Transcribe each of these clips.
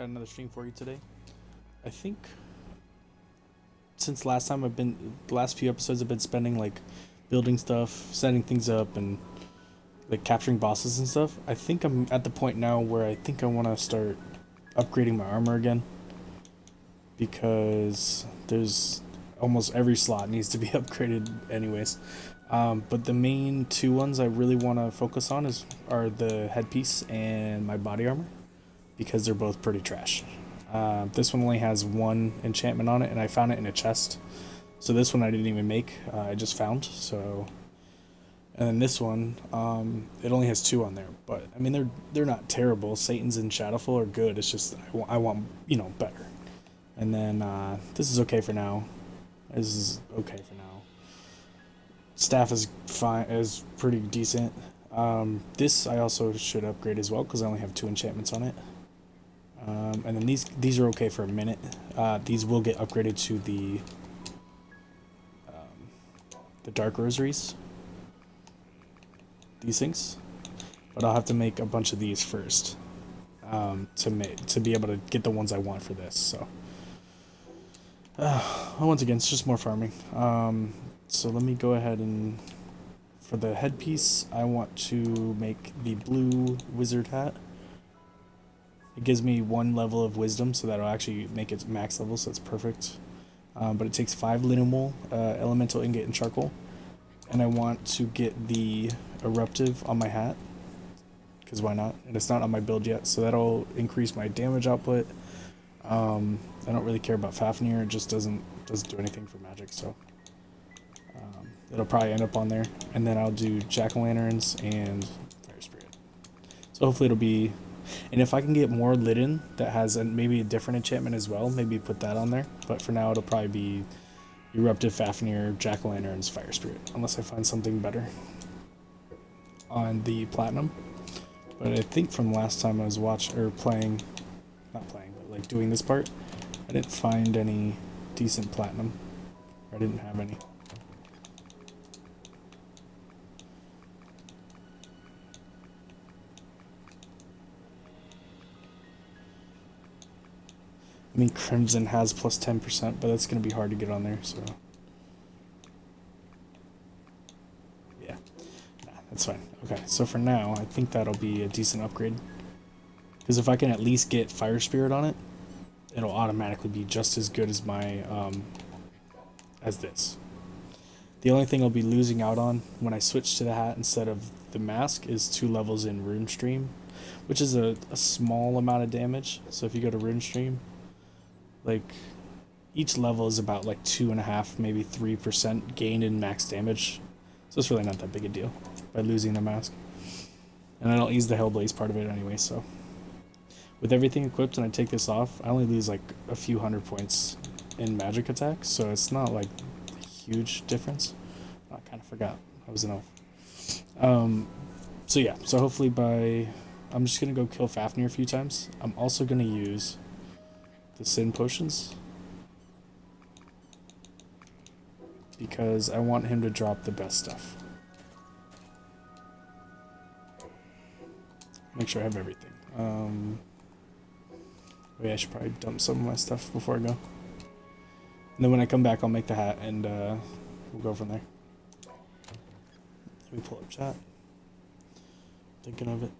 Got another stream for you today. I think since last time the last few episodes I've been spending like building stuff, setting things up, and like capturing bosses and stuff. I think I'm at the point now where I think I want to start upgrading my armor again because there's almost every slot needs to be upgraded anyways. But the main two ones I really want to focus on are the headpiece and my body armor because they're both pretty trash. This one only has one enchantment on it, and I found it in a chest. So this one I didn't even make. I just found. So, and then this one, it only has two on there. But I mean, they're not terrible. Satan's and Shadowful are good. It's just I want better. And then this is okay for now. This is okay for now. Staff is fine. Is pretty decent. This I also should upgrade as well because I only have two enchantments on it. And then these are okay for a minute. These will get upgraded to the dark rosaries. These things, but I'll have to make a bunch of these first to be able to get the ones I want for this. So once again, it's just more farming. So let me go ahead and for the headpiece, I want to make the blue wizard hat. It gives me 1 level of wisdom, so that'll actually make it max level, so it's perfect. But it takes 5 lineal elemental ingot and charcoal. And I want to get the eruptive on my hat, because why not? And it's not on my build yet, so that'll increase my damage output. I don't really care about Fafnir, it just doesn't do anything for magic, so it'll probably end up on there. And then I'll do jack-o'-lanterns and fire spirit. So hopefully it'll be. And if I can get more Litten that has maybe a different enchantment as well, maybe put that on there. But for now, it'll probably be Eruptive, Fafnir, Jack-o'-lanterns, Fire Spirit, unless I find something better on the Platinum. But I think from last time I was not playing, but like doing this part, I didn't find any decent Platinum. I didn't have any. I mean, Crimson has plus 10%, but that's going to be hard to get on there, so. Yeah. Nah, that's fine. Okay, so for now, I think that'll be a decent upgrade. Because if I can at least get Fire Spirit on it, it'll automatically be just as good as my, as this. The only thing I'll be losing out on when I switch to the hat instead of the mask is 2 levels in Rune Stream, which is a small amount of damage. So if you go to Rune Stream, like each level is about like 2.5, maybe 3% gain in max damage, so it's really not that big a deal by losing the mask. And I don't use the Hellblaze part of it anyway, so with everything equipped and I take this off, I only lose like a few 100 points in magic attack, so it's not like a huge difference. I kind of forgot I was an elf. So yeah, so hopefully I'm just gonna go kill Fafnir a few times. I'm also gonna use the Sin Potions because I want him to drop the best stuff. Make sure I have everything. Yeah, I should probably dump some of my stuff before I go. And then when I come back, I'll make the hat and we'll go from there. Let me pull up chat. Thinking of it.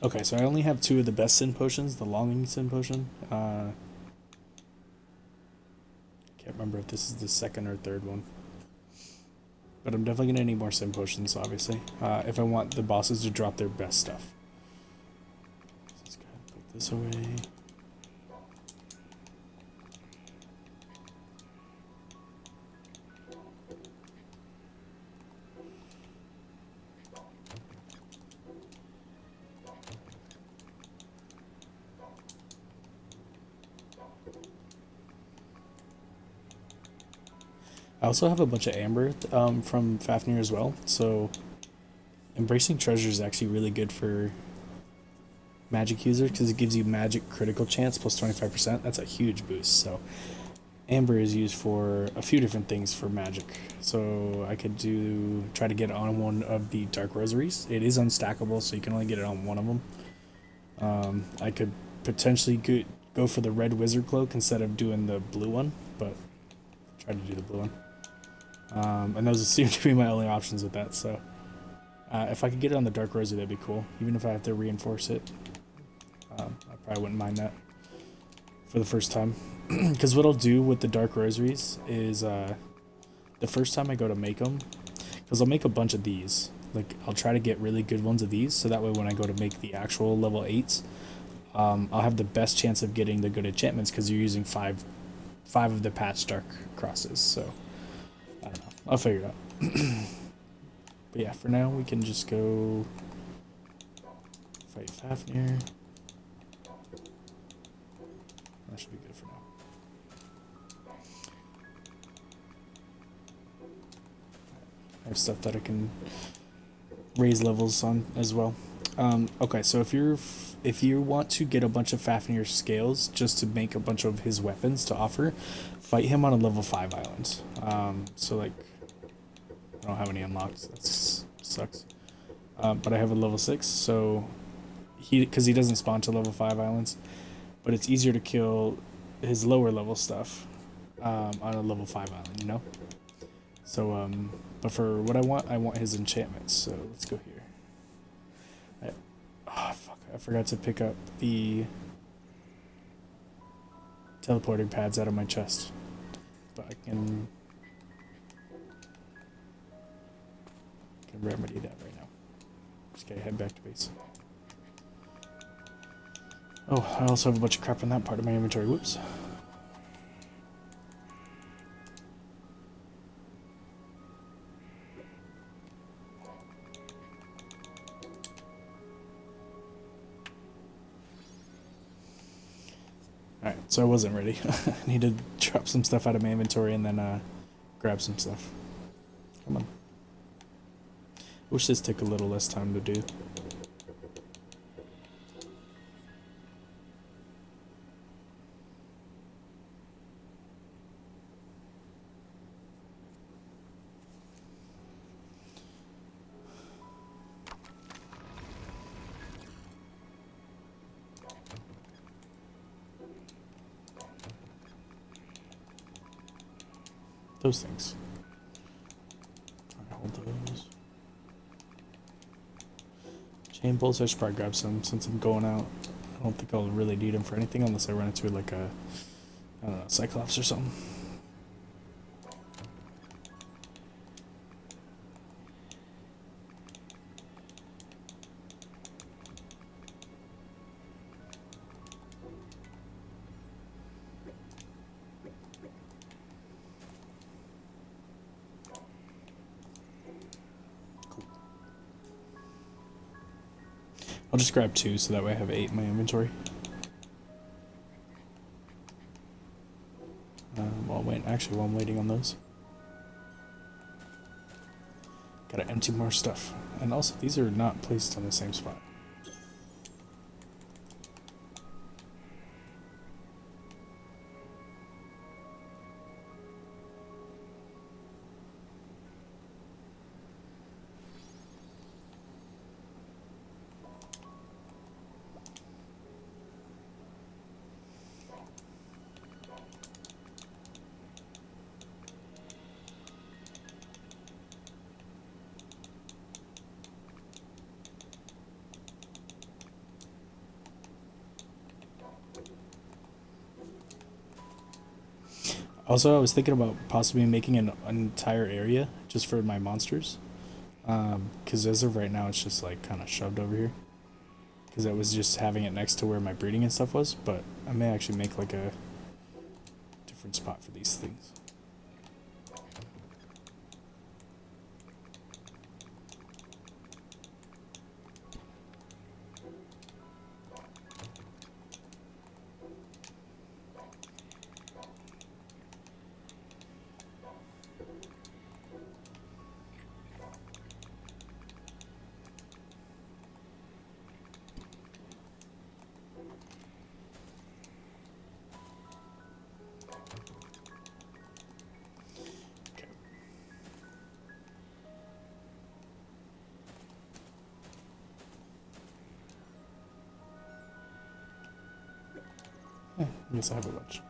Okay, so I only have 2 of the best Sin Potions, the Longing Sin Potion. Can't remember if this is the second or third one. But I'm definitely going to need more Sin Potions, obviously, if I want the bosses to drop their best stuff. So let's go ahead and put this away. I also have a bunch of amber from Fafnir as well, so Embracing Treasure is actually really good for magic users because it gives you magic critical chance plus 25%. That's a huge boost, so Amber is used for a few different things for magic. So I could try to get it on one of the dark rosaries. It is unstackable, so you can only get it on one of them. I could potentially go for the red wizard cloak instead of doing the blue one, but try to do the blue one. And those seem to be my only options with that, so if I could get it on the dark rosary, that'd be cool. Even if I have to reinforce it, I probably wouldn't mind that for the first time. Because what I'll do with the dark rosaries is the first time I go to make them, because I'll make a bunch of these. Like, I'll try to get really good ones of these, so that way when I go to make the actual level 8s, I'll have the best chance of getting the good enchantments, because you're using five of the patch dark crosses, so I don't know. I'll figure it out. But yeah, for now, we can just go fight Fafnir. That should be good for now. I have stuff that I can raise levels on as well. Okay, so if you want to get a bunch of Fafnir scales just to make a bunch of his weapons to offer, fight him on a level 5 island. So like, I don't have any unlocked. That sucks. But I have a level 6, so because he doesn't spawn to level 5 islands, but it's easier to kill his lower level stuff on a level 5 island, you know? So, but for what I want his enchantments, so let's go here. Oh, fuck, I forgot to pick up the teleporting pads out of my chest, but I can remedy that right now. Just gotta head back to base. Oh, I also have a bunch of crap in that part of my inventory. Whoops. Alright, so I wasn't ready. I need to drop some stuff out of my inventory and then grab some stuff. Come on. Wish this took a little less time to do. Those things. Hold those. Chain bolts, I should probably grab some since I'm going out. I don't think I'll really need them for anything unless I run into like a, I don't know, Cyclops or something. I'll just grab 2 so that way I have 8 in my inventory. While I'm waiting on those. Gotta empty more stuff. And also, these are not placed on the same spot. Also, I was thinking about possibly making an entire area just for my monsters. Because as of right now, it's just like kind of shoved over here. Because I was just having it next to where my breeding and stuff was. But I may actually make like a different spot for these things. Yes, I have a bunch.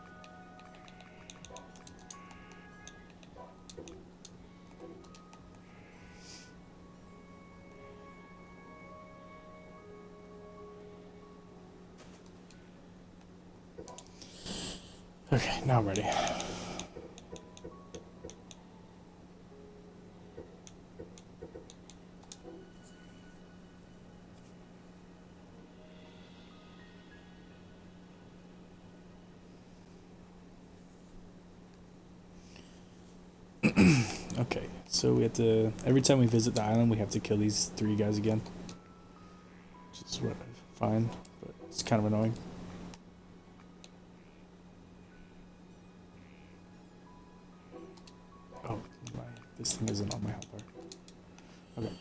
Okay, now I'm ready. Okay, so we have to, every time we visit the island, we have to kill these 3 guys again. Which is what I find, but it's kind of annoying. Oh, this thing isn't on my health bar. Okay.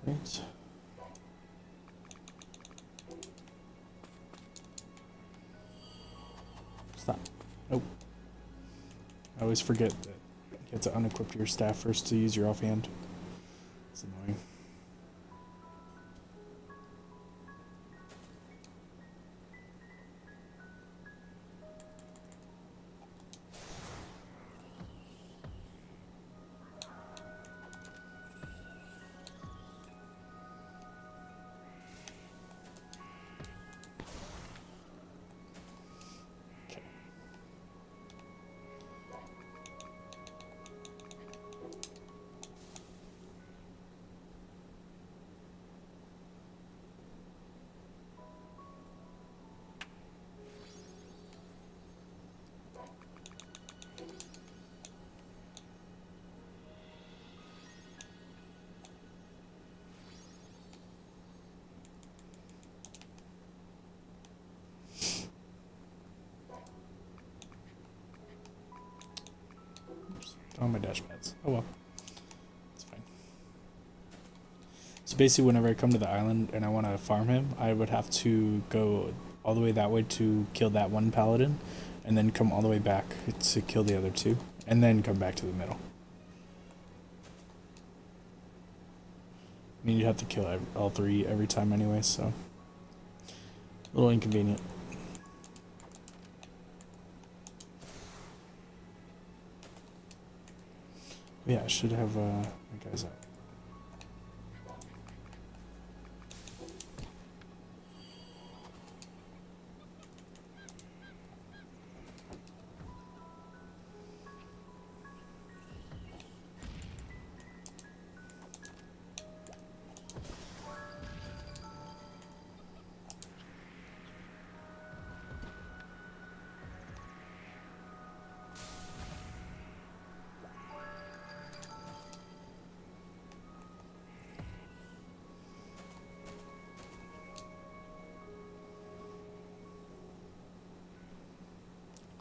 Right. Stop. Nope. I always forget that you have to unequip your staff first to use your offhand. It's annoying. Oh, my dash pads. Oh well. It's fine. So basically, whenever I come to the island and I want to farm him, I would have to go all the way that way to kill that one paladin, and then come all the way back to kill the other 2, and then come back to the middle. I mean, you have to kill all 3 every time anyway, so a little inconvenient. Yeah, I should have my guys out.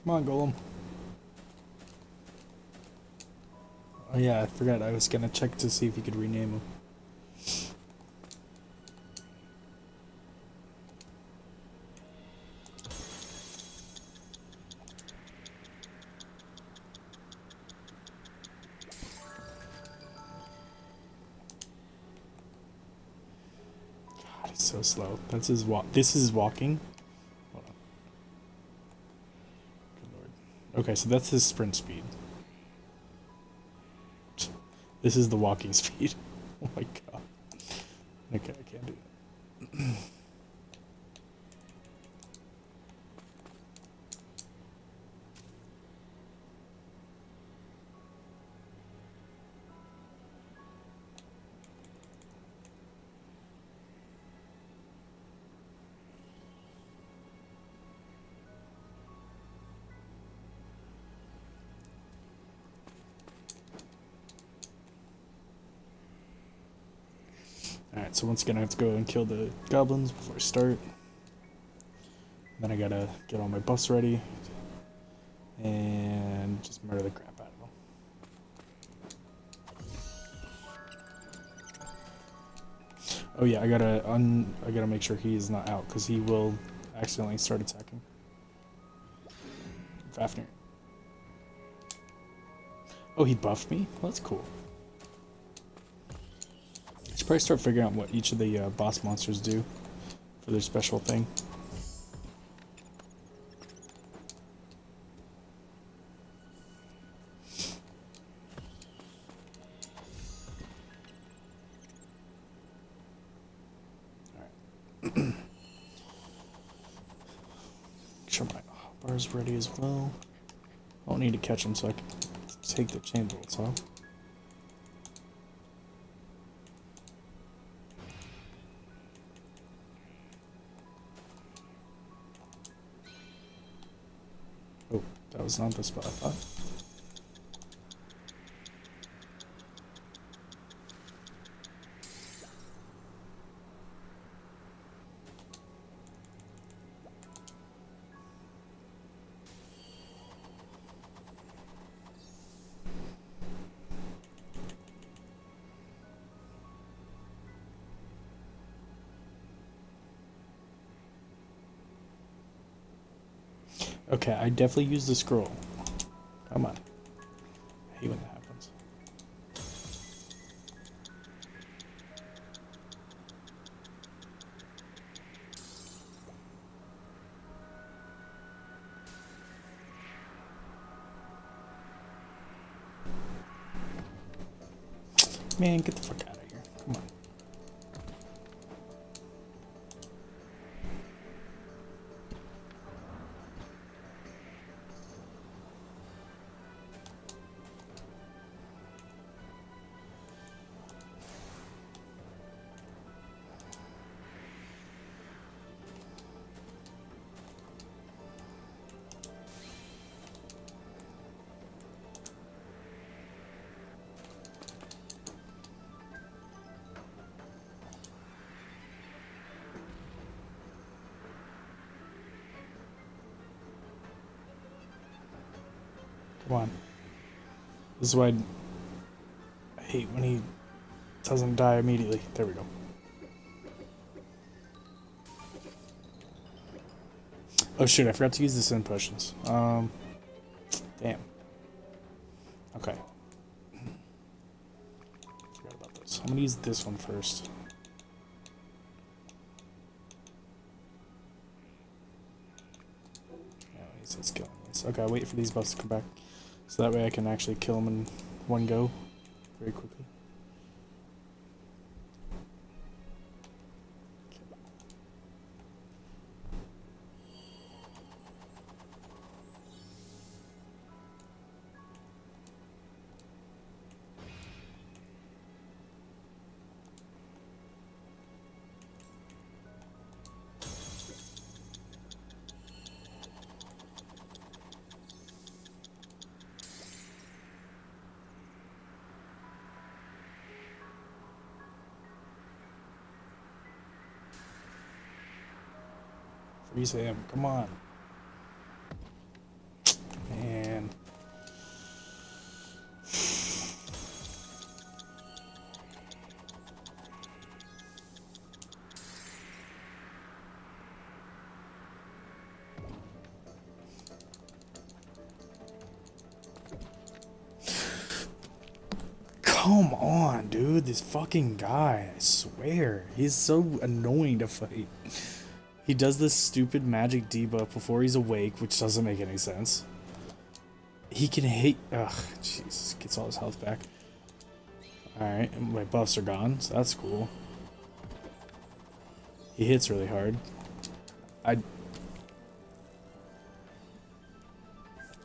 Come on, Golem. Oh yeah, I forgot. I was gonna check to see if you could rename him. God, he's so slow. That's his walk. This is his walking. Hold on. Good lord. Okay, so that's his sprint speed. This is the walking speed. Oh my god. Okay, I can't do that. Alright, so once again I have to go and kill the goblins before I start. Then I gotta get all my buffs ready. And just murder the crap out of them. Oh yeah, I gotta make sure he is not out, because he will accidentally start attacking. Fafnir. Oh, he buffed me? Well, that's cool. I should probably start figuring out what each of the boss monsters do for their special thing. Alright. Make sure my bar's ready as well. I don't need to catch them so I can take the chain bolts off. Oh, that was not the spot I thought. Okay, I definitely used the scroll. Come on. I hate when that happens. Man, get the fuck out of here. Come on. Come on. This is why I hate when he doesn't die immediately. There we go. Oh shoot, I forgot to use the sin potions. Damn. Okay. Forgot about this. I'm gonna use this one first. Yeah, he says killing this. Okay, I'll wait for these buffs to come back. So that way I can actually kill them in one go very quickly. Freeze him, come on. Man. Come on, dude. This fucking guy, I swear. He's so annoying to fight. He does this stupid magic debuff before he's awake, which doesn't make any sense. He can hit. Ugh, Jesus. Gets all his health back. Alright, my buffs are gone, so that's cool. He hits really hard.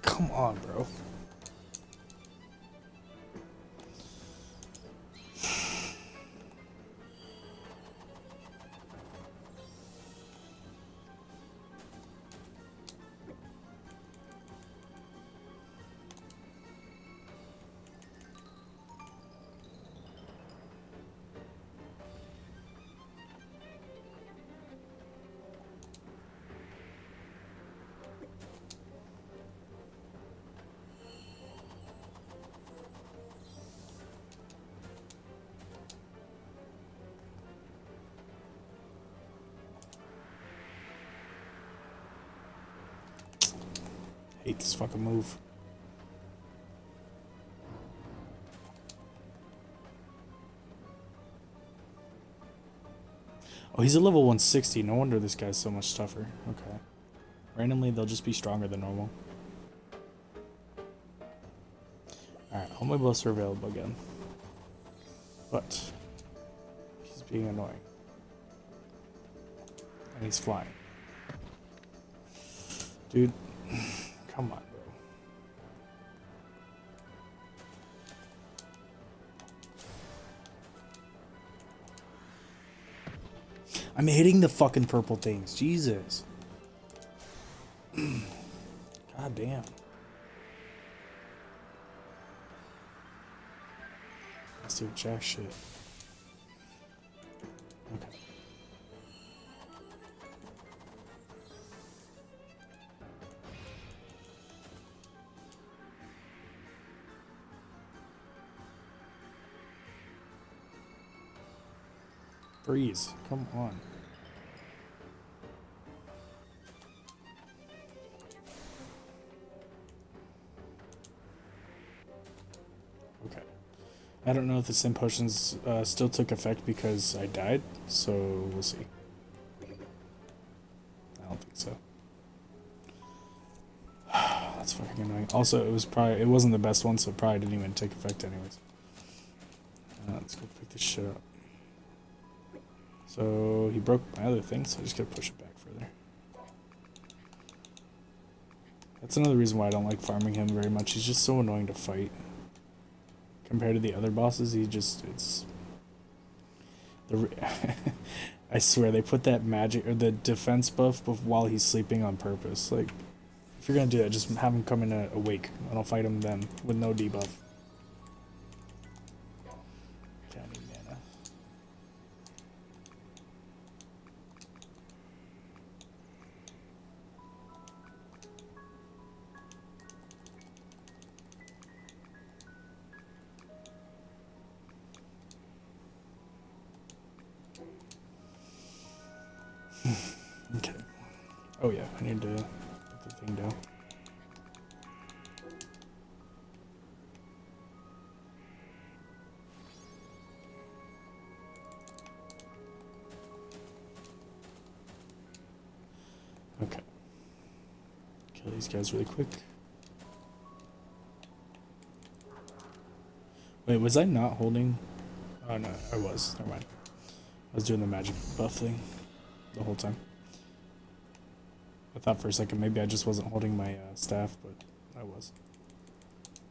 Come on, bro. Hate this fucking move. Oh, he's a level 160. No wonder this guy's so much tougher. Okay. Randomly, they'll just be stronger than normal. Alright, all my buffs are available again. But he's being annoying. And he's flying. Dude, come on, bro. I'm hitting the fucking purple things. Jesus. God damn. Let's do jack shit. Okay. Freeze. Come on. Okay. I don't know if the Sim Potions still took effect because I died, so we'll see. I don't think so. That's fucking annoying. Also, it wasn't the best one, so it probably didn't even take effect anyways. Let's go pick this shit up. So he broke my other thing, so I just gotta push it back further. That's another reason why I don't like farming him very much. He's just so annoying to fight. Compared to the other bosses, I swear, they put that magic, or the defense buff while he's sleeping on purpose. Like, if you're gonna do that, just have him come in awake, and I'll fight him then, with no debuff. Okay. Oh yeah, I need to put the thing down. Okay. Kill these guys really quick. Wait, was I not holding? Oh no, I was. Never mind. I was doing the magic buff thing the whole time. I thought for a second maybe I just wasn't holding my staff, but I was.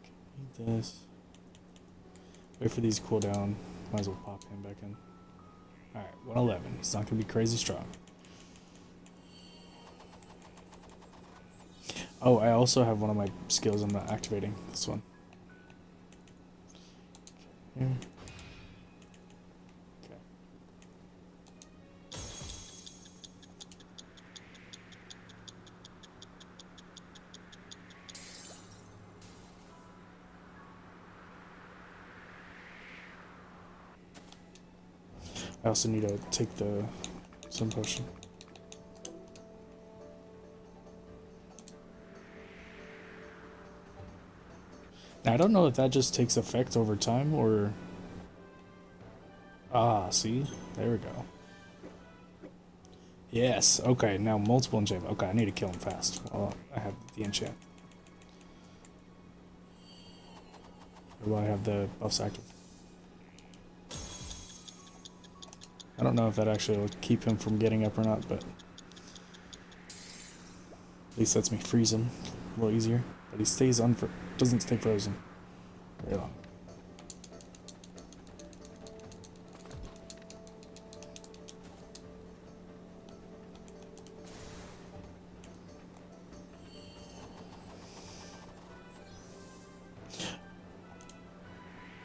Okay, need this. Wait for these to cool down. Might as well pop him back in. Alright, 111. He's not going to be crazy strong. Oh, I also have one of my skills I'm not activating. This one. Here. I also need to take the Sim Potion. Now, I don't know if that just takes effect over time or... Ah, see? There we go. Yes, okay, now multiple enchantment. Okay, I need to kill him fast while I have the enchant. Or while I have the buffs active. I don't know if that actually will keep him from getting up or not, but at least lets me freeze him a little easier. But he stays doesn't stay frozen very long.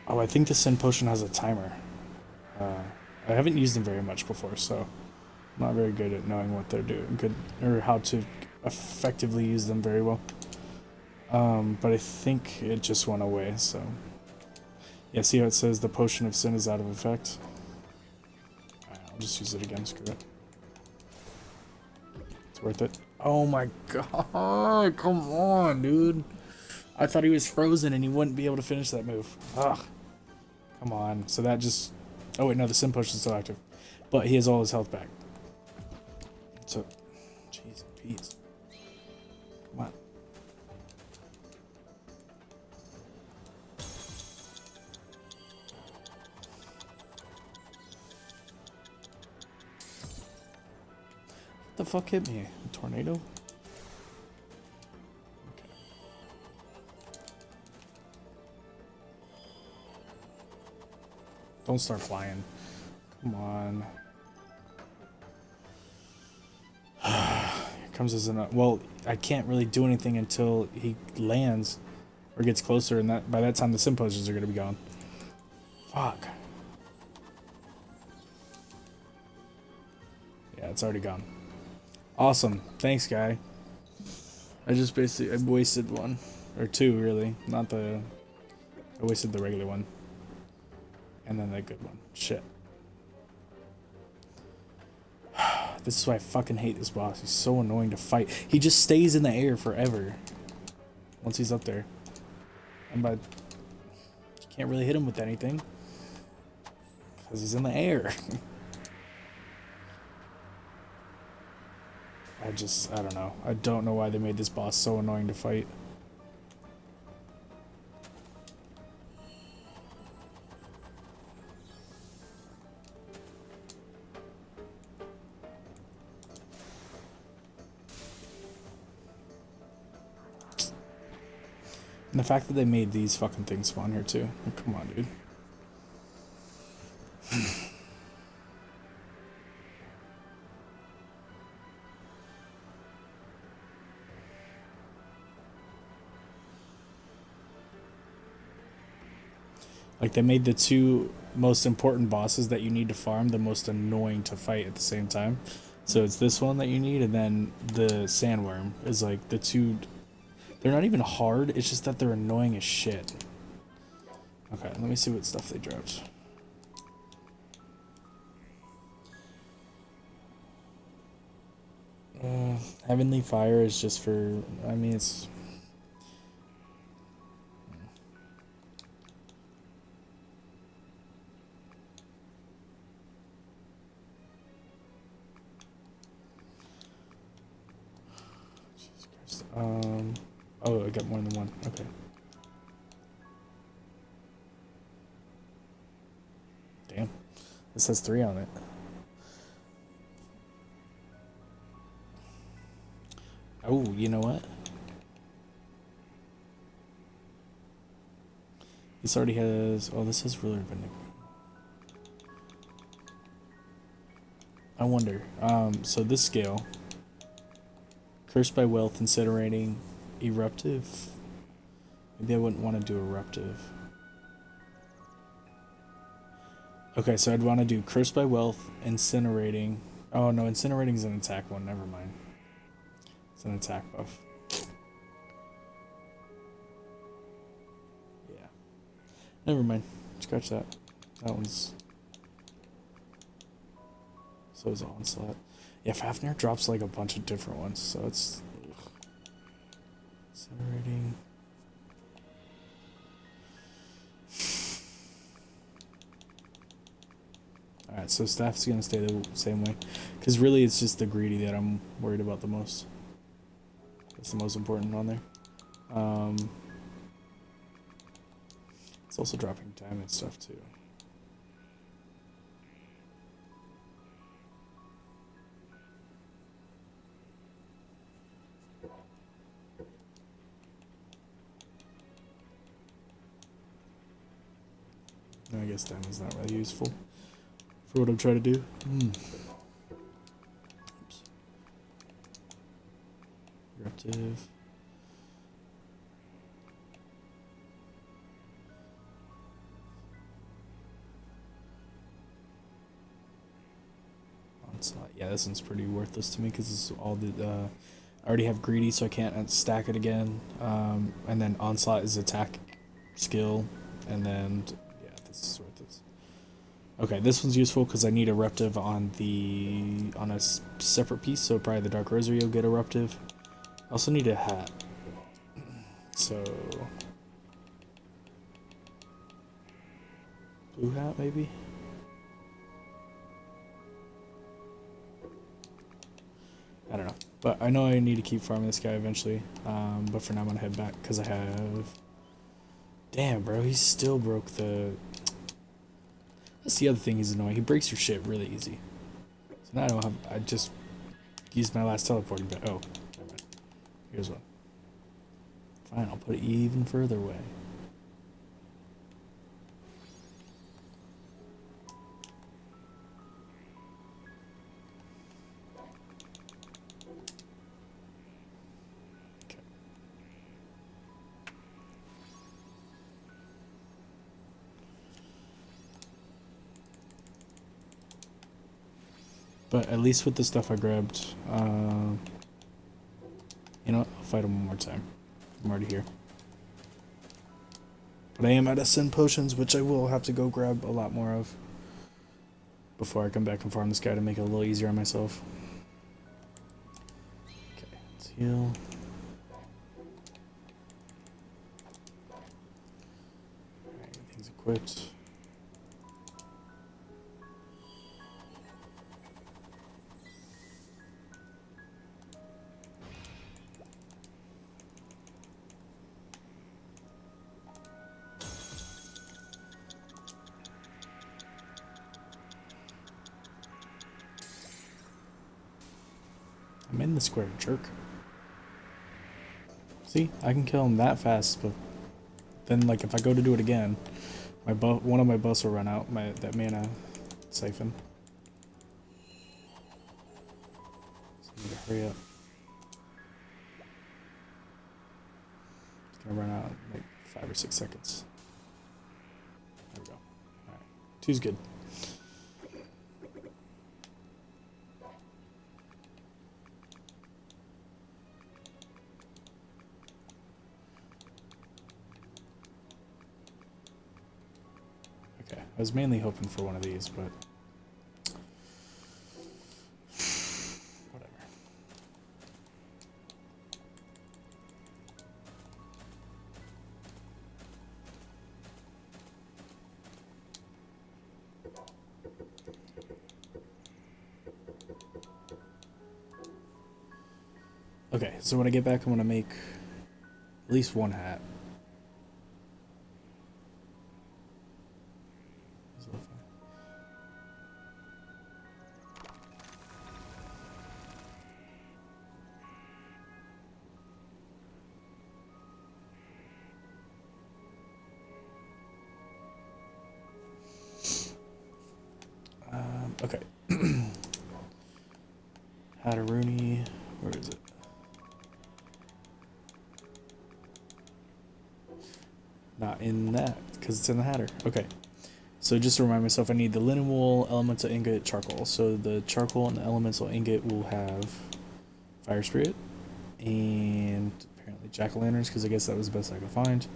Oh, I think the Sin Potion has a timer. I haven't used them very much before, so I'm not very good at knowing what they're doing, or how to effectively use them very well. But I think it just went away, so... Yeah, see how it says the Potion of Sin is out of effect? Alright, I'll just use it again, screw it. It's worth it. Oh my god, come on, dude. I thought he was frozen and he wouldn't be able to finish that move. Ugh. Come on. So that just... Oh wait, no, the sim potion is still active. But he has all his health back. So... Jeez, Pete. Come on. What the fuck hit me? A tornado? Okay. Don't start flying. Come on. Here comes as an... Well, I can't really do anything until he lands or gets closer, and that by that time the sim potions are going to be gone. Fuck. Yeah, it's already gone. Awesome. Thanks, guy. I just basically... I wasted one. Or two, really. Not the... I wasted the regular one. And then the good one. Shit. This is why I fucking hate this boss. He's so annoying to fight. He just stays in the air forever. Once he's up there. And by... You can't really hit him with anything. Because he's in the air. I don't know. I don't know why they made this boss so annoying to fight. And the fact that they made these fucking things spawn here too. Like, come on, dude. Like, they made the two most important bosses that you need to farm the most annoying to fight at the same time. So it's this one that you need, and then the sandworm is like the two... They're not even hard, it's just that they're annoying as shit. Okay, let me see what stuff they dropped. Heavenly Fire is just for... I mean, it's... Jesus Christ. Oh, I got more than one. Okay. Damn. This has 3 on it. Oh, you know what? This already has... Oh, this has Ruler Vinegar. I wonder. So this scale... Cursed by Wealth, Incinerating, Eruptive. Maybe I wouldn't want to do Eruptive. Okay, so I'd want to do Cursed by Wealth, Incinerating. Oh no, Incinerating is an attack one, never mind. It's an attack buff. Yeah. Never mind. Scratch that. That one's... So is Onslaught. Yeah, Fafnir drops like a bunch of different ones, so it's... Ugh. Incinerating... Alright, so Staff's gonna stay the same way. Because really it's just the Greedy that I'm worried about the most. That's the most important on there. It's also dropping diamond stuff too. I guess diamond's not really useful for what I'm trying to do. Oops. Eruptive. Onslaught. Yeah, this one's pretty worthless to me because it's all the... I already have Greedy, so I can't stack it again. And then Onslaught is attack skill, and then... This is worthless. Okay, this one's useful because I need eruptive on a separate piece, so probably the Dark Rosary will get eruptive. I also need a hat. So blue hat maybe? I don't know. But I know I need to keep farming this guy eventually. But for now I'm gonna head back because I have... Damn, bro, he still broke the... That's the other thing he's annoying. He breaks your shit really easy. So now I don't have... I just used my last teleporting bit. Oh, never mind. Here's one. Fine, I'll put it even further away. But at least with the stuff I grabbed, you know what? I'll fight him one more time. I'm already here. But I am out of sin potions, which I will have to go grab a lot more of before I come back and farm this guy to make it a little easier on myself. Okay, let's heal. Alright, everything's equipped. I'm in the square, jerk. See, I can kill him that fast, but then, like, if I go to do it again, one of my buffs will run out. That mana siphon. So I need to hurry up. It's gonna run out in like 5 or 6 seconds. There we go. All right, 2's good. Okay, I was mainly hoping for one of these, but whatever. Okay, so when I get back, I'm gonna make at least one hat. Okay. Hatteroonie, where is it? Not in that, because it's in the Hatter. Okay. So just to remind myself, I need the linen wool, elemental ingot, charcoal. So the charcoal and the elemental ingot will have fire spirit and apparently jack-o'-lanterns, because I guess that was the best I could find.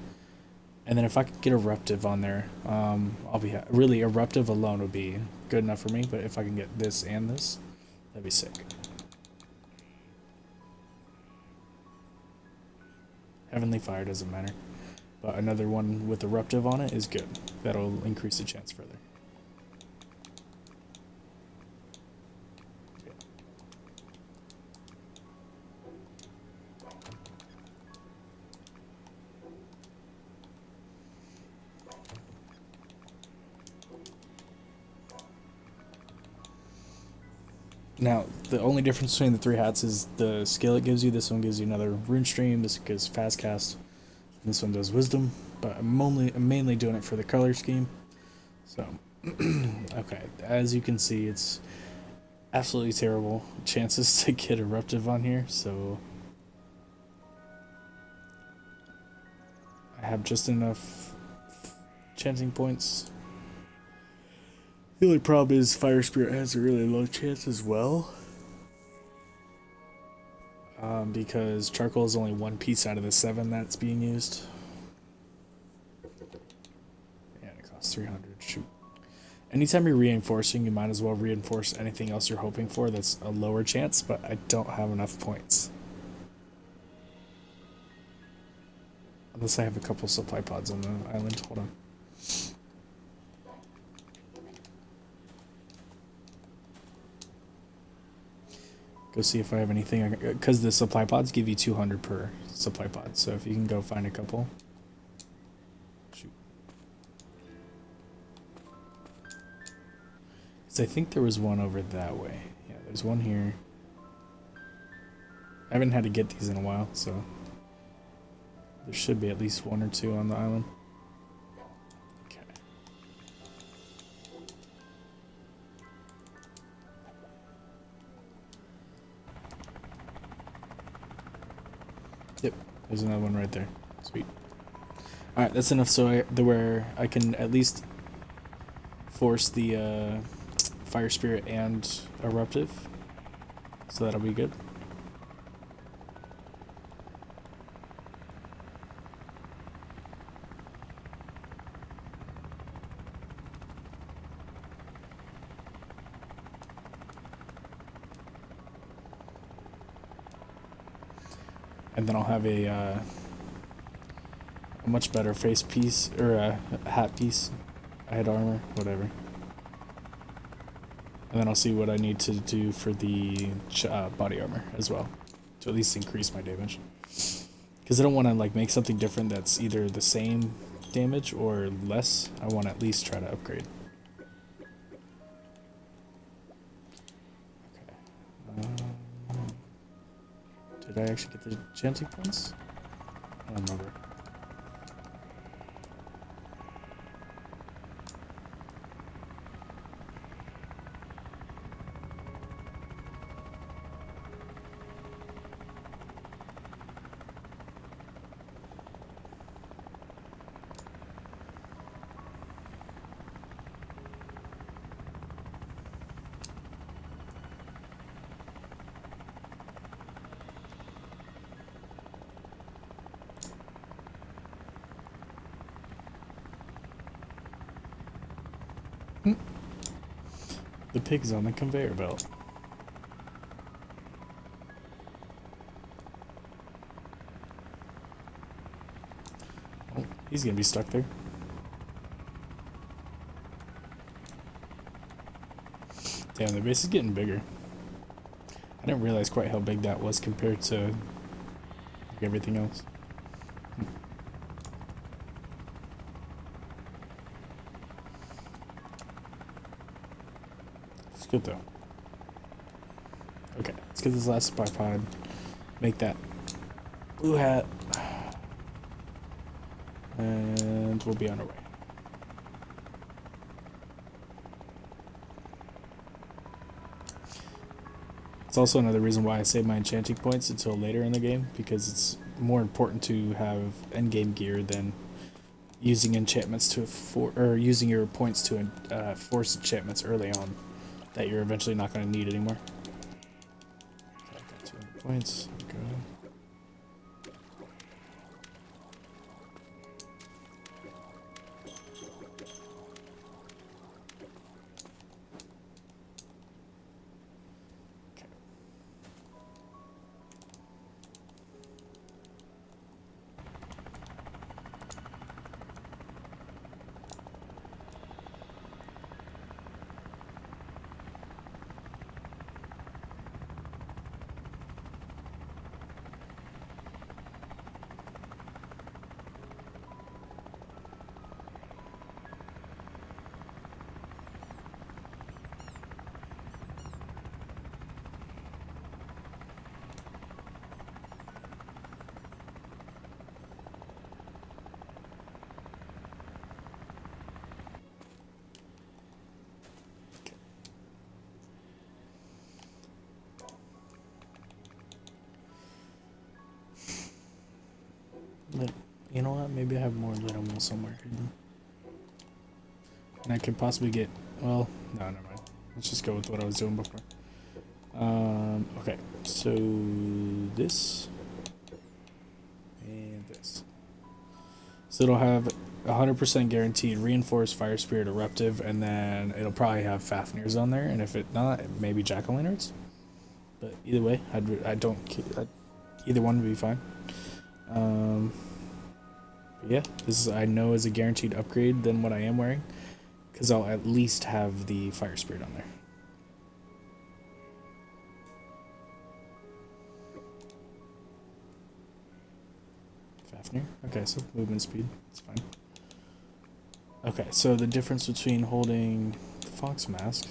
And then if I could get eruptive on there, I'll be really eruptive alone would be good enough for me. But if I can get this and this, that'd be sick. Heavenly fire doesn't matter, but another one with eruptive on it is good. That'll increase the chance further. Now, the only difference between the 3 hats is the skill it gives you. This one gives you another rune stream. This gives fast cast. And this one does wisdom. But I'm mainly doing it for the color scheme. So, okay. As you can see, it's absolutely terrible chances to get eruptive on here. So, I have just enough chanting points. The only problem is Fire Spirit has a really low chance as well. Because charcoal is only 1 piece out of the 7 that's being used. And it costs 300, shoot. Anytime you're reinforcing, you might as well reinforce anything else you're hoping for that's a lower chance, but I don't have enough points. Unless I have a couple supply pods on the island. Hold on. Go see if I have anything. Because the supply pods give you 200 per supply pod. So if you can go find a couple. Shoot. Because I think there was one over that way. Yeah, there's one here. I haven't had to get these in a while, so there should be at least one or two on the island. Okay. Yep, there's another one right there. Sweet. Alright, that's enough so where I can at least force the Fire Spirit and Eruptive. So that'll be good. And then I'll have a much better face piece, or a hat piece, head armor, whatever. And then I'll see what I need to do for the body armor as well, to at least increase my damage. Because I don't want to like make something different that's either the same damage or less. I want to at least try to upgrade. Did I actually get the enchanting points? I don't remember. The pig's on the conveyor belt. Oh, he's gonna be stuck there. Damn, the base is getting bigger. I didn't realize quite how big that was compared to like, everything else. It's good though. Okay, let's get this last supply pod. Make that blue hat. And we'll be on our way. It's also another reason why I save my enchanting points until later in the game, because it's more important to have endgame gear than using enchantments to using your points to force enchantments early on that you're eventually not going to need anymore. Okay, I got 200 points. Go. You know what? Maybe I have more little wool somewhere hidden. And I could possibly get... Well, no, never mind. Let's just go with what I was doing before. Okay, so this and this. So it'll have 100% guaranteed Reinforced, Fire Spirit, Eruptive, and then it'll probably have Fafnir's on there, and if it not, maybe Jack-o'-lanterns. But either way, either one would be fine. But yeah, this is, I know, is a guaranteed upgrade than what I am wearing, because I'll at least have the Fire Spirit on there. Fafnir? Okay, so movement speed, it's fine. Okay, so the difference between holding the Fox Mask.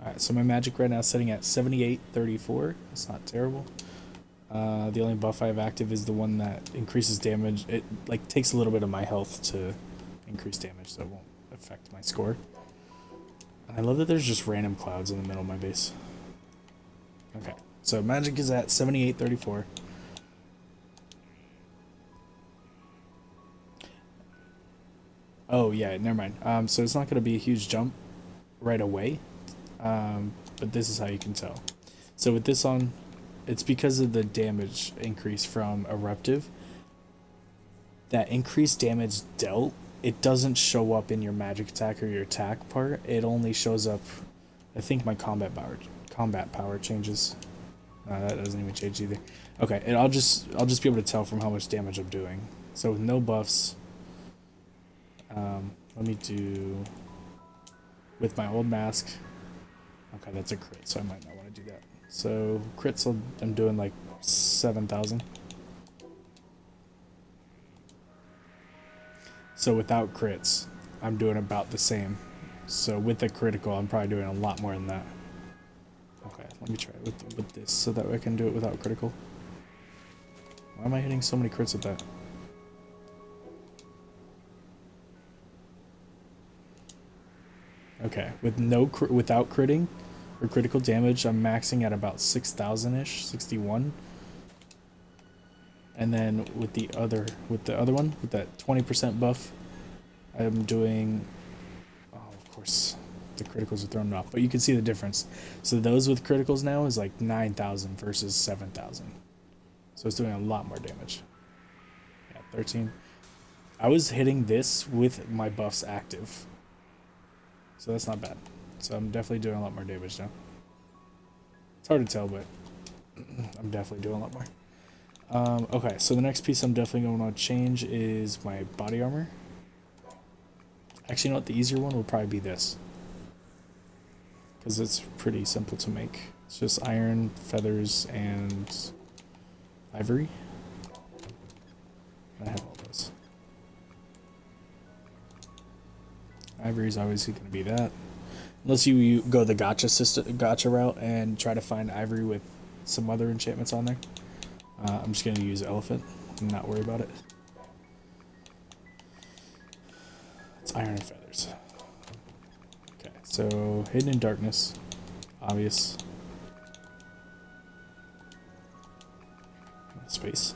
Alright, so my magic right now is setting at 7834. That's not terrible. The only buff I have active is the one that increases damage. It like takes a little bit of my health to increase damage, so it won't affect my score. And I love that there's just random clouds in the middle of my base. Okay, so magic is at 7834. Oh yeah, never mind. So it's not going to be a huge jump right away, but this is how you can tell. So with this on, it's because of the damage increase from Eruptive. That increased damage dealt, it doesn't show up in your magic attack or your attack part. It only shows up, I think my combat power changes. That doesn't even change either. Okay, and I'll just be able to tell from how much damage I'm doing. So with no buffs, let me do with my old mask. Okay, that's a crit, so I might not want to do that. So crits, I'm doing like 7,000. So without crits, I'm doing about the same. So with the critical, I'm probably doing a lot more than that. Okay, let me try it with this so that way I can do it without critical. Why am I hitting so many crits with that? Okay, with without critting or critical damage, I'm maxing at about 6,000-ish, 61. And then with the other one, with that 20% buff, I'm doing, oh, of course, the criticals are thrown off, but you can see the difference. So those with criticals now is like 9,000 versus 7,000. So it's doing a lot more damage. Yeah, 13. I was hitting this with my buffs active. So that's not bad. So I'm definitely doing a lot more damage now. It's hard to tell, but I'm definitely doing a lot more. Okay, so the next piece I'm definitely going to change is my body armor. Actually, you know what? The easier one will probably be this. Because it's pretty simple to make. It's just iron, feathers, and ivory. I have all those. Ivory is obviously going to be that. Unless you go the gacha route and try to find ivory with some other enchantments on there. I'm just going to use elephant and not worry about it. It's iron and feathers. Okay, so hidden in darkness. Obvious. Space.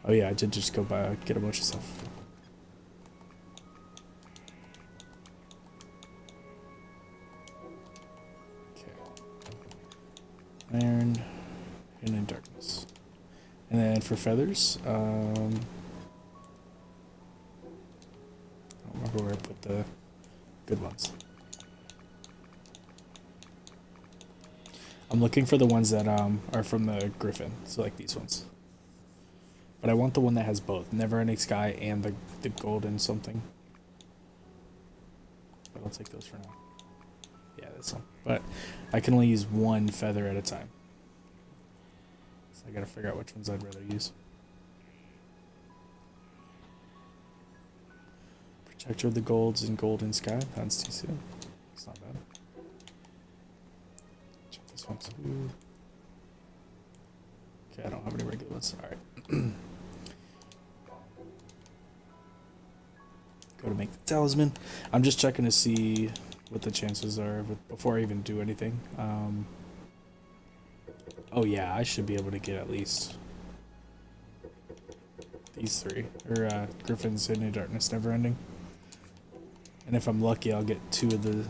Oh yeah, I did just go by get a bunch of stuff. Iron, hidden in darkness. And then for feathers, I don't remember where I put the good ones. I'm looking for the ones that are from the Griffin, so like these ones. But I want the one that has both, Never Ending Sky and the golden something. But I'll take those for now. Yeah, this one. But I can only use one feather at a time. So I gotta figure out which ones I'd rather use. Protector of the Golds and Golden Sky. That's TC. It's not bad. Check this one too. Okay, I don't have any regular ones. Alright. Go to make the talisman. I'm just checking to see what the chances are before I even do anything. Oh yeah, I should be able to get at least these three. Or Griffin's Hidden in Darkness, Never Ending. And if I'm lucky, I'll get two of the...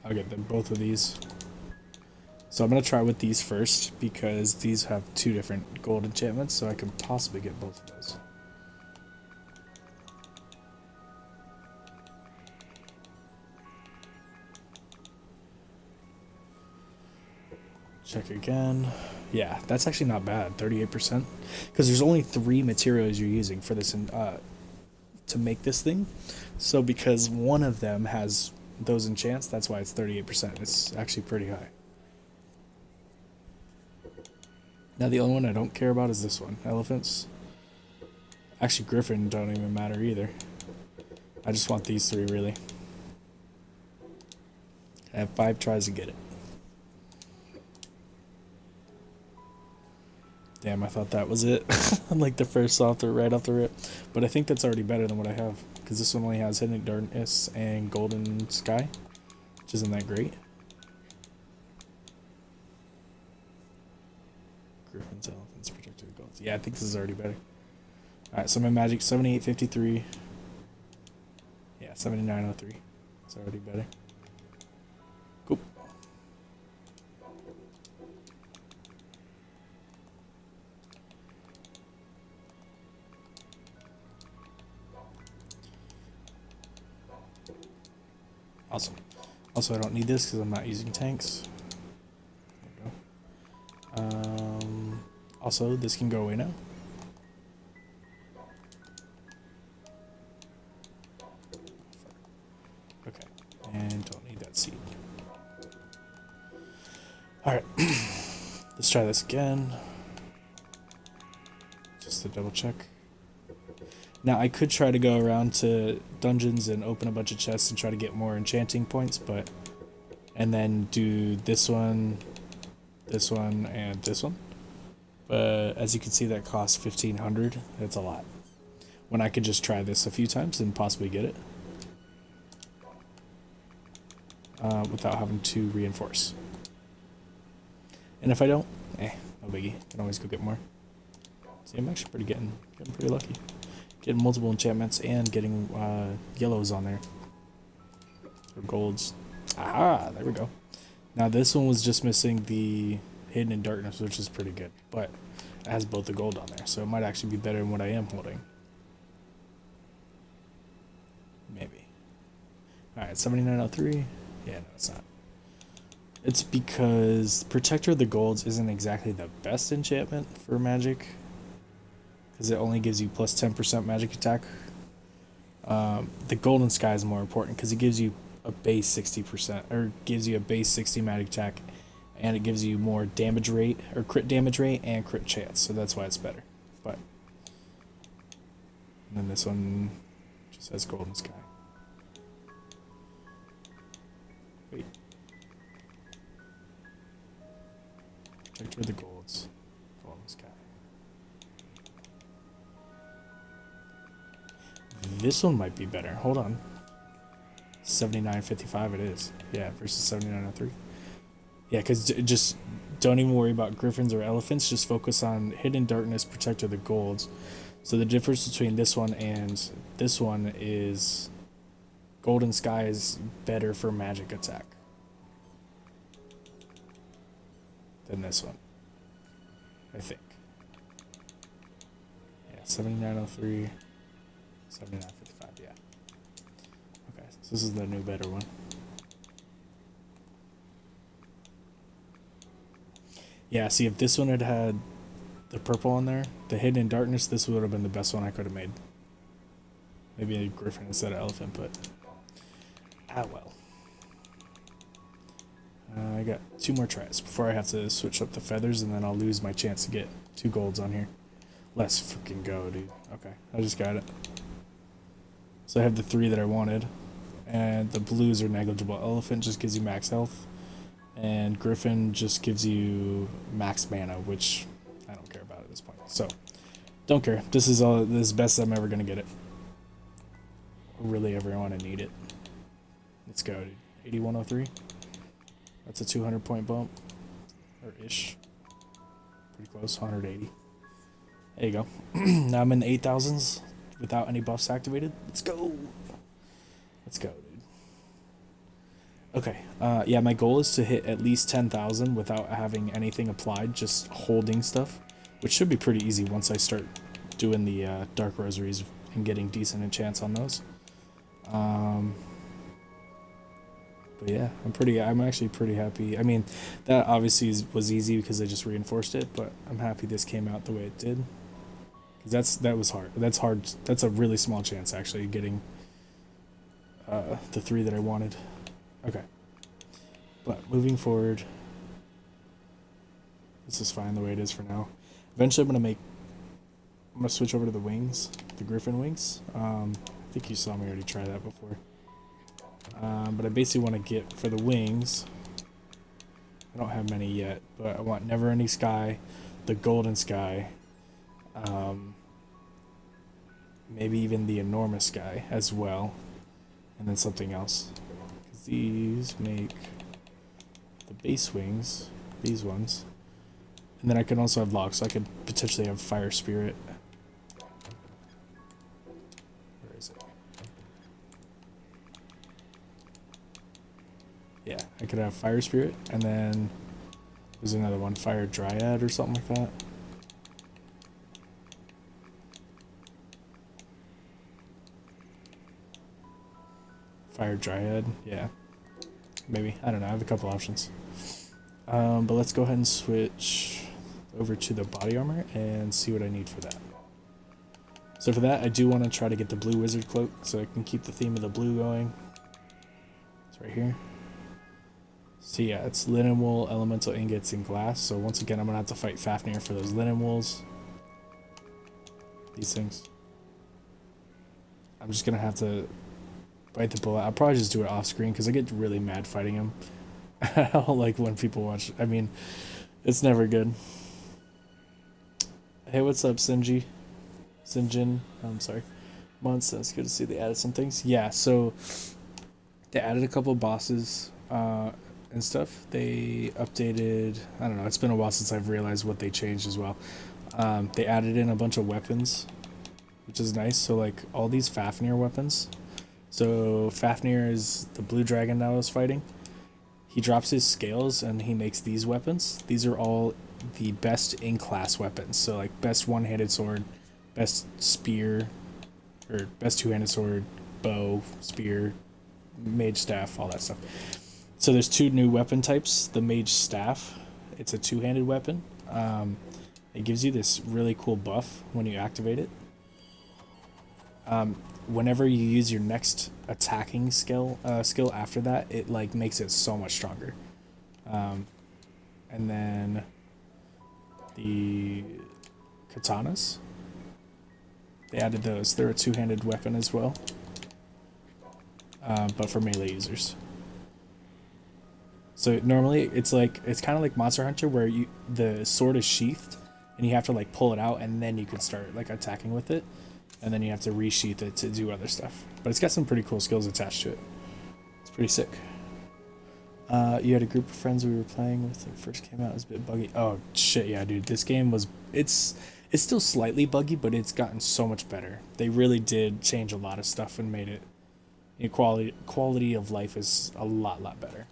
I'll get them both of these. So I'm going to try with these first because these have 2 different gold enchantments, so I can possibly get both of those. Check again. Yeah, that's actually not bad, 38%. Because there's only 3 materials you're using for this to make this thing. So because one of them has those enchants, that's why it's 38%. It's actually pretty high. Now the only one I don't care about is this one, elephants. Actually, griffin don't even matter either. I just want these 3 really. I have 5 tries to get it. Damn, I thought that was it. Like the first right off the rip. But I think that's already better than what I have. Because this one only has Hidden Darkness and Golden Sky. Which isn't that great. Griffins, elephants, protected golds. Yeah, I think this is already better. Alright, so my magic 7853. Yeah, 7903. It's already better. Cool. Awesome. Also, I don't need this because I'm not using tanks. There we go. Also, this can go away now. Okay, and don't need that seed. Alright, let's try this again. Just to double check. Now, I could try to go around to dungeons and open a bunch of chests and try to get more enchanting points, but... And then do this one, and this one. But as you can see, that costs 1,500. That's a lot. When I could just try this a few times and possibly get it. Without having to reinforce. And if I don't, no biggie. Can always go get more. See, I'm actually getting pretty lucky. Getting multiple enchantments and getting yellows on there. Or golds. Aha, there we go. Now this one was just missing the Hidden in Darkness, which is pretty good. But it has both the gold on there, so it might actually be better than what I am holding. Maybe. Alright, 7903. Yeah, no, it's not. It's because Protector of the Golds isn't exactly the best enchantment for magic. Because it only gives you plus 10% magic attack. The Golden Sky is more important because it gives you a base 60%, or gives you a base 60 magic attack, and it gives you more damage rate, or crit damage rate, and crit chance, so that's why it's better. But, and then this one just has Golden Sky. Wait. Protector of the Golds. Golden Sky. This one might be better. Hold on. 79.55 it is. Yeah, versus 79.03. Yeah, because just don't even worry about griffins or elephants. Just focus on Hidden Darkness, Protector of the Golds. So the difference between this one and this one is Golden Sky is better for magic attack than this one, I think. Yeah, 79.03, 79.55, yeah. Okay, so this is the new better one. Yeah, see, if this one had had the purple on there, the Hidden in Darkness, this would have been the best one I could have made. Maybe a griffin instead of elephant, but well. I got 2 more tries before I have to switch up the feathers, and then I'll lose my chance to get 2 golds on here. Let's freaking go, dude. Okay, I just got it. So I have the 3 that I wanted, and the blues are negligible. Elephant just gives you max health, and griffin just gives you max mana, which I don't care about at this point. So, don't care. This is best I'm ever gonna get it. Or really ever want to need it. Let's go, dude. 8103. That's a 200 point bump, or ish. Pretty close, 180. There you go. Now I'm in the 8,000s without any buffs activated. Let's go. Let's go, dude. Okay. Yeah, my goal is to hit at least 10,000 without having anything applied, just holding stuff, which should be pretty easy once I start doing the Dark Rosaries and getting decent enchants on those. Um, but yeah, I'm actually pretty happy. I mean, that obviously was easy because I just reinforced it, but I'm happy this came out the way it did. Because that was hard. That's hard. That's a really small chance, actually, getting the 3 that I wanted. Okay. But moving forward, this is fine the way it is for now. Eventually I'm gonna switch over to the wings, the Griffin wings. I think you saw me already try that before. But I basically want to get, for the wings, I don't have many yet, but I want Never Ending Sky, the Golden Sky, maybe even the Enormous Sky as well, and then something else. Because these make the base wings, these ones. And then I can also have locks, so I could potentially have Fire Spirit. Where is it? Yeah, I could have Fire Spirit, and then there's another one, Fire Dryad or something like that. Fire Dryad, yeah. Maybe, I don't know, I have a couple options. But let's go ahead and switch over to the body armor and see what I need for that. So for that, I do want to try to get the blue wizard cloak so I can keep the theme of the blue going. It's right here. So yeah, it's linen wool, elemental ingots, and glass. So once again, I'm going to have to fight Fafnir for those linen wools. These things. I'm just going to have to bite the bullet. I'll probably just do it off screen because I get really mad fighting him. I don't like when people watch. I mean, it's never good. Hey, what's up, Sinji? Sinjin? I'm sorry. Months. It's good to see they added some things. Yeah, so they added a couple bosses and stuff. They updated. I don't know. It's been a while since I've realized what they changed as well. They added in a bunch of weapons, which is nice. So like all these Fafnir weapons. So Fafnir is the blue dragon that I was fighting. He drops his scales and he makes these weapons. These are all the best in-class weapons. So like best one-handed sword, best spear, or best two-handed sword, bow, spear, mage staff, all that stuff. So there's 2 new weapon types. The mage staff, it's a two-handed weapon. It gives you this really cool buff when you activate it. Whenever you use your next attacking skill after that, it like makes it so much stronger. And then the katanas, they added those. They're a two-handed weapon as well, but for melee users. So normally it's kind of like Monster Hunter where the sword is sheathed and you have to like pull it out and then you can start like attacking with it. And then you have to resheath it to do other stuff. But it's got some pretty cool skills attached to it. It's pretty sick. You had a group of friends we were playing with when it first came out. It was a bit buggy. Oh, shit, yeah, dude. This game was... It's still slightly buggy, but it's gotten so much better. They really did change a lot of stuff and made it... Quality of life is a lot better.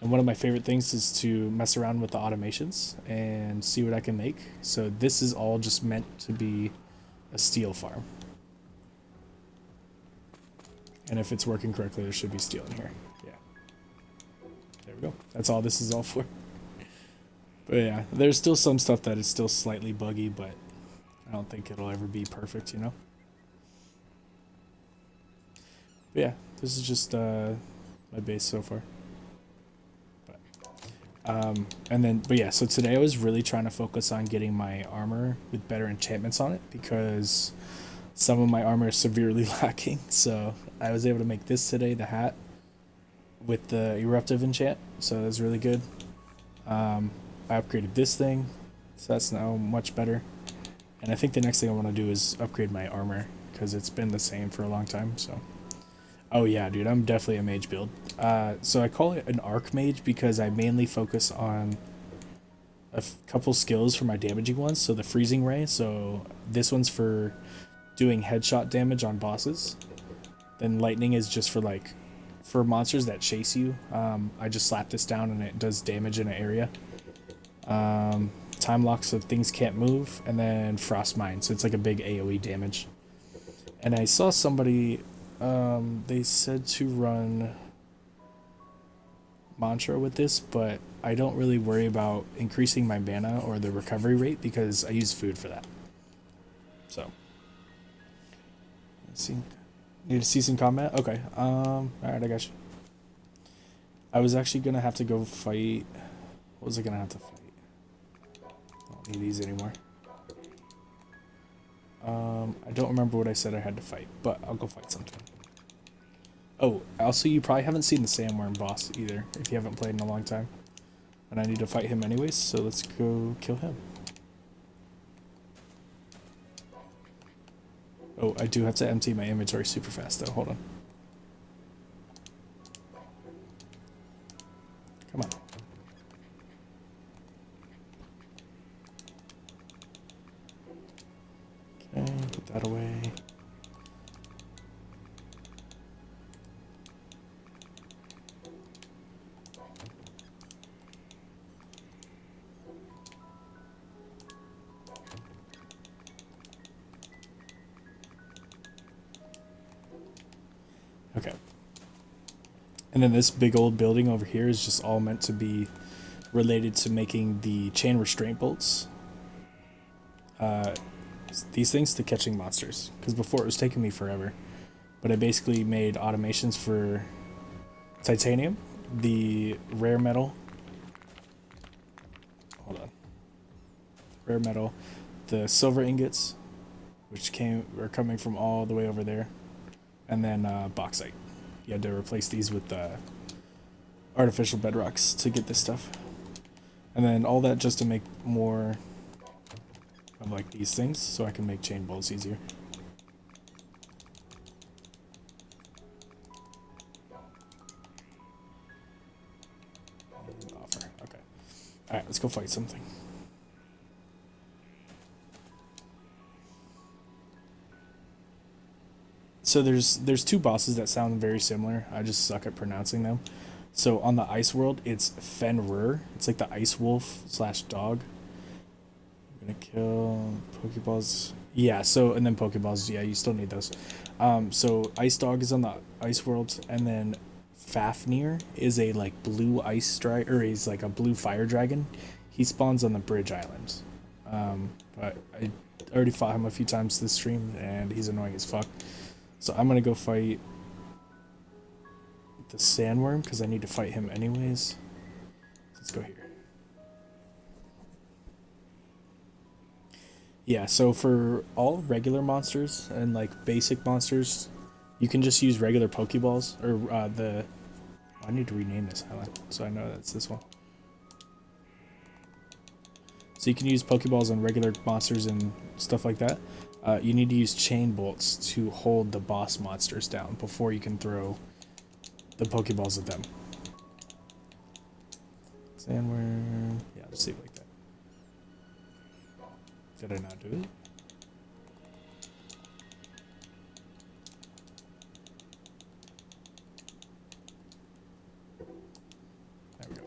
And one of my favorite things is to mess around with the automations and see what I can make. So this is all just meant to be a steel farm. And if it's working correctly, there should be steel in here. Yeah. There we go. That's all this is all for. But yeah, there's still some stuff that is still slightly buggy, but I don't think it'll ever be perfect, you know? But yeah, this is just my base so far. But yeah, so today I was really trying to focus on getting my armor with better enchantments on it because some of my armor is severely lacking. So I was able to make this today, the hat, with the eruptive enchant. So that's really good. I upgraded this thing, so that's now much better. And I think the next thing I want to do is upgrade my armor because it's been the same for a long time. So, oh yeah, dude, I'm definitely a mage build. So I call it an arc mage because I mainly focus on a couple skills for my damaging ones. So the freezing ray. So this one's for doing headshot damage on bosses. Then lightning is just for like for monsters that chase you, I just slap this down and it does damage in an area. Time lock so things can't move, and then frost mine, so it's like a big AoE damage. And I saw somebody, they said to run mantra with this, but I don't really worry about increasing my mana or the recovery rate because I use food for that. So, let's see. Need to see some combat? Okay. Alright, I got you. I was actually gonna have to go fight. What was I gonna have to fight? I don't need these anymore. I don't remember what I said I had to fight, but I'll go fight something. Oh, also you probably haven't seen the sandworm boss either, if you haven't played in a long time. And I need to fight him anyways, so let's go kill him. Oh, I do have to empty my inventory super fast though, hold on. Come on. Okay, put that away. Okay. And then this big old building over here is just all meant to be related to making the chain restraint bolts. These things to catching monsters. Because before it was taking me forever. But I basically made automations for titanium, the rare metal. Hold on. Rare metal, the silver ingots, which are coming from all the way over there. And then bauxite. You had to replace these with artificial bedrocks to get this stuff. And then all that just to make more of like these things so I can make chain bolts easier. And offer. Okay. Alright, let's go fight something. So there's two bosses that sound very similar. I just suck at pronouncing them. So on the ice world, it's Fenrir. It's like the ice wolf / dog. I'm gonna kill Pokeballs. Yeah, so and then Pokeballs, yeah, you still need those. So Ice Dog is on the ice world, and then Fafnir is a like blue ice dragon, or he's like a blue fire dragon. He spawns on the Bridge Island. But I already fought him a few times this stream, and he's annoying as fuck. So I'm gonna go fight the sandworm because I need to fight him anyways. Let's go here. Yeah, so for all regular monsters and like basic monsters, you can just use regular Pokeballs or I need to rename this island so I know that's this one. So you can use Pokeballs on regular monsters and stuff like that. You need to use chain bolts to hold the boss monsters down before you can throw the Pokeballs at them. Sandworm. Yeah, just leave it like that. Did I not do it? There we go.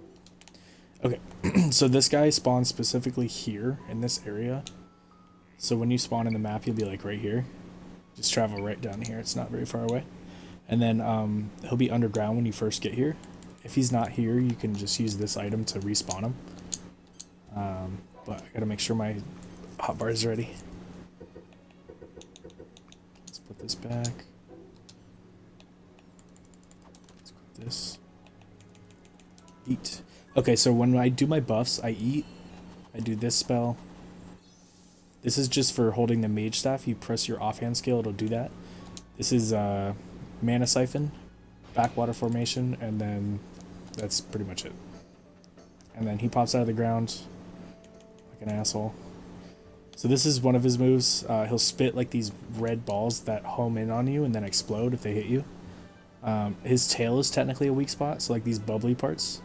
Okay, so this guy spawns specifically here in this area. So when you spawn in the map, you'll be like right here. Just travel right down here. It's not very far away. And then he'll be underground when you first get here. If he's not here, you can just use this item to respawn him. But I gotta make sure my hotbar is ready. Let's put this back. Let's put this. Eat. Okay, so when I do my buffs, I eat. I do this spell. This is just for holding the mage staff. You press your offhand skill, it'll do that. This is mana siphon, backwater formation, and then that's pretty much it. And then he pops out of the ground like an asshole. So this is one of his moves. He'll spit like these red balls that home in on you and then explode if they hit you. His tail is technically a weak spot, so like these bubbly parts.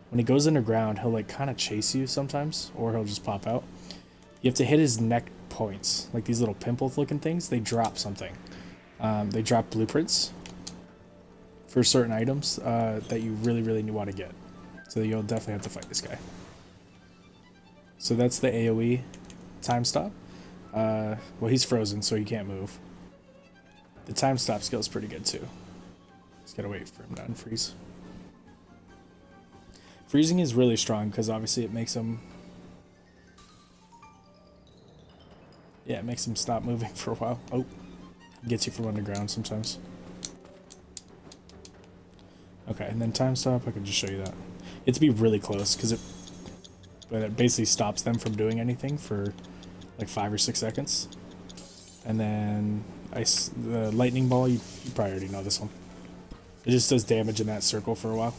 When he goes underground, he'll like kind of chase you sometimes, or he'll just pop out. You have to hit his neck points, like these little pimple looking things. They drop something. They drop blueprints. for certain items that you really want to get. So you'll definitely have to fight this guy. So that's the AoE time stop. Well, he's frozen, so he can't move. The time stop skill is pretty good too. Just gotta wait for him to unfreeze. Freezing is really strong because obviously it makes him... Yeah, it makes him stop moving for a while. Oh, gets you from underground sometimes. Okay, and then time stop, I can just show you that. You have to be really close because it basically stops them from doing anything for like 5 or 6 seconds. And then the lightning ball, you probably already know this one. It just does damage in that circle for a while.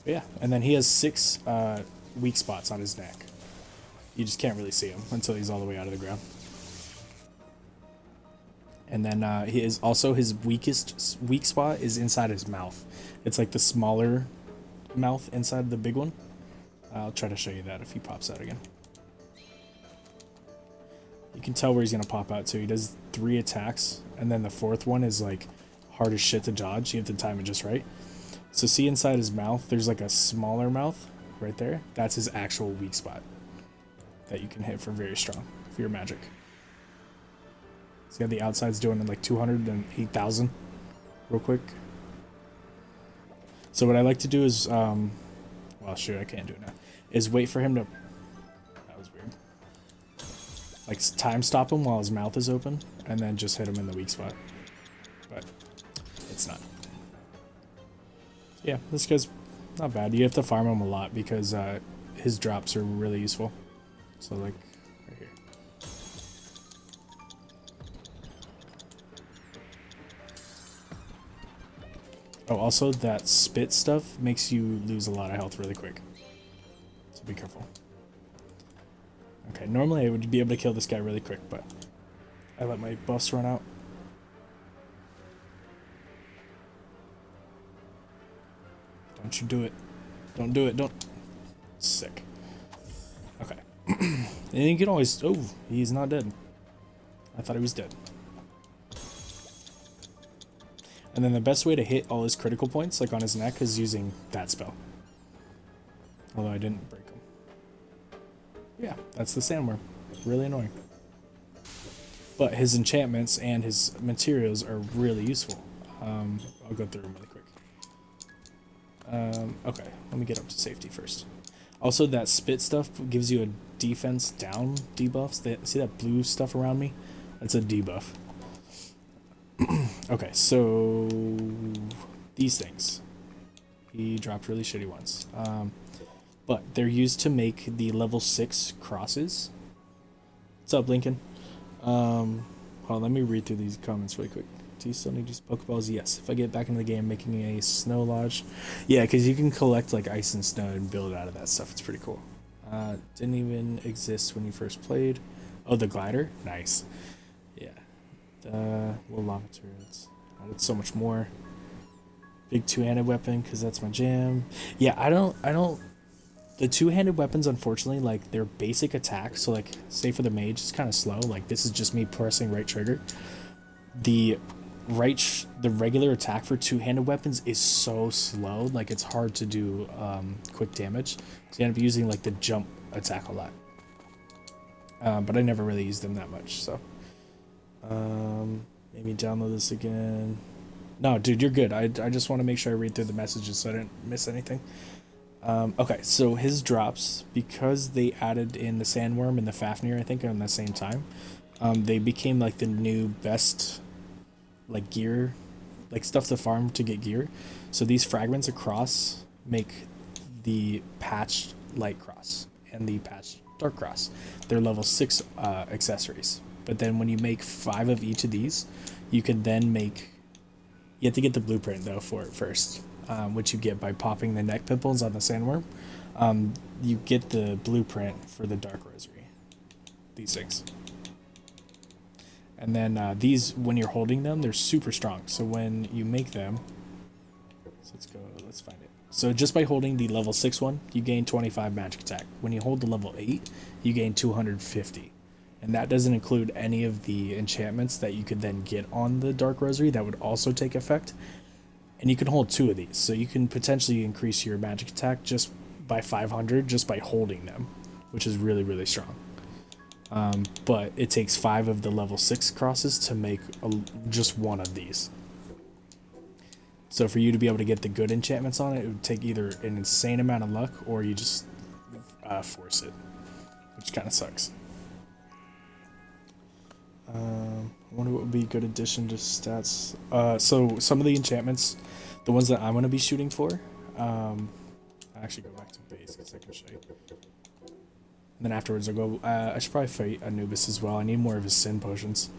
But yeah, and then he has 6 weak spots on his neck. You just can't really see him until he's all the way out of the ground. And then he is also his weakest weak spot is inside his mouth. It's like the smaller mouth inside the big one. I'll try to show you that if he pops out again. You can tell where he's gonna pop out too. He does 3 attacks, and then the 4th one is like hard as shit to dodge. You have to time it just right. So see inside his mouth, there's like a smaller mouth right there. That's his actual weak spot that you can hit for very strong for your magic. See how the outside's doing like 208,000 real quick. So what I like to do is, well shoot, I can't do it now, is wait for him to, that was weird, like time stop him while his mouth is open, and then just hit him in the weak spot. But it's not. Yeah, this guy's not bad. You have to farm him a lot because his drops are really useful. So like, right here. Oh, also that spit stuff makes you lose a lot of health really quick. So be careful. Okay, normally I would be able to kill this guy really quick, but I let my buffs run out. Don't you do it. Don't do it, don't. Sick. Okay. And you can always, oh, he's not dead. I thought he was dead. And then the best way to hit all his critical points, like on his neck, is using that spell. Although I didn't break him. Yeah, that's the sandworm. Really annoying. But his enchantments and his materials are really useful. I'll go through them really quick. Okay, let me get up to safety first. Also, that spit stuff gives you a defense down debuff. See that blue stuff around me? That's a debuff. Okay, so these things. He dropped really shitty ones. But they're used to make the level 6 crosses. What's up, Lincoln? Hold on, let me read through these comments really quick. Do you still need these Pokeballs? Yes. If I get back into the game making a snow lodge. Yeah, because you can collect like ice and snow and build out of that stuff. It's pretty cool. Didn't even exist when you first played. Oh, the glider? Nice. Yeah. Little lava turrets. Added so much more. Big two-handed weapon, because that's my jam. Yeah, I don't... The two-handed weapons, unfortunately, like, their basic attack, so, like, say for the mage, it's kind of slow. Like, this is just me pressing right trigger. The regular attack for two-handed weapons is so slow, like, it's hard to do quick damage. So you end up using, like, the jump attack a lot. But I never really used them that much, so... maybe download this again. No, dude, you're good. I just want to make sure I read through the messages so I didn't miss anything. Okay, so his drops, because they added in the Sandworm and the Fafnir, I think, at the same time, they became like the new best, like, gear, like stuff to farm to get gear. So these fragments across make the patched light cross and the patched dark cross. They're level 6 accessories. But then when you make 5 of each of these, you can then make... You have to get the blueprint, though, for it first, which you get by popping the neck pimples on the Sandworm. You get the blueprint for the Dark Rosary. These things. And then these, when you're holding them, they're super strong. So when you make them... So let's find it. So just by holding the level 6 one, you gain 25 magic attack. When you hold the level 8, you gain 250. And that doesn't include any of the enchantments that you could then get on the Dark Rosary that would also take effect. And you can hold 2 of these, so you can potentially increase your magic attack just by 500 just by holding them, which is really, really strong. But it takes 5 of the level 6 crosses to make just 1 of these. So for you to be able to get the good enchantments on it, it would take either an insane amount of luck or you just force it, which kind of sucks. I wonder what would be a good addition to stats. So some of the enchantments, the ones that I'm going to be shooting for, I actually go back to base because I can show you. And then afterwards I'll go, I should probably fight Anubis as well. I need more of his sin potions.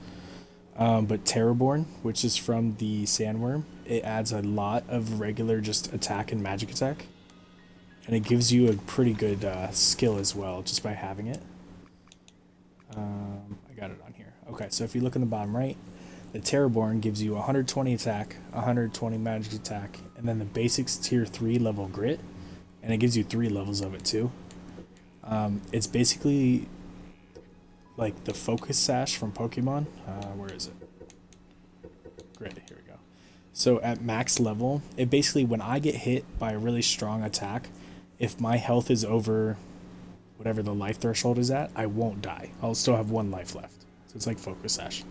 But Terrorborn, which is from the Sandworm, it adds a lot of regular just attack and magic attack. And it gives you a pretty good skill as well, just by having it. I got it on here. Okay, so if you look in the bottom right, the Terrorborn gives you 120 attack, 120 magic attack, and then the basics tier 3 level grit, and it gives you 3 levels of it too. It's basically like the focus sash from Pokemon. Where is it? Grit, here we go. So at max level, it basically, when I get hit by a really strong attack, if my health is over whatever the life threshold is at, I won't die. I'll still have 1 life left. So it's like focus sash.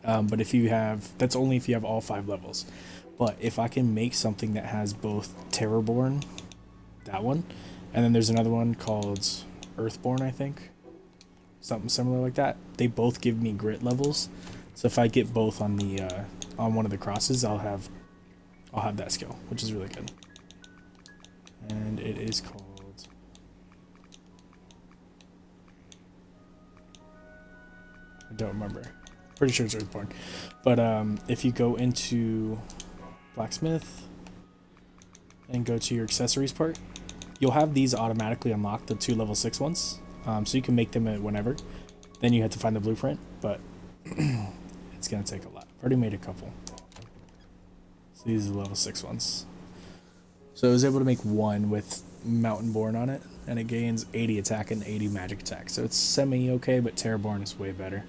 But if you have, that's only if you have all 5 levels. But if I can make something that has both Terrorborn, that one, and then there's another one called Earthborn, I think, something similar like that. They both give me grit levels. So if I get both on the on one of the crosses, I'll have that skill, which is really good. And it is called, I don't remember. Pretty sure it's Earthborn. But if you go into Blacksmith and go to your accessories part, you'll have these automatically unlocked, the 2 level 6 ones. So you can make them at whenever. Then you have to find the blueprint, but it's gonna take a lot. I've already made a couple. So these are the level 6 ones. So I was able to make one with Mountainborn on it, and it gains 80 attack and 80 magic attack. So it's semi-okay, but Terrorborn is way better.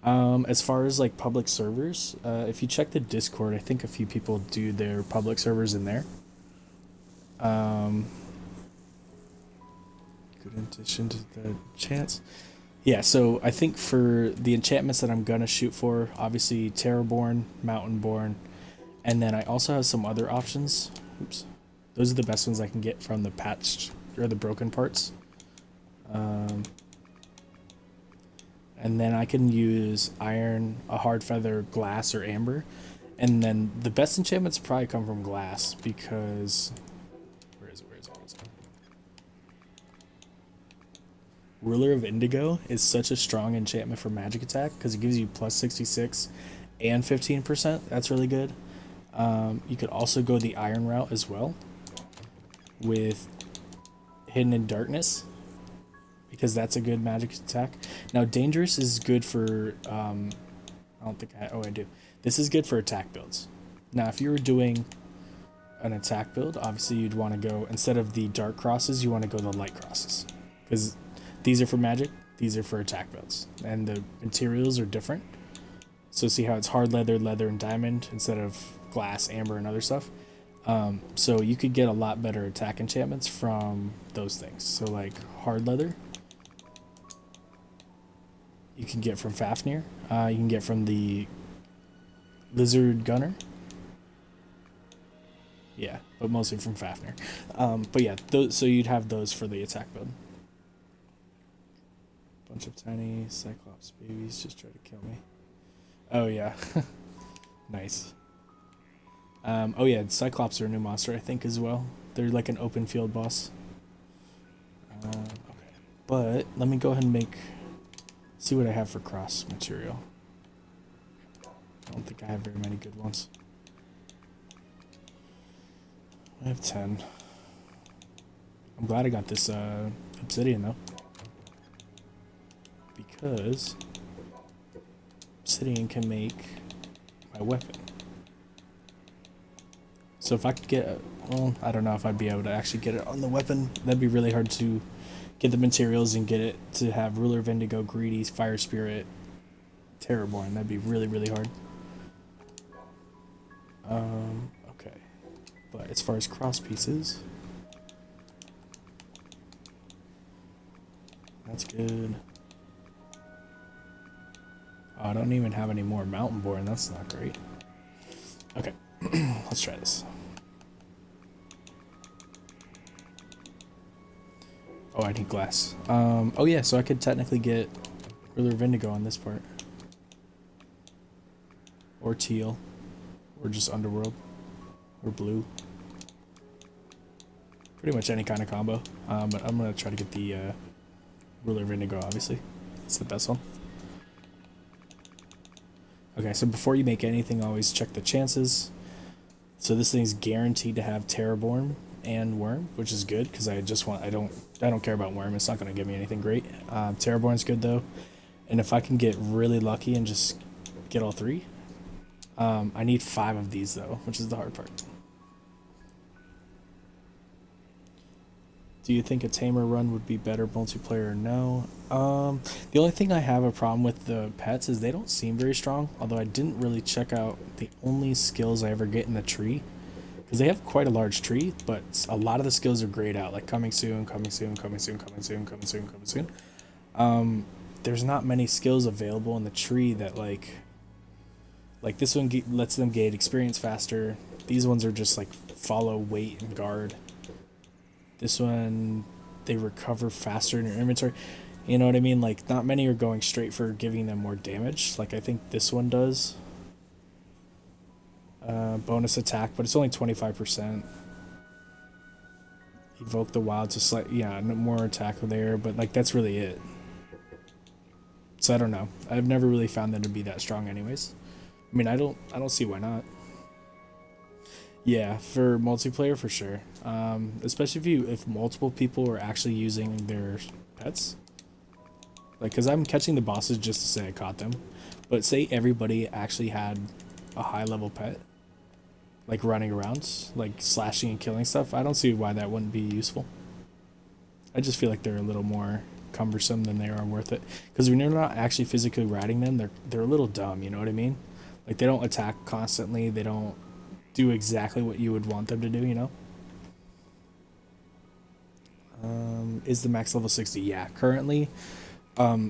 As far as like public servers, if you check the Discord, I think a few people do their public servers in there. Good addition to the chance. Yeah, so I think for the enchantments that I'm gonna shoot for, obviously Terrorborn, Mountainborn, and then I also have some other options. Oops. Those are the best ones I can get from the patched or the broken parts. And then I can use iron, a hard feather, glass, or amber. And then the best enchantments probably come from glass because, where is it? Ruler of Indigo is such a strong enchantment for magic attack because it gives you plus 66 and 15%. That's really good. You could also go the iron route as well with Hidden in Darkness, because that's a good magic attack. Now Dangerous is good for, I don't think I do. This is good for attack builds. Now if you were doing an attack build, obviously you'd want to go, instead of the dark crosses, you want to go the light crosses. Because these are for magic, these are for attack builds. And the materials are different. So see how it's hard leather, leather, and diamond instead of glass, amber, and other stuff. So you could get a lot better attack enchantments from those things. So like hard leather, you can get from Fafnir. You can get from the Lizard Gunner. Yeah, but mostly from Fafnir. But yeah, so you'd have those for the attack build. Bunch of tiny Cyclops babies just try to kill me. Oh yeah, nice. Oh yeah, Cyclops are a new monster I think as well. They're like an open field boss. Okay, but let me go ahead and see what I have for cross material. I don't think I have very many good ones. I have 10. I'm glad I got this obsidian though, because obsidian can make my weapon. So if I could get, well, I don't know if I'd be able to actually get it on the weapon. That'd be really hard to get the materials and get it to have Ruler of Indigo, Greedy, Fire Spirit, Terrorborn. That'd be really, really hard. Okay. But as far as cross pieces, that's good. Oh, I don't even have any more Mountain Born. That's not great. Okay. Let's try this. Oh, I need glass. Oh yeah, so I could technically get Ruler of Indigo on this part. Or teal. Or just Underworld. Or blue. Pretty much any kind of combo. But I'm going to try to get the Ruler of Indigo, obviously. It's the best one. Okay, so before you make anything, always check the chances. So this thing's guaranteed to have Terrorborn and Worm, which is good because I don't care about Worm. It's not going to give me anything great. Terrorborn's good though, and if I can get really lucky and just get all three, I need 5 of these though, which is the hard part. Do you think a tamer run would be better multiplayer or no? The only thing I have a problem with the pets is they don't seem very strong, although I didn't really check out the only skills I ever get in the tree. Because they have quite a large tree, but a lot of the skills are grayed out, like coming soon, coming soon, coming soon, coming soon, coming soon, coming soon. There's not many skills available in the tree that like this one lets them gain experience faster. These ones are just like follow, wait, and guard. This one, they recover faster in your inventory. You know what I mean? Like, not many are going straight for giving them more damage. Like, I think this one does. Bonus attack, but it's only 25%. Evoke the wild to yeah, more attack there, but like, that's really it. So I don't know. I've never really found them to be that strong anyways. I mean, I don't see why not. Yeah, for multiplayer for sure. Especially if multiple people are actually using their pets. Like, cause I'm catching the bosses just to say I caught them, but say everybody actually had a high level pet, like running around, like slashing and killing stuff. I don't see why that wouldn't be useful. I just feel like they're a little more cumbersome than they are worth it. Because when you're not actually physically riding them, they're a little dumb. You know what I mean? Like they don't attack constantly. They don't do exactly what you would want them to do, you know? Is the max level 60? Yeah, currently.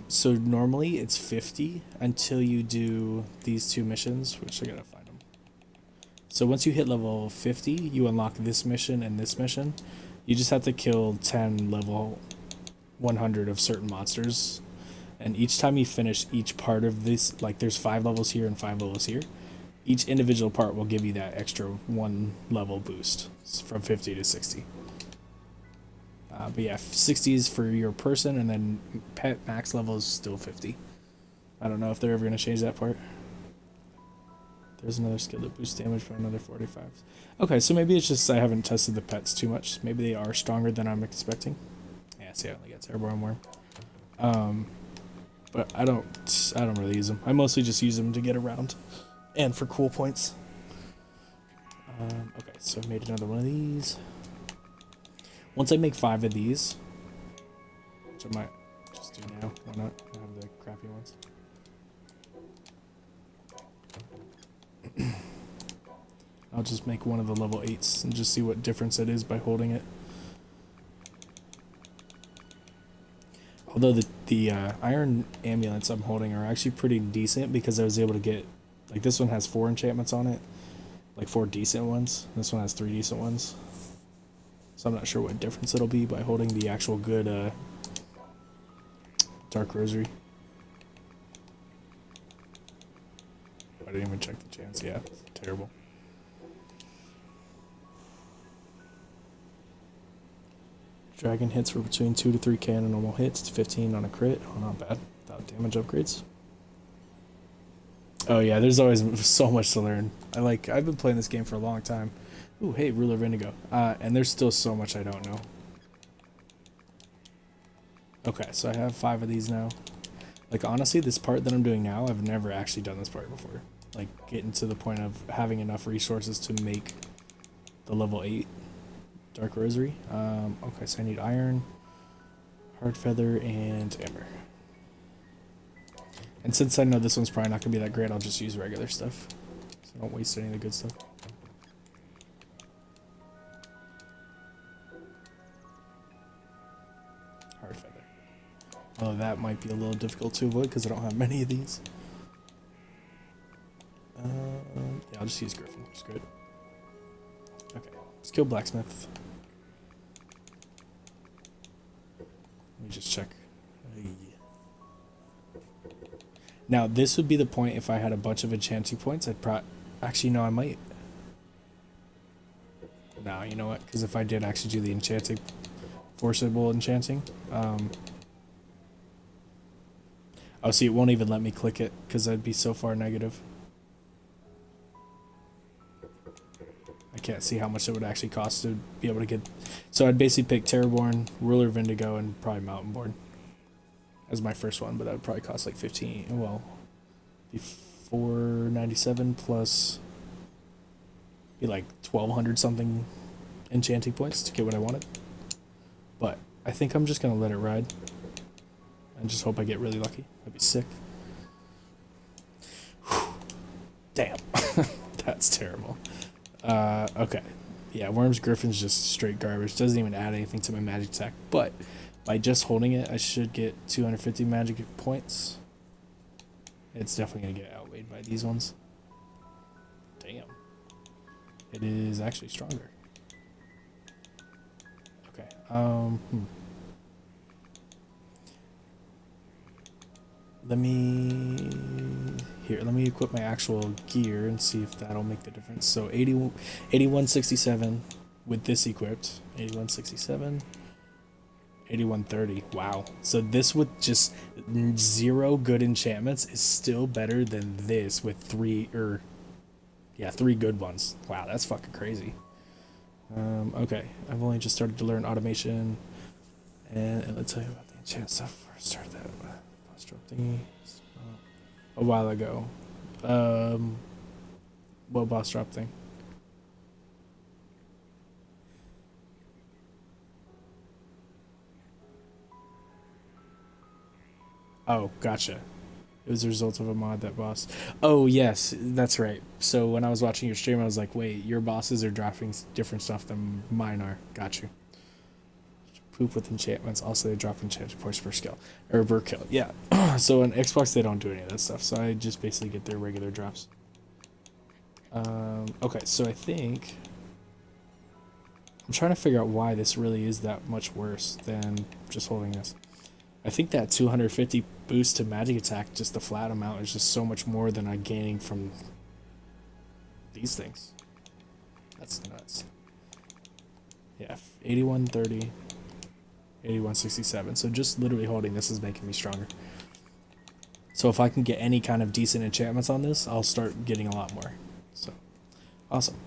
So normally it's 50 until you do these 2 missions, which I gotta find them. So once you hit level 50, you unlock this mission and this mission. You just have to kill 10 level 100 of certain monsters. And each time you finish each part of this, like there's 5 levels here and 5 levels here. Each individual part will give you that extra 1 level boost from 50 to 60. But yeah, 60 is for your person, and then pet max level is still 50. I don't know if they're ever going to change that part. There's another skill that boosts damage for another 45. Okay, so maybe it's just I haven't tested the pets too much. Maybe they are stronger than I'm expecting. Yeah, see, I only got Terrorborn Worm. But I don't really use them. I mostly just use them to get around. And for cool points. Okay, so I made another one of these. Once I make 5 of these, which I might just do now, why not? I have the crappy ones. I'll just make one of the level 8s and just see what difference it is by holding it. Although the iron amulets I'm holding are actually pretty decent because I was able to get, like this one has 4 enchantments on it, like 4 decent ones. This one has 3 decent ones. So I'm not sure what difference it'll be by holding the actual good Dark Rosary. I didn't even check the chance. Yeah, terrible. Dragon hits were between 2 to 3k on normal hits, 15 on a crit. Oh, not bad. Without damage upgrades. Oh yeah, there's always so much to learn. I've been playing this game for a long time. Ooh, hey, Ruler of Indigo. And there's still so much I don't know. Okay, so I have 5 of these now. Like, honestly, this part that I'm doing now, I've never actually done this part before. Like, getting to the point of having enough resources to make the level 8 Dark Rosary. Okay, so I need iron, Hard feather and amber. And since I know this one's probably not going to be that great, I'll just use regular stuff. So I don't waste any of the good stuff. Hard feather. Oh, that might be a little difficult to avoid because I don't have many of these. Yeah, I'll just use Griffin. It's good. Okay, let's kill Blacksmith. Let me just check. Now, this would be the point if I had a bunch of enchanting points. I'd actually, no, I might. No, you know what? Because if I did actually do the enchanting, forcible enchanting, oh, see, it won't even let me click it because I'd be so far negative. I can't see how much it would actually cost to be able to get. So I'd basically pick Terraborn, Ruler of Indigo, and probably Mountainborn as my first one, but that would probably cost like 15. Well, be 497 plus be like 1,200 something enchanting points to get what I wanted. But I think I'm just gonna let it ride and just hope I get really lucky. That'd be sick. Whew. Damn, that's terrible. Okay. Yeah, Worm's Griffin's just straight garbage. Doesn't even add anything to my magic attack. But by just holding it, I should get 250 magic points. It's definitely going to get outweighed by these ones. Damn. It is actually stronger. Okay. Let me equip my actual gear and see if that'll make the difference. So 8167 with this equipped. 8167. 8130. Wow. So this with just 0 good enchantments is still better than this with 3 good ones. Wow, that's fucking crazy. Okay, I've only just started to learn automation, and let's tell you about the enchant stuff. I started that boss drop thingy a while ago. What boss drop thing? Oh, gotcha. It was a result of a mod that boss. Oh, yes, that's right. So when I was watching your stream, I was like, wait, your bosses are dropping different stuff than mine are. Got you. Poop with enchantments. Also, they drop enchanted points per skill. Or per kill. Yeah. So on Xbox, they don't do any of that stuff. So I just basically get their regular drops. Okay, so I think I'm trying to figure out why this really is that much worse than just holding this. I think that 250 boost to magic attack, just the flat amount, is just so much more than I'm gaining from these things. That's nuts. Yeah, 8130, 8167. So just literally holding this is making me stronger. So if I can get any kind of decent enchantments on this, I'll start getting a lot more. So, awesome.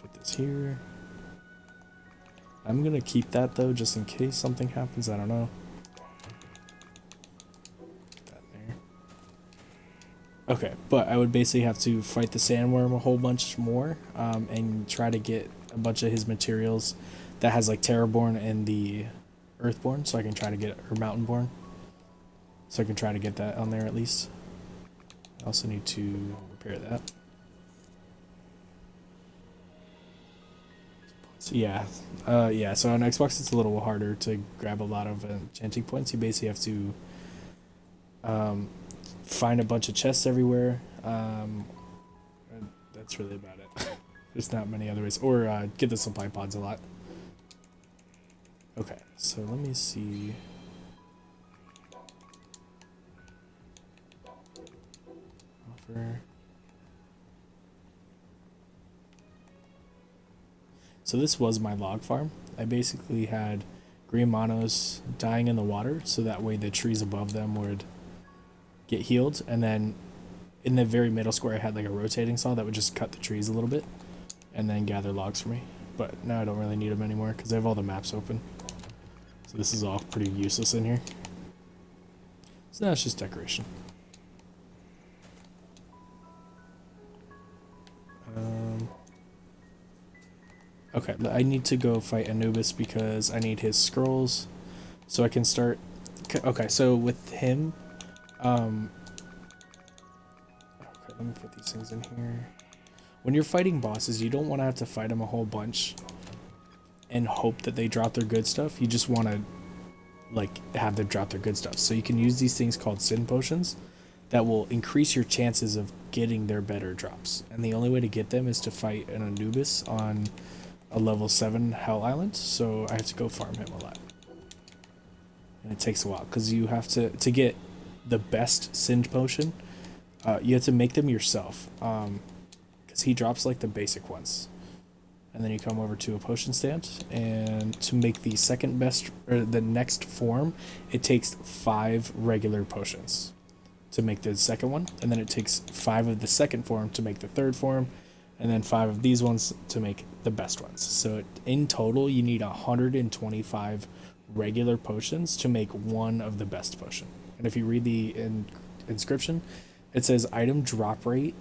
Put this here. I'm gonna keep that though, just in case something happens. I don't know. Put that there. Okay, but I would basically have to fight the sandworm a whole bunch more, and try to get a bunch of his materials that has like Terraborn and the Earthborn, so I can try to get, or Mountainborn, so I can try to get that on there at least. I also need to repair that. So yeah, so on Xbox it's a little harder to grab a lot of enchanting points. You basically have to find a bunch of chests everywhere. That's really about it. There's not many other ways. Or get the supply pods a lot. Okay, so let me see. Offer. So this was my log farm. I basically had green monos dying in the water, so that way the trees above them would get healed. And then in the very middle square, I had like a rotating saw that would just cut the trees a little bit and then gather logs for me. But now I don't really need them anymore because I have all the maps open. So this is all pretty useless in here. So now it's just decoration. Okay, I need to go fight Anubis because I need his scrolls so I can start. Okay, so with him, okay, let me put these things in here. When you're fighting bosses, you don't want to have to fight them a whole bunch and hope that they drop their good stuff. You just want to like have them drop their good stuff. So you can use these things called sin potions that will increase your chances of getting their better drops. And the only way to get them is to fight an Anubis on a level 7 Hell Island. So I have to go farm him a lot. And it takes a while because you have to get the best sin potion. You have to make them yourself. Because he drops like the basic ones. And then you come over to a potion stand, and to make the second best, or the next form, it takes 5 regular potions to make the second one, and then it takes 5 of the second form to make the third form, and then 5 of these ones to make the best ones. So in total, you need 125 regular potions to make one of the best potion. And if you read the inscription, it says item drop rate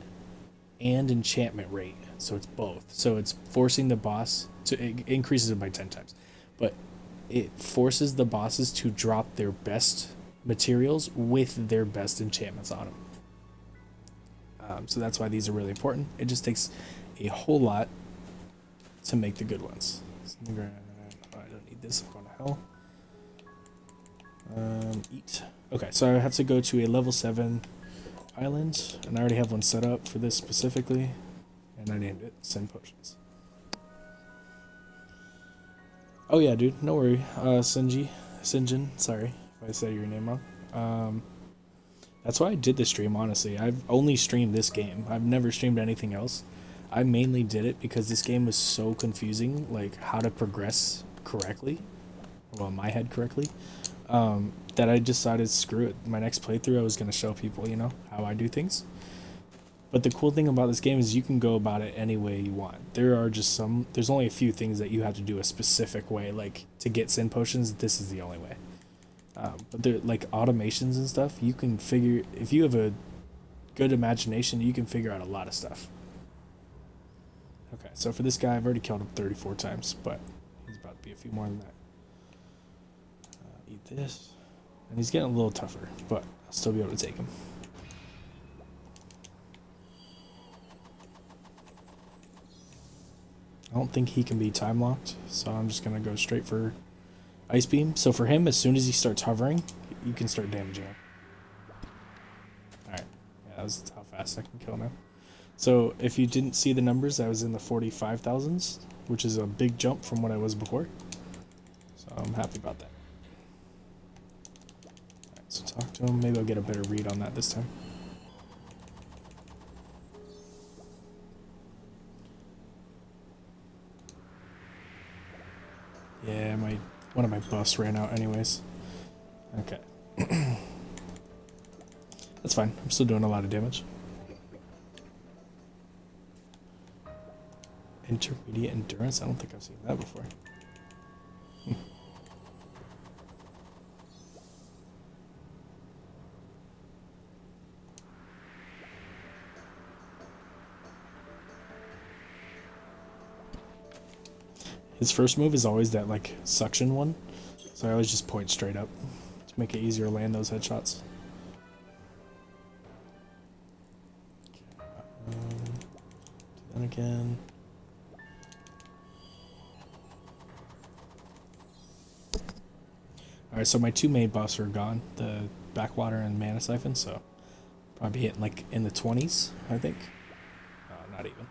and enchantment rate. So it's both. So it's forcing the boss to, it increases it by 10 times, but it forces the bosses to drop their best materials with their best enchantments on them. So that's why these are really important. It just takes a whole lot to make the good ones. So I don't need this. I'm going to hell. Eat. Okay, so I have to go to a level 7 island, and I already have one set up for this specifically. And I named it Sin Potions. Oh yeah, dude, no worry. Sinjin, sorry if I said your name wrong. That's why I did the stream, honestly. I've only streamed this game. I've never streamed anything else. I mainly did it because this game was so confusing, like how to progress correctly, well, in my head correctly, that I decided, screw it. My next playthrough, I was going to show people, you know, how I do things. But the cool thing about this game is you can go about it any way you want. There's only a few things that you have to do a specific way, like to get sin potions, this is the only way. But they're like automations and stuff, you can figure, if you have a good imagination, you can figure out a lot of stuff. Okay, so for this guy, I've already killed him 34 times, but he's about to be a few more than that. Eat this. And he's getting a little tougher, but I'll still be able to take him. I don't think he can be time locked, so I'm just gonna go straight for Ice Beam. So for him, as soon as he starts hovering, you can start damaging him. Alright, yeah, that's how fast I can kill him. So if you didn't see the numbers, I was in the 45,000s, which is a big jump from what I was before. So I'm happy about that. Alright, so talk to him. Maybe I'll get a better read on that this time. Yeah, one of my buffs ran out anyways. Okay. That's fine. I'm still doing a lot of damage. Intermediate endurance? I don't think I've seen that before. His first move is always that like suction one, so I always just point straight up to make it easier to land those headshots. Okay, do that again. Alright, so my 2 main buffs are gone, the Backwater and Mana Siphon, so probably hitting like in the 20s, I think. Not even.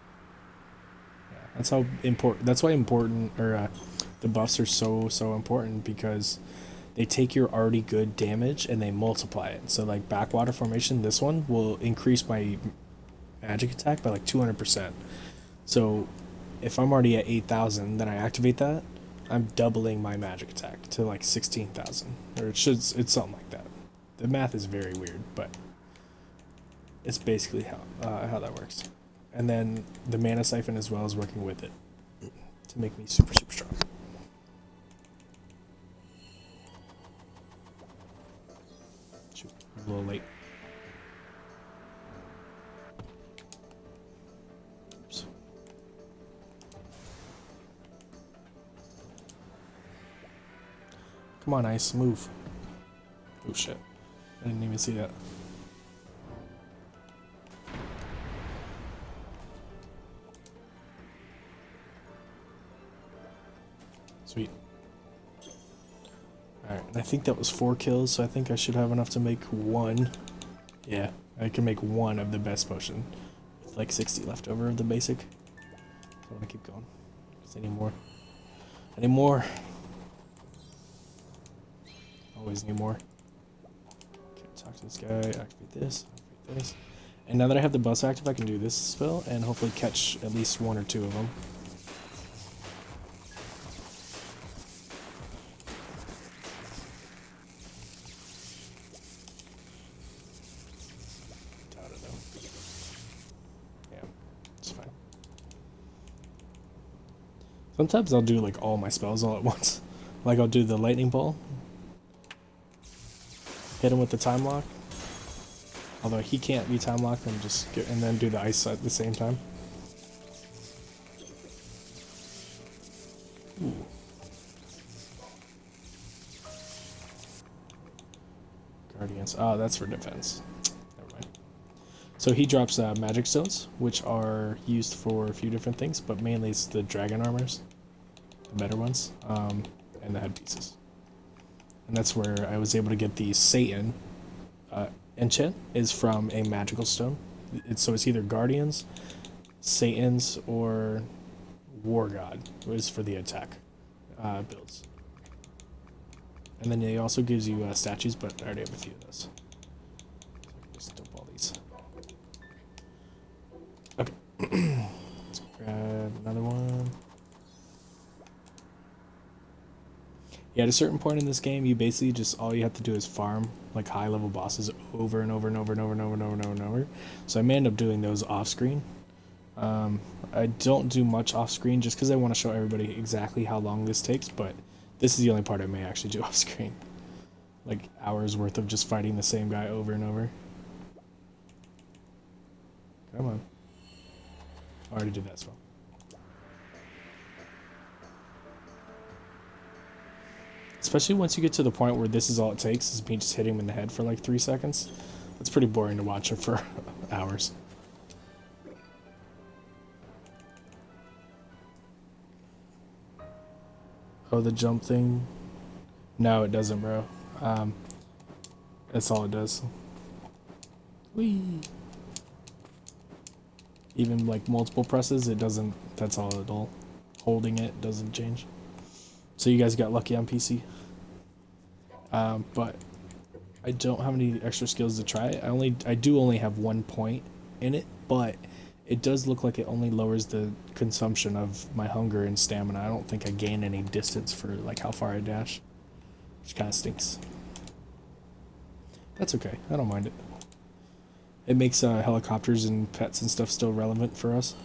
That's how important. That's why the buffs are so important, because they take your already good damage and they multiply it. So like Backwater Formation, this one will increase my magic attack by like 200%. So if I'm already at 8,000, then I activate that, I'm doubling my magic attack to like 16,000, or it's something like that. The math is very weird, but it's basically how that works. And then the Mana Siphon as well is working with it to make me super strong. Shoot, I'm a little late. Oops. Come on, ice, move. Oh shit. I didn't even see that. Sweet. Alright, I think that was 4 kills, so I think I should have enough to make 1. Yeah, I can make 1 of the best potion. With like 60 left over of the basic. So I'm gonna keep going. Is any more? Any more? Always need more. Okay, talk to this guy, activate this, activate this. And now that I have the bus active, I can do this spell and hopefully catch at least 1 or 2 of them. Sometimes I'll do like all my spells all at once. Like I'll do the lightning ball, hit him with the time lock. Although he can't be time locked, and then do the ice at the same time. Ooh. Guardians. Oh, that's for defense. Never mind. So he drops magic stones, which are used for a few different things, but mainly it's the dragon armors. The better ones, and the headpieces. And that's where I was able to get the Satan enchant is from a magical stone. So it's either Guardians, Satan's, or War God was for the attack builds. And then it also gives you statues, but I already have a few of those. So I can just dump all these. Okay. Let's grab another one. Yeah, at a certain point in this game, you basically just, all you have to do is farm, like, high-level bosses over and over and over and over and over and over and over and over. So I may end up doing those off-screen. I don't do much off-screen just because I want to show everybody exactly how long this takes, but this is the only part I may actually do off-screen. Like, hours worth of just fighting the same guy over and over. Come on. I already did that as well. Especially once you get to the point where this is all it takes, is me just hitting him in the head for like 3 seconds. It's pretty boring to watch it for hours. Oh, the jump thing? No, it doesn't, bro. That's all it does. Whee! Even like multiple presses, it doesn't, that's all it'll, holding it doesn't change. So you guys got lucky on PC. But I don't have any extra skills to try. I do only have 1 point in it, but it does look like it only lowers the consumption of my hunger and stamina. I don't think I gain any distance for like how far I dash, which kind of stinks. That's okay. I don't mind it. It makes helicopters and pets and stuff still relevant for us.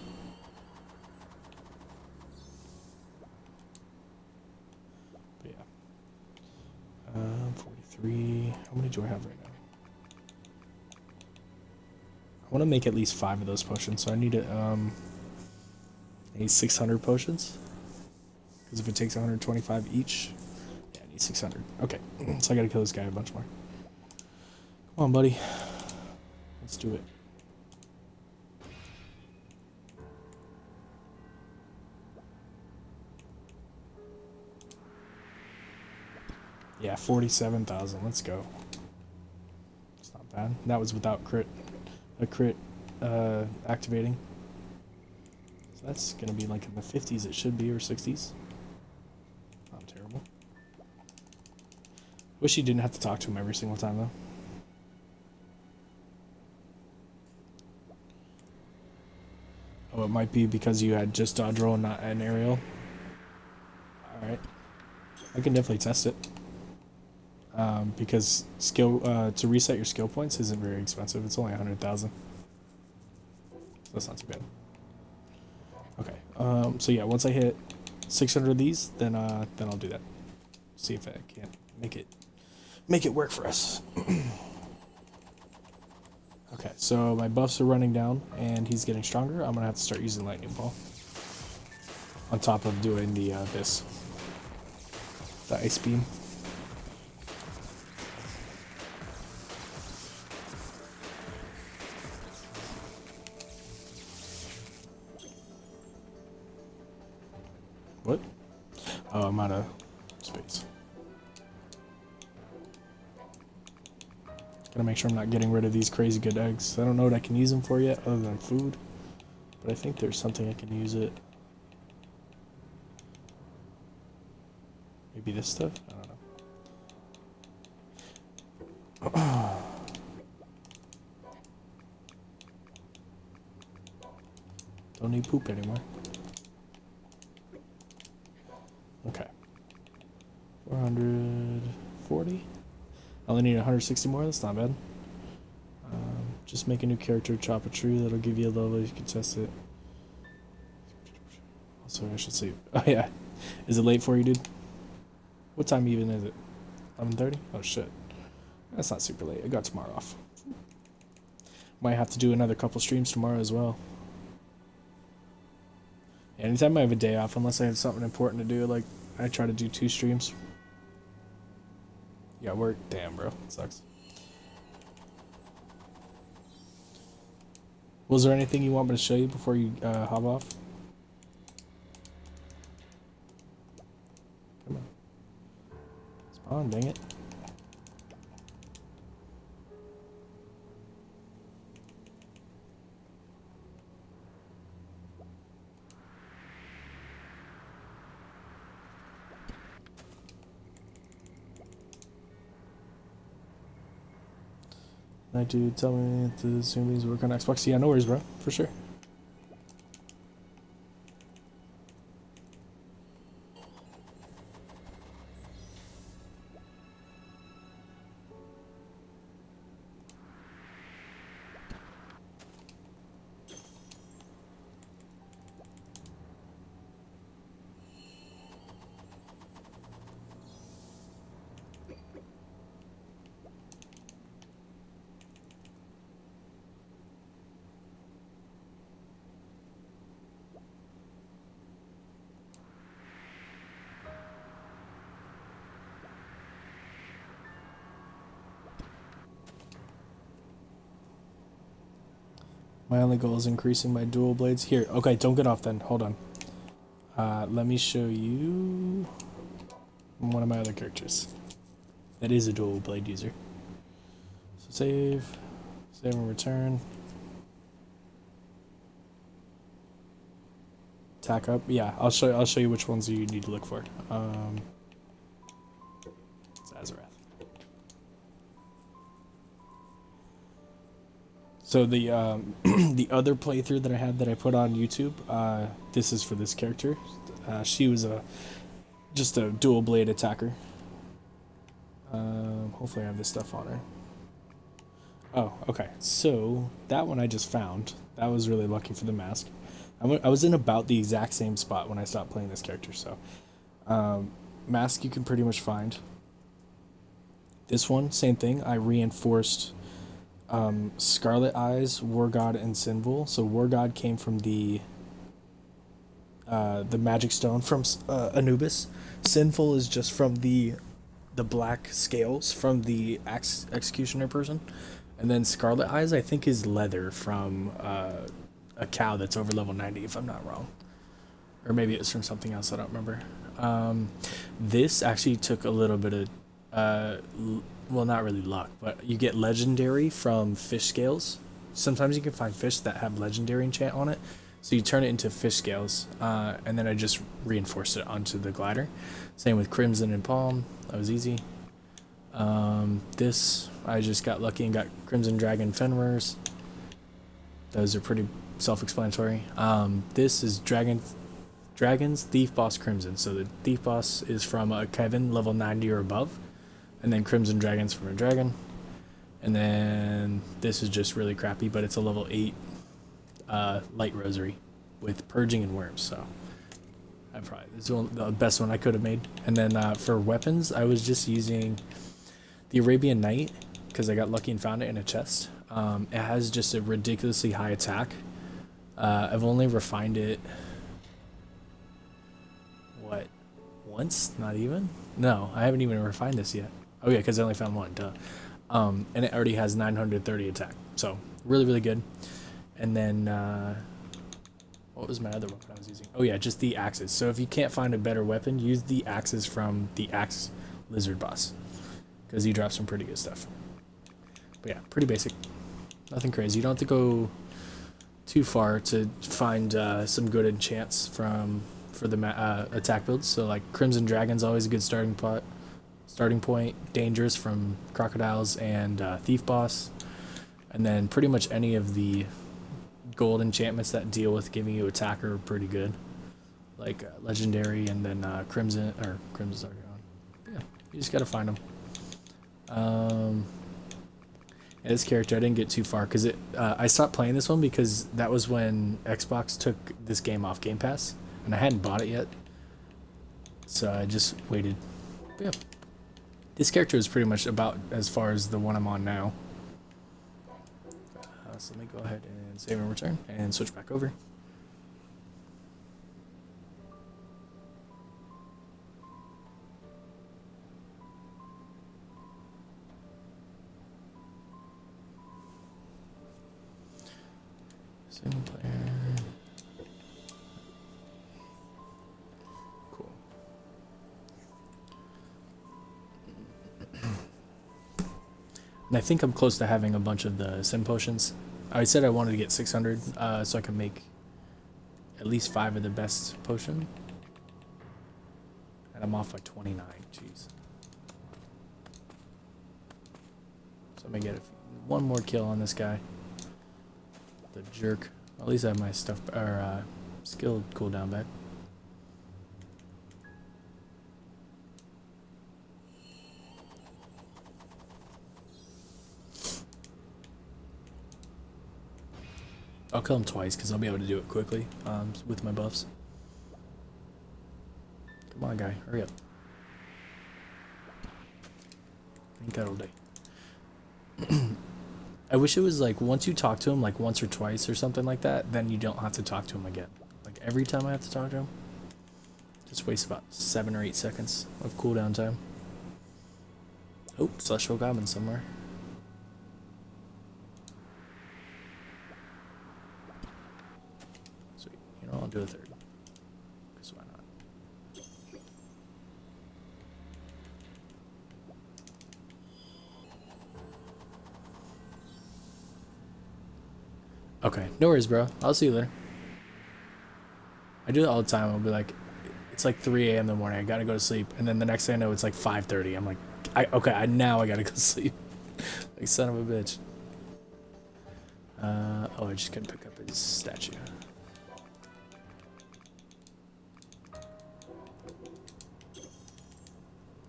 But yeah. 43. How many do I have right now? I want to make at least 5 of those potions, so I need 600 potions. Because if it takes 125 each, yeah, I need 600. Okay, so I gotta kill this guy a bunch more. Come on, buddy. Let's do it. Yeah, 47,000. Let's go. It's not bad. That was without a crit activating. So that's gonna be like in the 50s. It should be, or 60s. Not terrible. Wish you didn't have to talk to him every single time though. Oh, it might be because you had just dodge roll and not an aerial. Alright. I can definitely test it. Because to reset your skill points isn't very expensive. It's only 100,000. So that's not too bad. Okay. So yeah, once I hit 600 of these, then I'll do that. See if I can't make it work for us. Okay, so my buffs are running down, and he's getting stronger. I'm gonna have to start using lightning ball on top of doing the ice beam. Oh, I'm out of space. Gotta make sure I'm not getting rid of these crazy good eggs. I don't know what I can use them for yet other than food. But I think there's something I can use it. Maybe this stuff? I don't know. Don't need poop anymore. Okay. 440. I only need 160 more. That's not bad. Just make a new character, chop a tree. That'll give you a level. You can test it. Also, I should sleep. Oh yeah. Is it late for you, dude? What time even is it? 11:30? Oh shit. That's not super late. I got tomorrow off. Might have to do another couple streams tomorrow as well. Anytime I have a day off, unless I have something important to do, like I try to do 2 streams. Yeah, work. Damn, bro. It sucks. Was there anything you want me to show you before you hop off? Come on. Spawn, dang it. Night dude, tell me if the zoomies work on Xbox. Yeah, no worries, bro. For sure. My only goal is increasing my dual blades. Here, okay, don't get off then. Hold on. Let me show you one of my other characters. That is a dual blade user. So save and return. Tack up. Yeah, I'll show you which ones you need to look for. It's Azarath. So the the other playthrough that I had that I put on YouTube, this is for this character. She was just a dual blade attacker. Hopefully I have this stuff on her. Oh, okay. So that one I just found. That was really lucky for the mask. I was in about the exact same spot when I stopped playing this character. So mask you can pretty much find. This one, same thing. I reinforced Scarlet Eyes, War God, and Sinful. So War God came from the magic stone from Anubis. Sinful is just from the black scales from the executioner person. And then Scarlet Eyes, I think, is leather from a cow that's over level 90, if I'm not wrong. Or maybe it was from something else, I don't remember. This actually took a little bit of well, not really luck, but you get legendary from fish scales. Sometimes you can find fish that have legendary enchant on it, so you turn it into fish scales, and then I just reinforced it onto the glider. Same with Crimson and Palm. That was easy. This I just got lucky and got Crimson Dragon Fenrir's. Those are pretty self-explanatory. This is Dragon's Thief Boss Crimson. So the Thief Boss is from a Kevin level 90 or above. And then Crimson Dragon's from a dragon. And then this is just really crappy, but it's a level 8 Light Rosary with Purging and Worms. So this is the best one I could have made. And then for weapons, I was just using the Arabian Knight because I got lucky and found it in a chest. It has just a ridiculously high attack. I've only refined it, what, once? Not even? No, I haven't even refined this yet. Oh yeah, because I only found one, duh. And it already has 930 attack. So, really, really good. And then, What was my other weapon I was using? Oh yeah, just the axes. So if you can't find a better weapon, use the axes from the axe lizard boss, because he drops some pretty good stuff. But yeah, pretty basic. Nothing crazy. You don't have to go too far to find some good enchants for the attack builds. So like Crimson Dragon's always a good starting point. Dangerous from crocodiles and thief boss, and then pretty much any of the gold enchantments that deal with giving you attack are pretty good, like legendary, and then crimson's already on. Yeah, you just gotta find them. Yeah, this character I didn't get too far because I stopped playing this one because that was when Xbox took this game off Game Pass, and I hadn't bought it yet, so I just waited. But yeah, this character is pretty much about as far as the one I'm on now. So let me go ahead and save and return and switch back over. Single player. Cool. And I think I'm close to having a bunch of the sim potions. I said I wanted to get 600 so I can make at least 5 of the best potion. And I'm off by 29. Jeez. So I'm going to get one more kill on this guy. The jerk. At least I have my stuff, or skill cooldown back. I'll kill him twice because I'll be able to do it quickly with my buffs. Come on, guy, hurry up. Ain't got all day. I wish it was like once you talk to him like once or twice or something like that, then you don't have to talk to him again. Like every time I have to talk to him, just waste about 7 or 8 seconds of cooldown time. Oh, Celestial Goblin somewhere. Sweet. You know, I'll do a third. Because why not? Okay, no worries, bro. I'll see you later. I do it all the time. I'll be like, it's like 3 a.m. in the morning. I gotta go to sleep, and then the next thing I know, it's like 5:30. I'm like, now I gotta go sleep. Like son of a bitch. Oh, I just couldn't pick up his statue.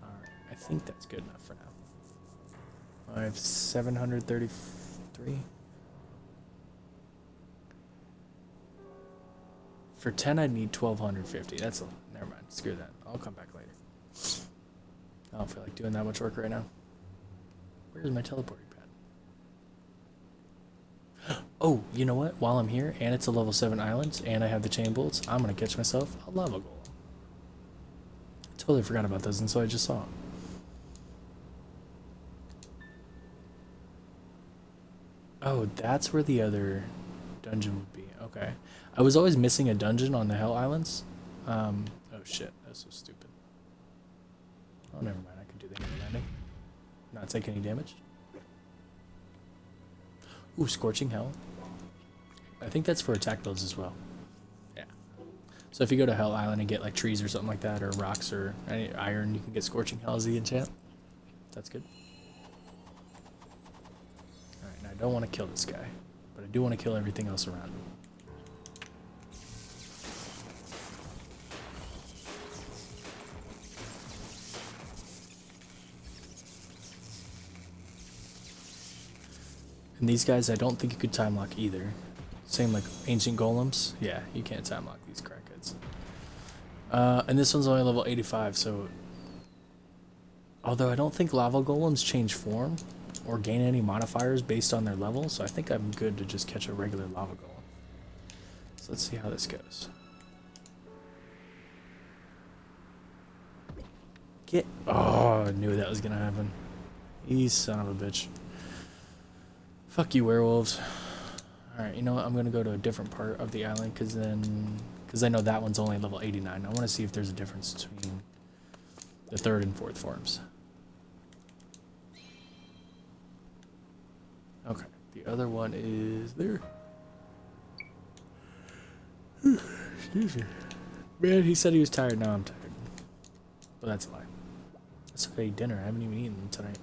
Alright, I think that's good enough for now. I have 733. For 10, I'd need 1,250. That's a lot. Never mind. Screw that. I'll come back later. I don't feel like doing that much work right now. Where's my teleporting pad? Oh, you know what? While I'm here, and it's a level 7 island, and I have the chain bolts, I'm going to catch myself a lava golem. Totally forgot about those, and so I just saw them. Oh, that's where the other dungeon would be. Okay. I was always missing a dungeon on the Hell Islands. Oh shit, that's so stupid. Oh, never mind. I can do the hammer landing. Not take any damage. Ooh, Scorching Hell. I think that's for attack builds as well. Yeah. So if you go to Hell Island and get like trees or something like that, or rocks or any iron, you can get Scorching Hell as the enchant. That's good. Alright, now I don't want to kill this guy, but I do want to kill everything else around him. And these guys, I don't think you could time lock either. Same like ancient golems. Yeah, you can't time lock these crackheads. And this one's only level 85, so... Although I don't think lava golems change form or gain any modifiers based on their level, so I think I'm good to just catch a regular lava golem. So let's see how this goes. Get... Oh, I knew that was gonna happen. You son of a bitch. Fuck you, werewolves. Alright, you know what? I'm going to go to a different part of the island because I know that one's only level 89. I want to see if there's a difference between the 3rd and 4th forms. Okay, the other one is there. Excuse me. Man, he said he was tired. Now I'm tired. But that's a lie. That's okay, dinner. I haven't even eaten tonight.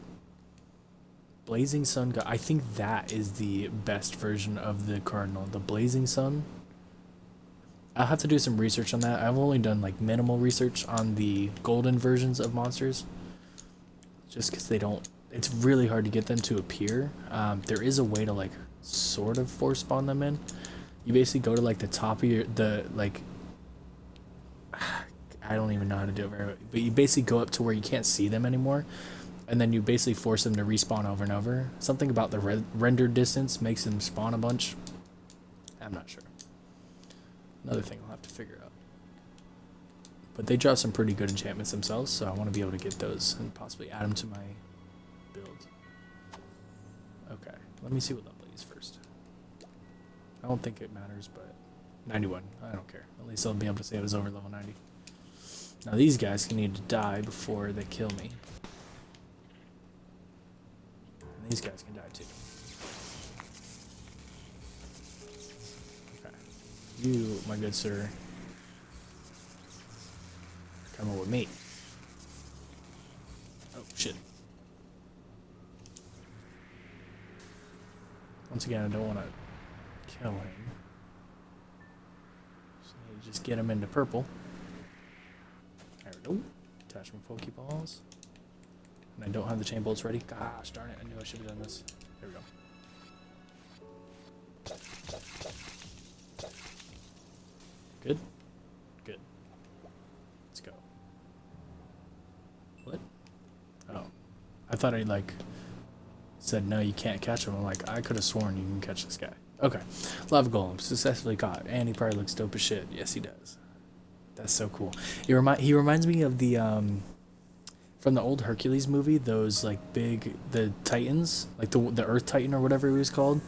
Blazing Sun. I think that is the best version of the Cardinal. The Blazing Sun. I'll have to do some research on that. I've only done like minimal research on the golden versions of monsters. Just because they don't... It's really hard to get them to appear. There is a way to like sort of force spawn them in. You basically go to like the top of your... I don't even know how to do it very well. But you basically go up to where you can't see them anymore. And then you basically force them to respawn over and over. Something about the render distance makes them spawn a bunch. I'm not sure. Another thing I'll have to figure out. But they drop some pretty good enchantments themselves, so I want to be able to get those and possibly add them to my build. Okay, let me see what level he's first. I don't think it matters, but 91. I don't care. At least I'll be able to say it was over level 90. Now these guys can need to die before they kill me. And these guys can die too. Okay. You, my good sir, come with me. Oh, shit. Once again, I don't want to kill him. So I need to just get him into purple. There we go. Attachment Pokeballs. And I don't have the chain bolts ready. Gosh darn it, I knew I should have done this. There we go. Good? Good. Let's go. What? Oh. I thought I like said no, you can't catch him. I'm like, I could have sworn you can catch this guy. Okay. Lava Golem successfully caught. And he probably looks dope as shit. Yes, he does. That's so cool. He reminds me of the from the old Hercules movie, those like big the Titans, like the Earth Titan or whatever he was called.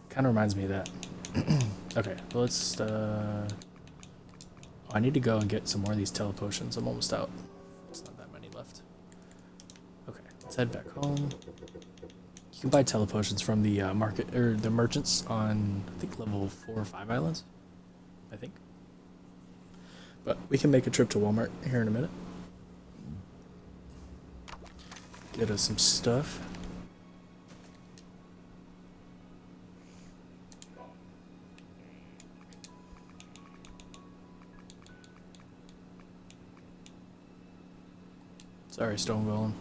Kind of reminds me of that. Okay, well, let's I need to go and get some more of these telepotions. I'm almost out. There's not that many left. Okay, let's head back home. You can buy telepotions from the market or the merchants on I think level 4 or 5 islands. I think. But we can make a trip to Walmart here in a minute. Get us some stuff. Sorry, Stone Golem.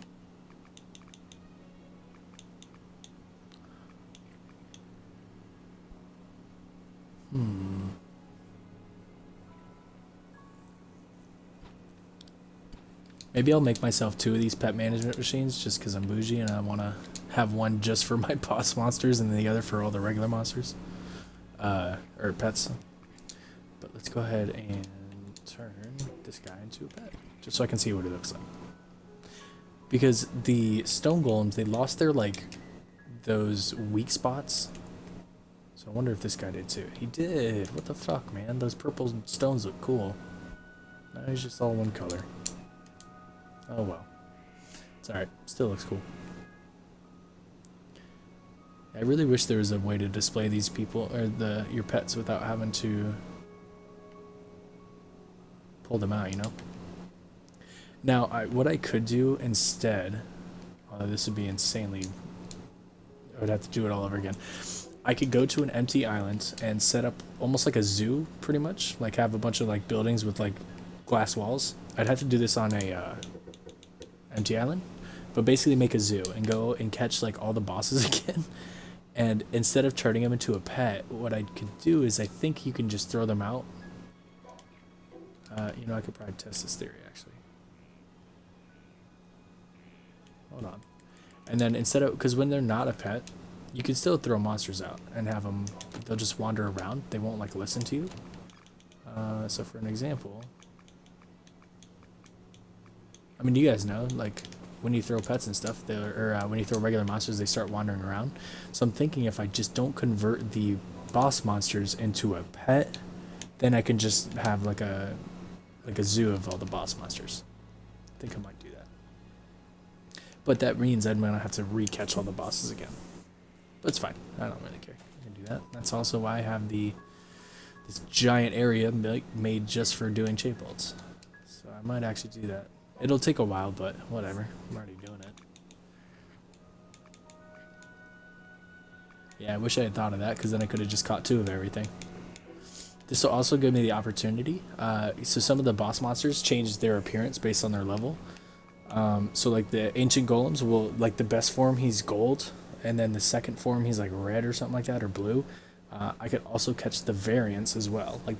Maybe I'll make myself 2 of these pet management machines just because I'm bougie and I want to have one just for my boss monsters and the other for all the regular monsters. Or pets. But let's go ahead and turn this guy into a pet just so I can see what it looks like. Because the stone golems, they lost their, like, those weak spots. So I wonder if this guy did too. He did! What the fuck, man? Those purple stones look cool. Now he's just all one color. Oh well. It's alright. Still looks cool. I really wish there was a way to display these people, or your pets, without having to pull them out, you know? Now, what I could do instead, this would be insanely, I would have to do it all over again. I could go to an empty island and set up almost like a zoo, pretty much. Like have a bunch of like buildings with like glass walls. I'd have to do this on a empty island, but basically make a zoo and go and catch like all the bosses again. And instead of turning them into a pet, what I could do is I think you can just throw them out. You know, I could probably test this theory actually. Hold on. And then instead of, because when they're not a pet, you can still throw monsters out and have them, they'll just wander around. They won't like listen to you. So for an example, I mean, you guys know, like when you throw pets and stuff, or when you throw regular monsters, they start wandering around. So I'm thinking if I just don't convert the boss monsters into a pet, then I can just have like a zoo of all the boss monsters. I think I might do that. But that means I'm gonna have to re-catch all the bosses again. But it's fine. I don't really care. I can do that. That's also why I have this giant area made just for doing shape bolts. So I might actually do that. It'll take a while, but whatever. I'm already doing it. Yeah, I wish I had thought of that, because then I could have just caught 2 of everything. This will also give me the opportunity. So some of the boss monsters change their appearance based on their level. So like the ancient golems will, like the best form, he's gold. And then the second form, he's like red or something like that, or blue. I could also catch the variants as well, like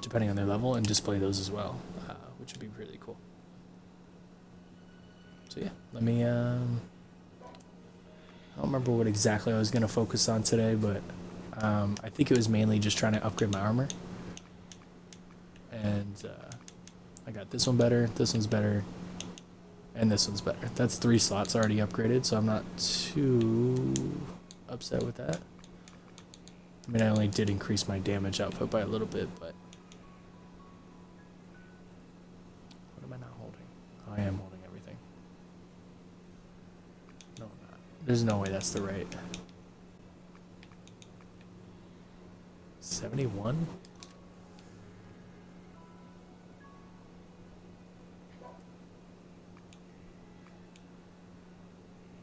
depending on their level, and display those as well, which would be really cool. So yeah, let me, I don't remember what exactly I was going to focus on today, but I think it was mainly just trying to upgrade my armor. And I got this one better, this one's better, and this one's better. That's 3 slots already upgraded, so I'm not too upset with that. I mean, I only did increase my damage output by a little bit, but... What am I not holding? Oh, I am holding everything. No, I'm not. There's no way that's the right. 71?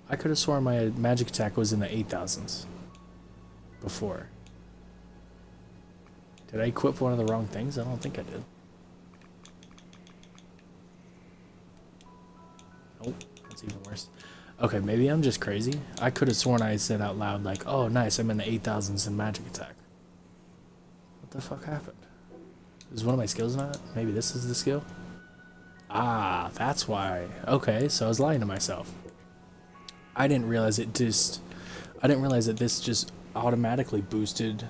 I could have sworn my magic attack was in the 8,000s before. Did I equip one of the wrong things? I don't think I did. Nope, that's even worse. Okay, maybe I'm just crazy. I could have sworn I said out loud like, oh nice, I'm in the 8,000s in magic attack. What the fuck happened? Is one of my skills not? Maybe this is the skill? Ah, that's why. Okay, so I was lying to myself. I didn't realize that this just automatically boosted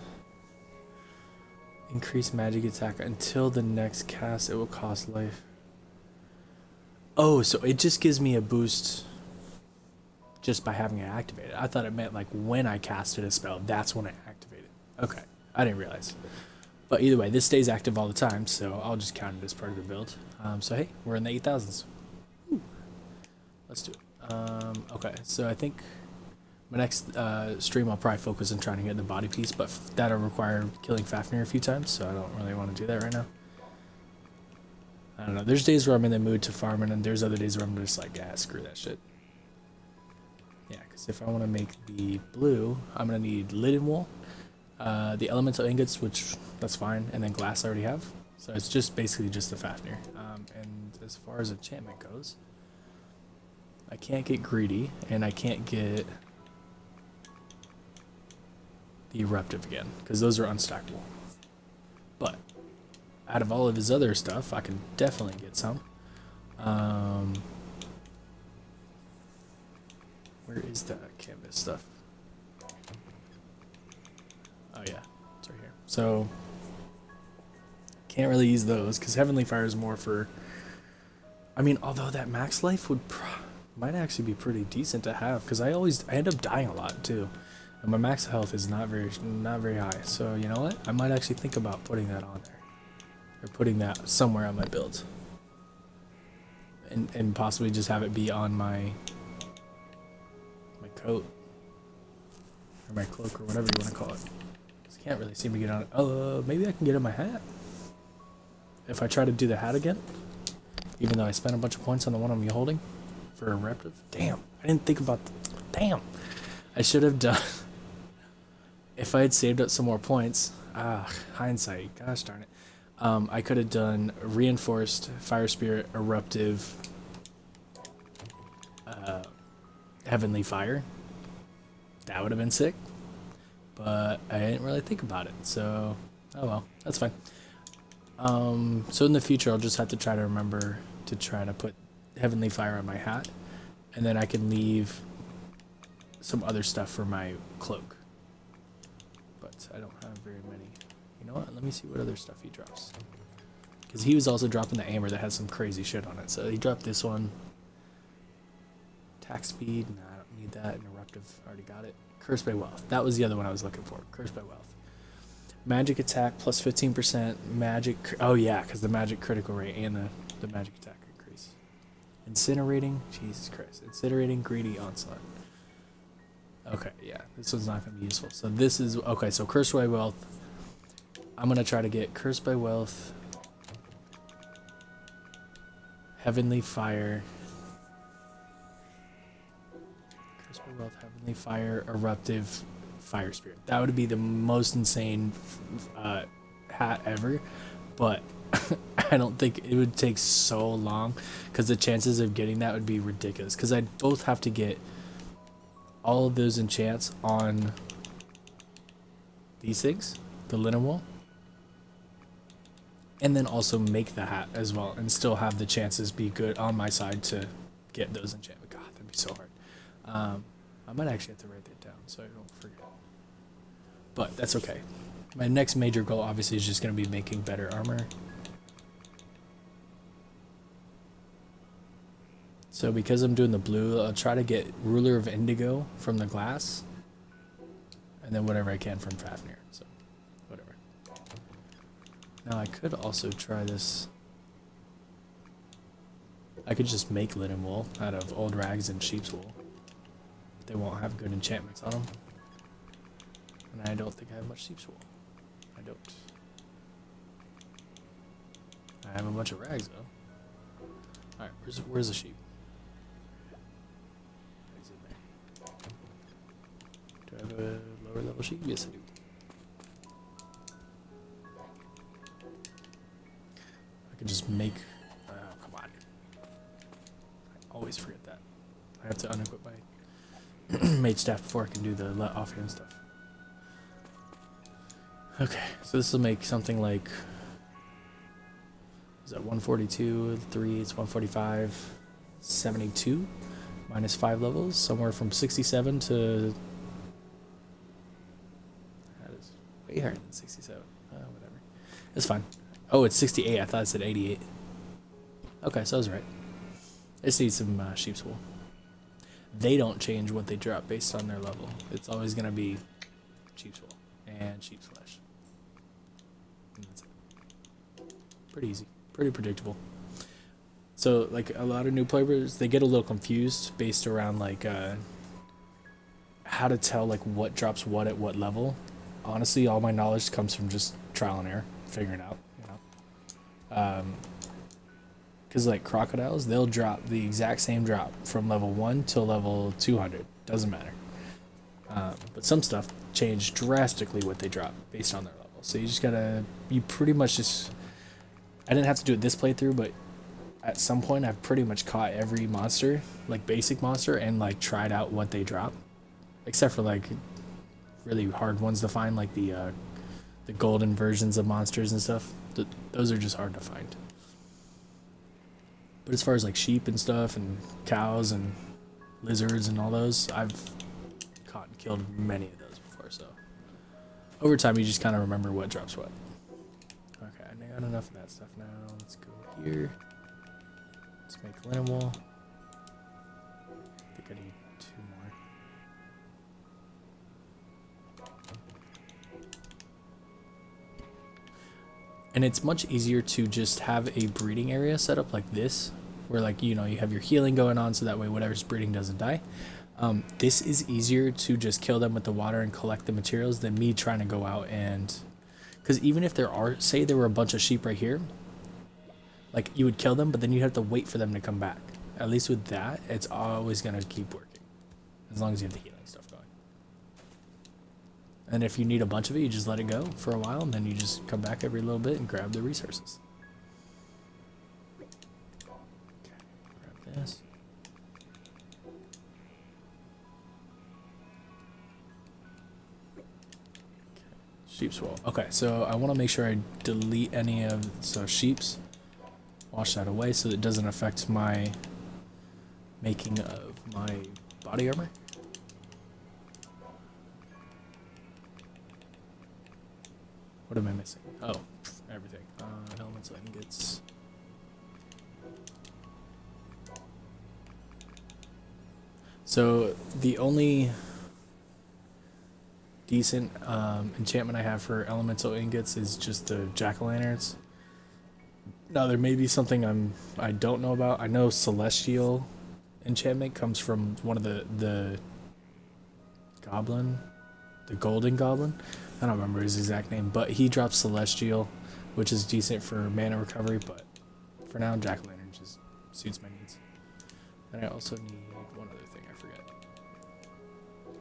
increased magic attack until the next cast. It will cost life. Oh, so it just gives me a boost just by having it activated. I thought it meant like when I casted a spell, that's when it activated. Okay, I didn't realize. But either way, this stays active all the time, so I'll just count it as part of the build. So hey, we're in the 8,000s. Let's do it. Okay, so I think my next stream I'll probably focus on trying to get the body piece, but that'll require killing Fafnir a few times, so I don't really want to do that right now. I don't know, there's days where I'm in the mood to farm, and then there's other days where I'm just like, ah, screw that shit. Yeah, because if I want to make the blue, I'm going to need linen wool, the elemental ingots, which that's fine, and then glass I already have. So it's just basically just the Fafnir. And as far as enchantment goes, I can't get greedy, and I can't get the eruptive again, because those are unstackable. But out of all of his other stuff, I can definitely get some. Where is that canvas stuff? Oh yeah, it's right here. So can't really use those because Heavenly Fire is more for. I mean, although that max life might actually be pretty decent to have, because I end up dying a lot too, and my max health is not very high. So you know what? I might actually think about putting that on there, or putting that somewhere on my build, and possibly just have it be on my coat or my cloak or whatever you want to call it. Just can't really seem to get on it. Maybe I can get in my hat if I try to do the hat again, even though I spent a bunch of points on the one I'm holding for eruptive. Damn, I didn't think about damn, I should have done if I had saved up some more points. Hindsight, gosh darn it. I could have done reinforced fire spirit, eruptive, Heavenly Fire. That would have been sick, but I didn't really think about it, so oh well, that's fine. So in the future I'll just have to try to remember to try to put Heavenly Fire on my hat, and then I can leave some other stuff for my cloak, but I don't have very many. You know what, let me see what other stuff he drops, because he was also dropping the Amber that has some crazy shit on it. So he dropped this one. Attack speed, nah, I don't need that. And eruptive, already got it. Cursed by Wealth, that was the other one I was looking for. Cursed by Wealth. Magic attack plus 15%. Magic. Oh yeah, because the magic critical rate and the magic attack increase. Incinerating. Jesus Christ. Incinerating greedy onslaught. Okay, yeah, this one's not gonna be useful. So this is okay. So cursed by wealth. I'm gonna try to get cursed by wealth. Heavenly fire. Cursed by wealth. Heavenly fire. Eruptive. Fire spirit. That would be the most insane hat ever, but I don't think it would take so long because the chances of getting that would be ridiculous. Because I'd both have to get all of those enchants on these things, the linen wool, and then also make the hat as well, and still have the chances be good on my side to get those enchantments. God, that'd be so hard. I might actually have to write that down so I don't forget. But that's okay. My next major goal obviously is just going to be making better armor. So because I'm doing the blue, I'll try to get Ruler of Indigo from the glass. And then whatever I can from Fafnir. So, whatever. Now I could also try this. I could just make linen wool out of old rags and sheep's wool. But they won't have good enchantments on them. And I don't think I have much sheep's wool. I don't. I have a bunch of rags though. Alright, where's the sheep? He's in there. Do I have a lower level sheep? Yes I do. I can just make oh come on. I always forget that. I have to unequip my mage staff before I can do the offhand stuff. Okay, so this will make something like, is that 142, 3, it's 145, 72, minus 5 levels, somewhere from 67 to, that is way higher than 67, whatever, it's fine. Oh, it's 68, I thought it said 88. Okay, so I was right. I just need some sheep's wool. They don't change what they drop based on their level. It's always going to be sheep's wool and sheep's flesh. And that's it. Pretty easy, pretty predictable. So like a lot of new players, they get a little confused based around like how to tell like what drops what at what level. Honestly, all my knowledge comes from just trial and error, figuring it out, you know. Because like crocodiles, they'll drop the exact same drop from level 1 till level 200. Doesn't matter. But some stuff change drastically what they drop based on their level. So you just gotta, you pretty much just, I didn't have to do it this playthrough, but at some point I've pretty much caught every monster, like basic monster, and like tried out what they drop. Except for like really hard ones to find, like the golden versions of monsters and stuff. Those are just hard to find. But as far as like sheep and stuff and cows and lizards and all those, I've caught and killed many of those before, so over time you just kind of remember what drops what. Okay, I got enough of that stuff now. Let's go here. Let's make linen wool. I think I need 2 more. And it's much easier to just have a breeding area set up like this, where like, you know, you have your healing going on so that way whatever's breeding doesn't die. This is easier to just kill them with the water and collect the materials than me trying to go out and, because even if there are, say there were a bunch of sheep right here, like you would kill them, but then you'd have to wait for them to come back. At least with that, it's always going to keep working as long as you have the healing stuff going. And if you need a bunch of it, you just let it go for a while, and then you just come back every little bit and grab the resources. Okay, grab this. Okay, sheep's wool. Okay, so I want to make sure I delete any of, so sheep's, wash that away so that it doesn't affect my making of my body armor. What am I missing? Oh, everything. Helmets, ingots. So the only decent enchantment I have for elemental ingots is just the jack-o'-lanterns. Now there may be something I don't know about. I know celestial enchantment comes from one of the goblin, the golden goblin. I don't remember his exact name, but he drops celestial, which is decent for mana recovery. But for now, jack-o'-lantern just suits my needs. And I also need one other thing. I forget.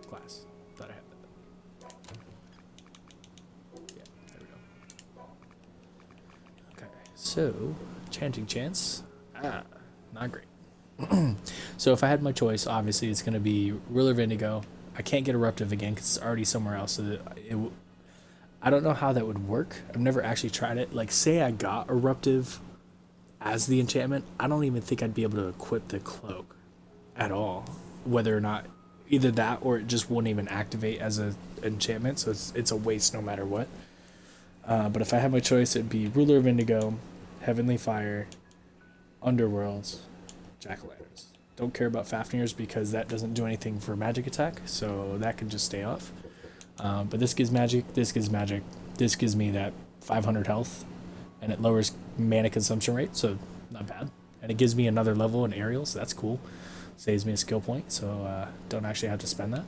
Glass. Thought I had that. Yeah, there we go. Okay, so chanting chance. Not great. So if I had my choice, obviously it's going to be Ruler of Indigo. I can't get Eruptive again because it's already somewhere else. So I don't know how that would work. I've never actually tried it. Like, say I got Eruptive as the enchantment, I don't even think I'd be able to equip the cloak at all. Whether or not either that or it just wouldn't even activate as an enchantment. So it's a waste no matter what. But if I had my choice, it'd be Ruler of Indigo, Heavenly Fire, Underworlds, Jack-o'-lanterns. Don't care about Fafnir's because that doesn't do anything for magic attack, so that can just stay off. But this gives magic, this gives magic, this gives me that 500 health, and it lowers mana consumption rate, so not bad. And it gives me another level in aerial, so that's cool. Saves me a skill point, so don't actually have to spend that.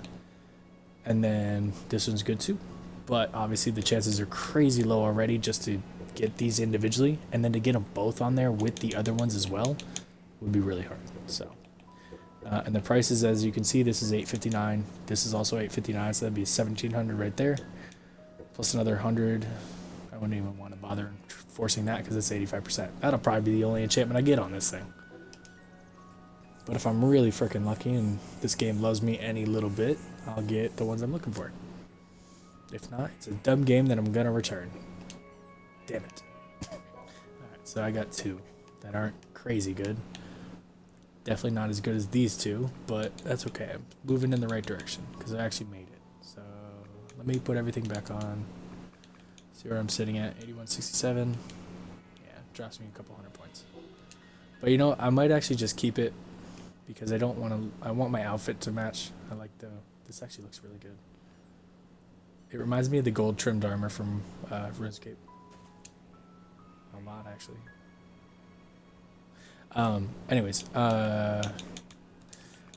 And then this one's good too, but obviously the chances are crazy low already just to get these individually, and then to get them both on there with the other ones as well would be really hard. So and the prices, as you can see, this is $8.59, this is also $8.59, so that'd be $1,700 right there, plus another 100. I wouldn't even want to bother forcing that because it's 85%. That'll probably be the only enchantment I get on this thing. But if I'm really freaking lucky and this game loves me any little bit, I'll get the ones I'm looking for. If not, it's a dumb game that I'm gonna return. Damn it. Alright, so I got two that aren't crazy good. Definitely not as good as these two, but that's okay. I'm moving in the right direction because I actually made it. So let me put everything back on. See where I'm sitting at, 8167. Yeah, drops me a couple hundred points. But you know, I might actually just keep it because I don't want to. I want my outfit to match. I like this actually looks really good. It reminds me of the gold trimmed armor from RuneScape. A lot actually. Anyways, yeah,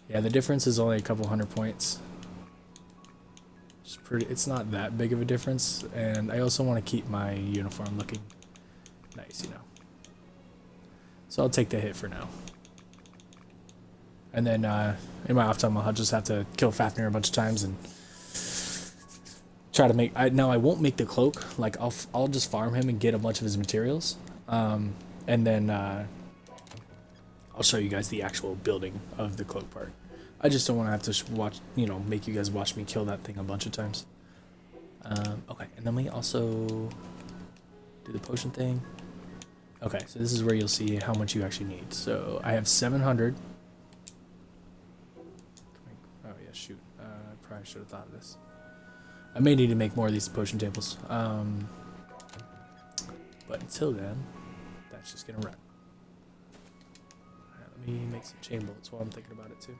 the difference is only a couple hundred points. It's not that big of a difference, and I also want to keep my uniform looking nice, you know. So I'll take the hit for now. And then in my off time, I'll just have to kill Fafnir a bunch of times and try to make. Now I won't make the cloak. Like I'll just farm him and get a bunch of his materials, and then I'll show you guys the actual building of the cloak part. I just don't want to have to watch, you know, make you guys watch me kill that thing a bunch of times. Okay, and then we also do the potion thing. Okay, so this is where you'll see how much you actually need. So I have 700. Oh yeah, shoot. I probably should have thought of this. I may need to make more of these potion tables. But until then, that's just gonna run. Alright, let me make some chain bolts while I'm thinking about it too.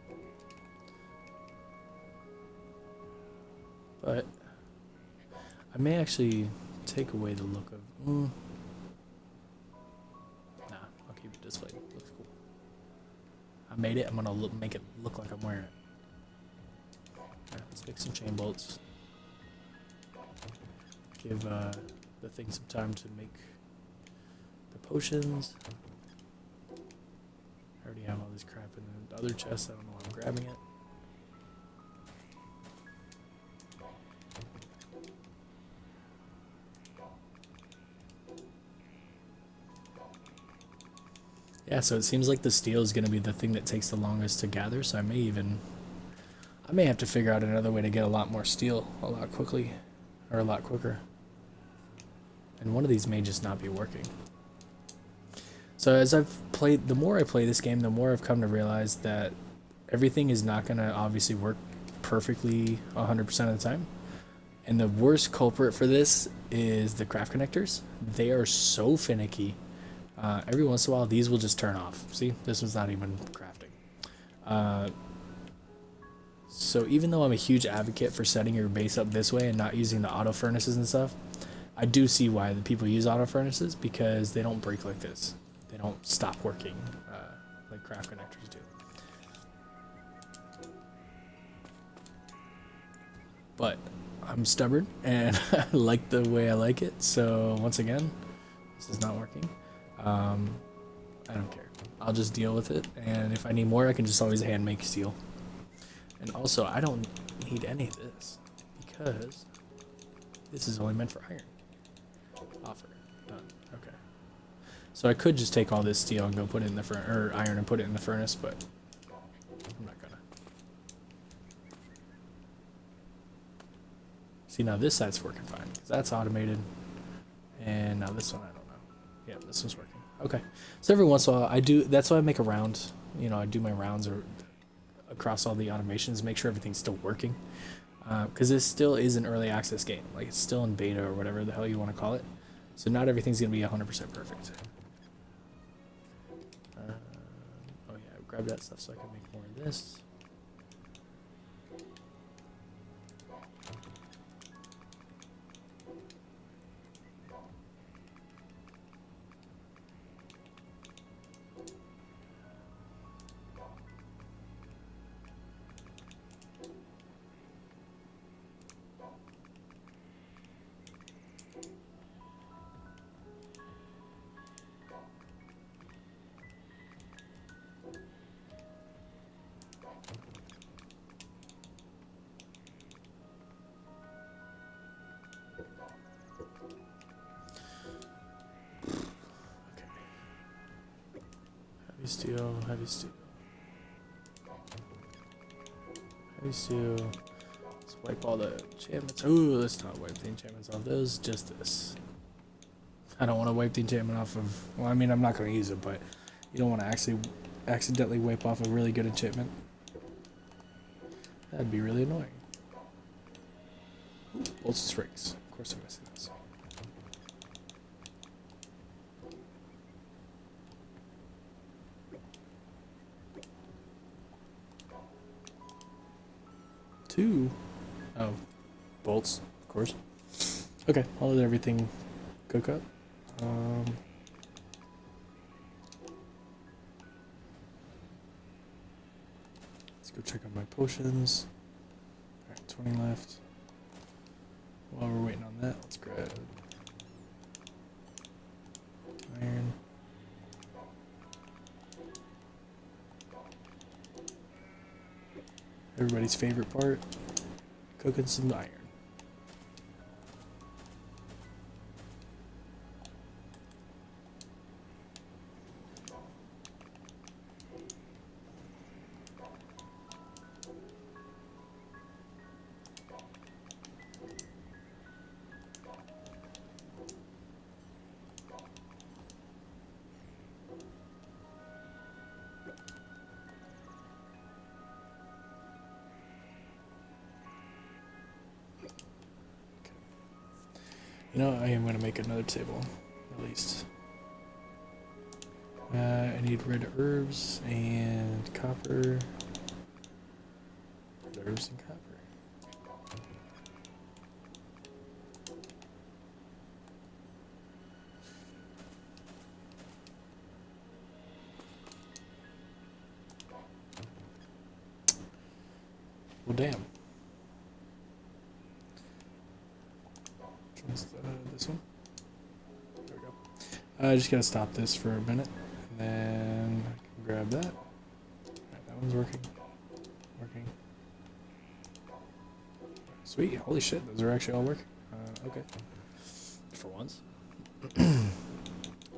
But I may actually take away the look of. Nah, I'll keep it this way. It looks cool. I made it. I'm gonna make it look like I'm wearing it. Alright, let's make some chain bolts. Give the thing some time to make the potions. I already have all this crap in the other chest. I don't know why I'm grabbing it. Yeah, so it seems like the steel is going to be the thing that takes the longest to gather, so I may have to figure out another way to get a lot more steel a lot quickly, or a lot quicker. And one of these may just not be working. So as I've played, the more I play this game, the more I've come to realize that everything is not going to obviously work perfectly 100% of the time. And the worst culprit for this is the craft connectors. They are so finicky. Every once in a while, these will just turn off. See, this one's not even crafting. So even though I'm a huge advocate for setting your base up this way and not using the auto furnaces and stuff, I do see why the people use auto furnaces, because they don't break like this. They don't stop working like craft connectors do. But I'm stubborn and I like the way I like it. So once again, this is not working. I don't care. I'll just deal with it. And if I need more, I can just always hand make steel. And also, I don't need any of this because this is only meant for iron. Offer. Done. Okay. So I could just take all this steel and go put it in the furnace, or iron and put it in the furnace, but I'm not gonna. See, now this side's working fine because that's automated. And now this one, I don't know. Yeah, this one's working. Okay. So every once in a while, I do. That's why I make a round. You know, I do my rounds or across all the automations, make sure everything's still working. Because this still is an early access game. Like, it's still in beta or whatever the hell you want to call it. So not everything's going to be 100% perfect. Oh yeah, grab that stuff so I can make more of this. Heavy steel, heavy steel. Heavy steel. Let's wipe all the enchantments. Ooh, let's not wipe the enchantments off those, just this. I don't want to wipe the enchantment off of, well, I mean, I'm not going to use it, but you don't want to actually accidentally wipe off a really good enchantment. That'd be really annoying. Ooh, bolts and springs. Of course I'm missing this. Two. Oh, bolts, of course. Okay, I'll let everything cook up. Let's go check on my potions. Alright, 20 left. While we're waiting on that, let's grab iron. Everybody's favorite part, cooking some iron. You know, I am going to make another table, at least. I need red herbs and copper. Red herbs and copper. Well, damn. This one. There we go. I just gotta stop this for a minute, and then I can grab that. Alright, that one's working. Sweet. Holy shit, those are actually all working. Okay. For once.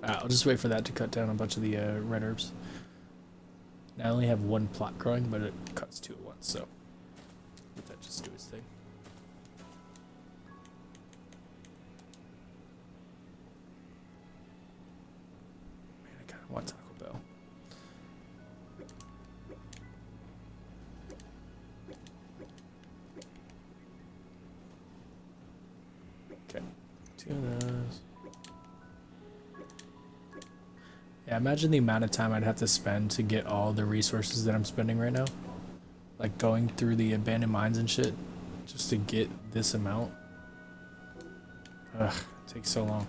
I'll just wait for that to cut down a bunch of the red herbs. Now I only have one plot growing, but it cuts two at once, so let that just do its thing. I want Taco Bell. Okay, two of those. Yeah, imagine the amount of time I'd have to spend to get all the resources that I'm spending right now. Like going through the abandoned mines and shit just to get this amount. Ugh, it takes so long.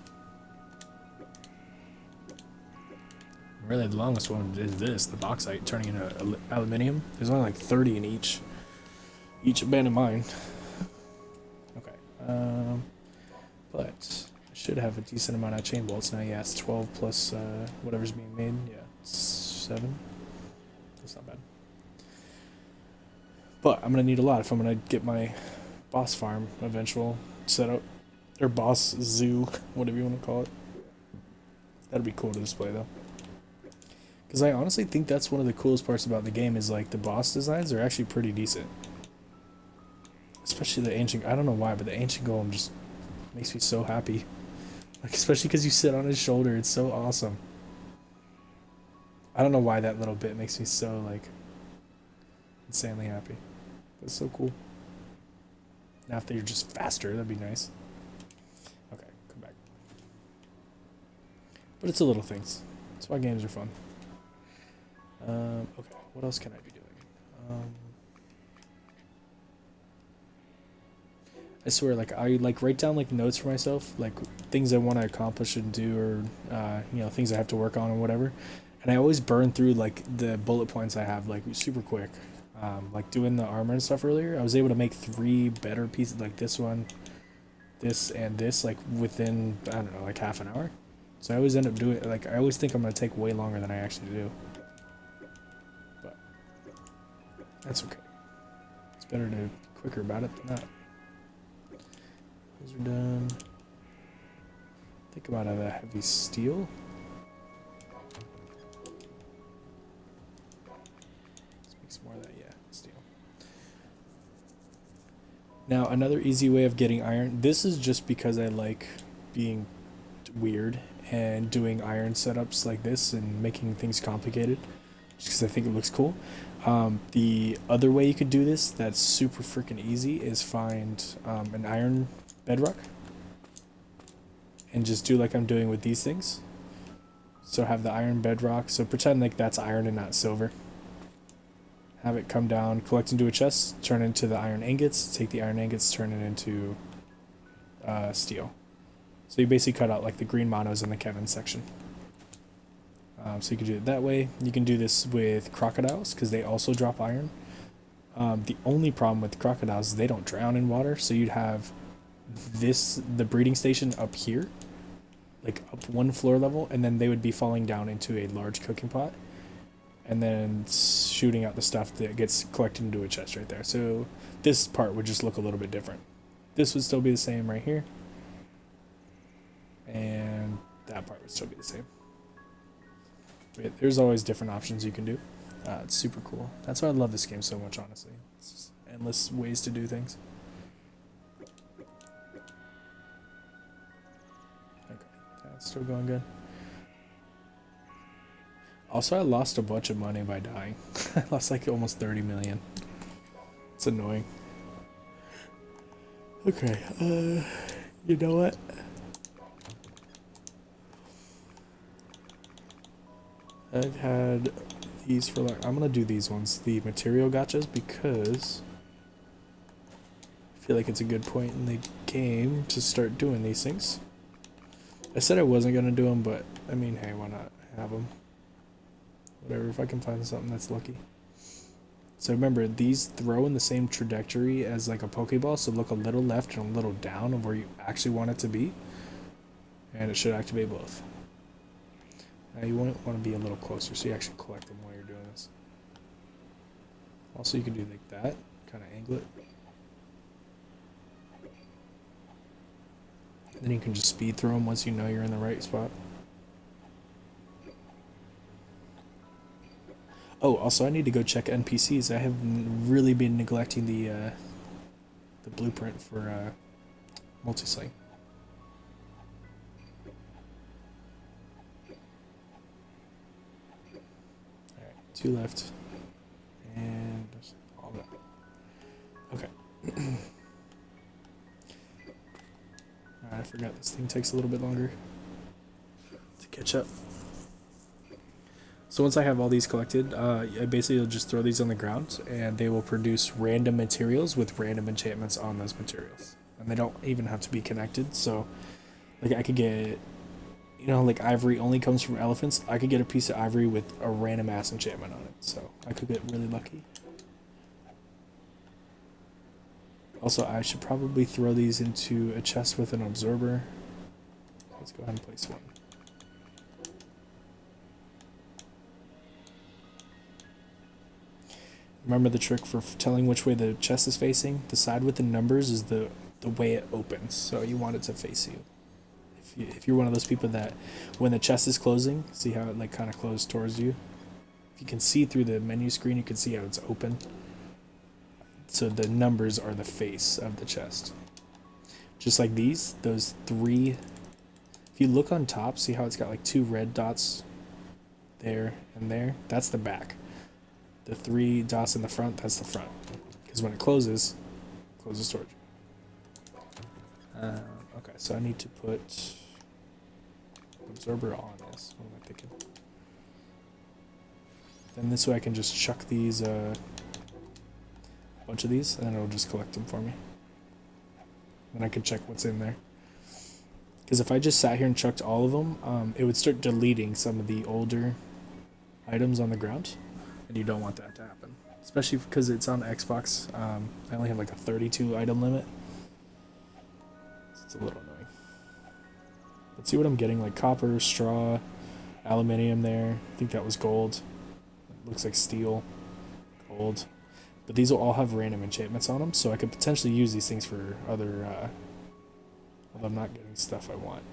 Really, the longest one is this, the bauxite turning into aluminium. There's only like 30 in each abandoned mine. Okay, but I should have a decent amount of chain bolts now. Yeah, it's 12 plus whatever's being made. Yeah, it's 7. That's not bad. But I'm gonna need a lot if I'm gonna get my boss farm eventual set up, or boss zoo, whatever you want to call it. That'd be cool to display though. Because I honestly think that's one of the coolest parts about the game is like the boss designs are actually pretty decent. Especially the ancient, I don't know why, but the ancient golem just makes me so happy. Like, especially because you sit on his shoulder, it's so awesome. I don't know why that little bit makes me so like insanely happy. That's so cool. Now if they're just faster, that'd be nice. Okay, come back. But it's the little things. That's why games are fun. Okay, what else can I be doing? I swear, like, I like write down like notes for myself, like things I want to accomplish and do, or you know, things I have to work on or whatever. And I always burn through like the bullet points I have like super quick. Like doing the armor and stuff earlier, I was able to make 3 better pieces, like this one, this, and this, like within, I don't know, like half an hour. So I always end up doing, like, I always think I'm going to take way longer than I actually do. But that's okay. It's better to be quicker about it than not. Those are done. Think about the heavy steel. Let's make some more of that, yeah, steel. Now, another easy way of getting iron, this is just because I like being weird and doing iron setups like this and making things complicated, just because I think it looks cool. The other way you could do this that's super freaking easy is find an iron bedrock and just do like I'm doing with these things. So have the iron bedrock, so pretend like that's iron and not silver. Have it come down, collect into a chest, turn into the iron ingots, take the iron ingots, turn it into steel. So you basically cut out like the green monos in the Kevin section. So you can do it that way. You can do this with crocodiles because they also drop iron. The only problem with crocodiles is they don't drown in water, so you'd have the breeding station up here, like up 1 floor level, and then they would be falling down into a large cooking pot and then shooting out the stuff that gets collected into a chest right there. So this part would just look a little bit different. This would still be the same right here, and that part would still be the same. But there's always different options you can do. It's super cool. That's why I love this game so much, honestly. It's just endless ways to do things. Okay, that's still going good. Also, I lost a bunch of money by dying. I lost like almost 30 million. It's annoying. Okay, you know what? I've had these for like, I'm gonna do these ones, the material gotchas, because I feel like it's a good point in the game to start doing these things. I said I wasn't gonna do them, but I mean, hey, why not have them? Whatever, if I can find something that's lucky. So remember, these throw in the same trajectory as like a Pokeball, so look a little left and a little down of where you actually want it to be. And it should activate both. Now you want to be a little closer so you actually collect them while you're doing this. Also, you can do like that, kind of angle it. And then you can just speed throw them once you know you're in the right spot. Oh, also I need to go check NPCs. I have really been neglecting the blueprint for multi-sling. Alright, 2 left. And all that. Okay. Alright, I forgot this thing takes a little bit longer to catch up. So So once I have all these collected, I basically will just throw these on the ground, and they will produce random materials with random enchantments on those materials. And they don't even have to be connected. So, like, I could get, you know, like ivory only comes from elephants. I could get a piece of ivory with a random ass enchantment on it. So I could get really lucky. Also, I should probably throw these into a chest with an absorber. Let's go ahead and place one. Remember the trick for telling which way the chest is facing? The side with the numbers is the way it opens, so you want it to face you. If you're one of those people that when the chest is closing, see how it like kind of closed towards you? If you can see through the menu screen, you can see how it's open. So the numbers are the face of the chest. Just like these, those three. If you look on top, see how it's got like 2 red dots there and there? That's the back. The 3 dots in the front, that's the front. Because when it closes towards you. Okay, so I need to put an absorber on this. What am I thinking? Then this way I can just chuck these, a bunch of these, and then it'll just collect them for me. Then I can check what's in there. Because if I just sat here and chucked all of them, it would start deleting some of the older items on the ground. And you don't want that to happen. Especially because it's on Xbox. I only have like a 32 item limit. So it's a little annoying. Let's see what I'm getting. Like copper, straw, aluminium there. I think that was gold. It looks like steel. Gold. But these will all have random enchantments on them. So I could potentially use these things for other... Although I'm not getting stuff I want.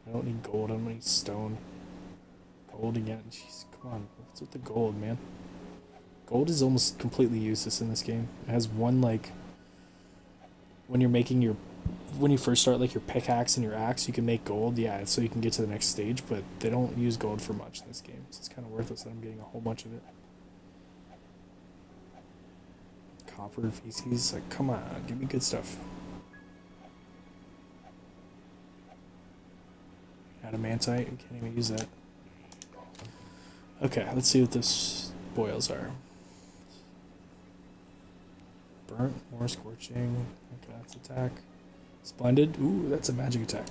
I don't need gold. I don't need stone. Gold again. Jeez, come on. What's with the gold, man? Gold is almost completely useless in this game. It has one, like, when you're making your, when you first start, like, your pickaxe and your axe, you can make gold, yeah, so you can get to the next stage, but they don't use gold for much in this game, so it's kind of worthless that I'm getting a whole bunch of it. Copper, feces, like, come on, give me good stuff. Adamantite, we can't even use that. Okay, let's see what this boils are. Burnt, more scorching. Okay, that's attack. Splendid. Ooh, that's a magic attack.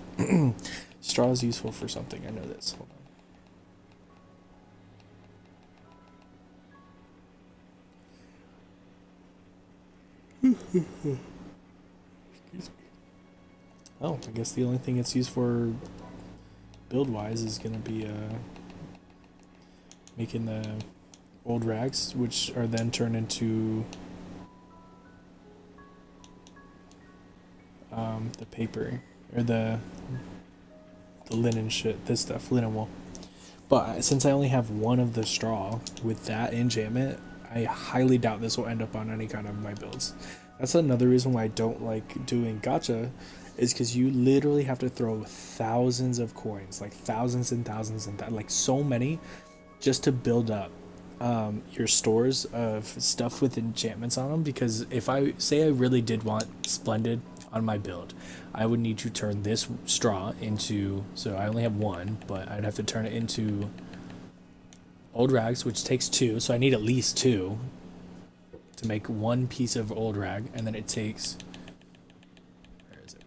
Straw is useful for something. I know this. Hold on. Excuse me. Oh, I guess the only thing it's used for build-wise is going to be making the old rags, which are then turned into the paper or the linen shit, this stuff, linen wool. But since I only have one of the straw with that enchantment, I highly doubt this will end up on any kind of my builds. That's another reason why I don't like doing gacha, is because you literally have to throw thousands of coins, like thousands and thousands and like so many, just to build up your stores of stuff with enchantments on them. Because if I say I really did want Splendid on my build, I would need to turn this straw into, so I only have one, but I'd have to turn it into old rags, which takes 2, so I need at least 2 to make one piece of old rag, and then it takes, where is it?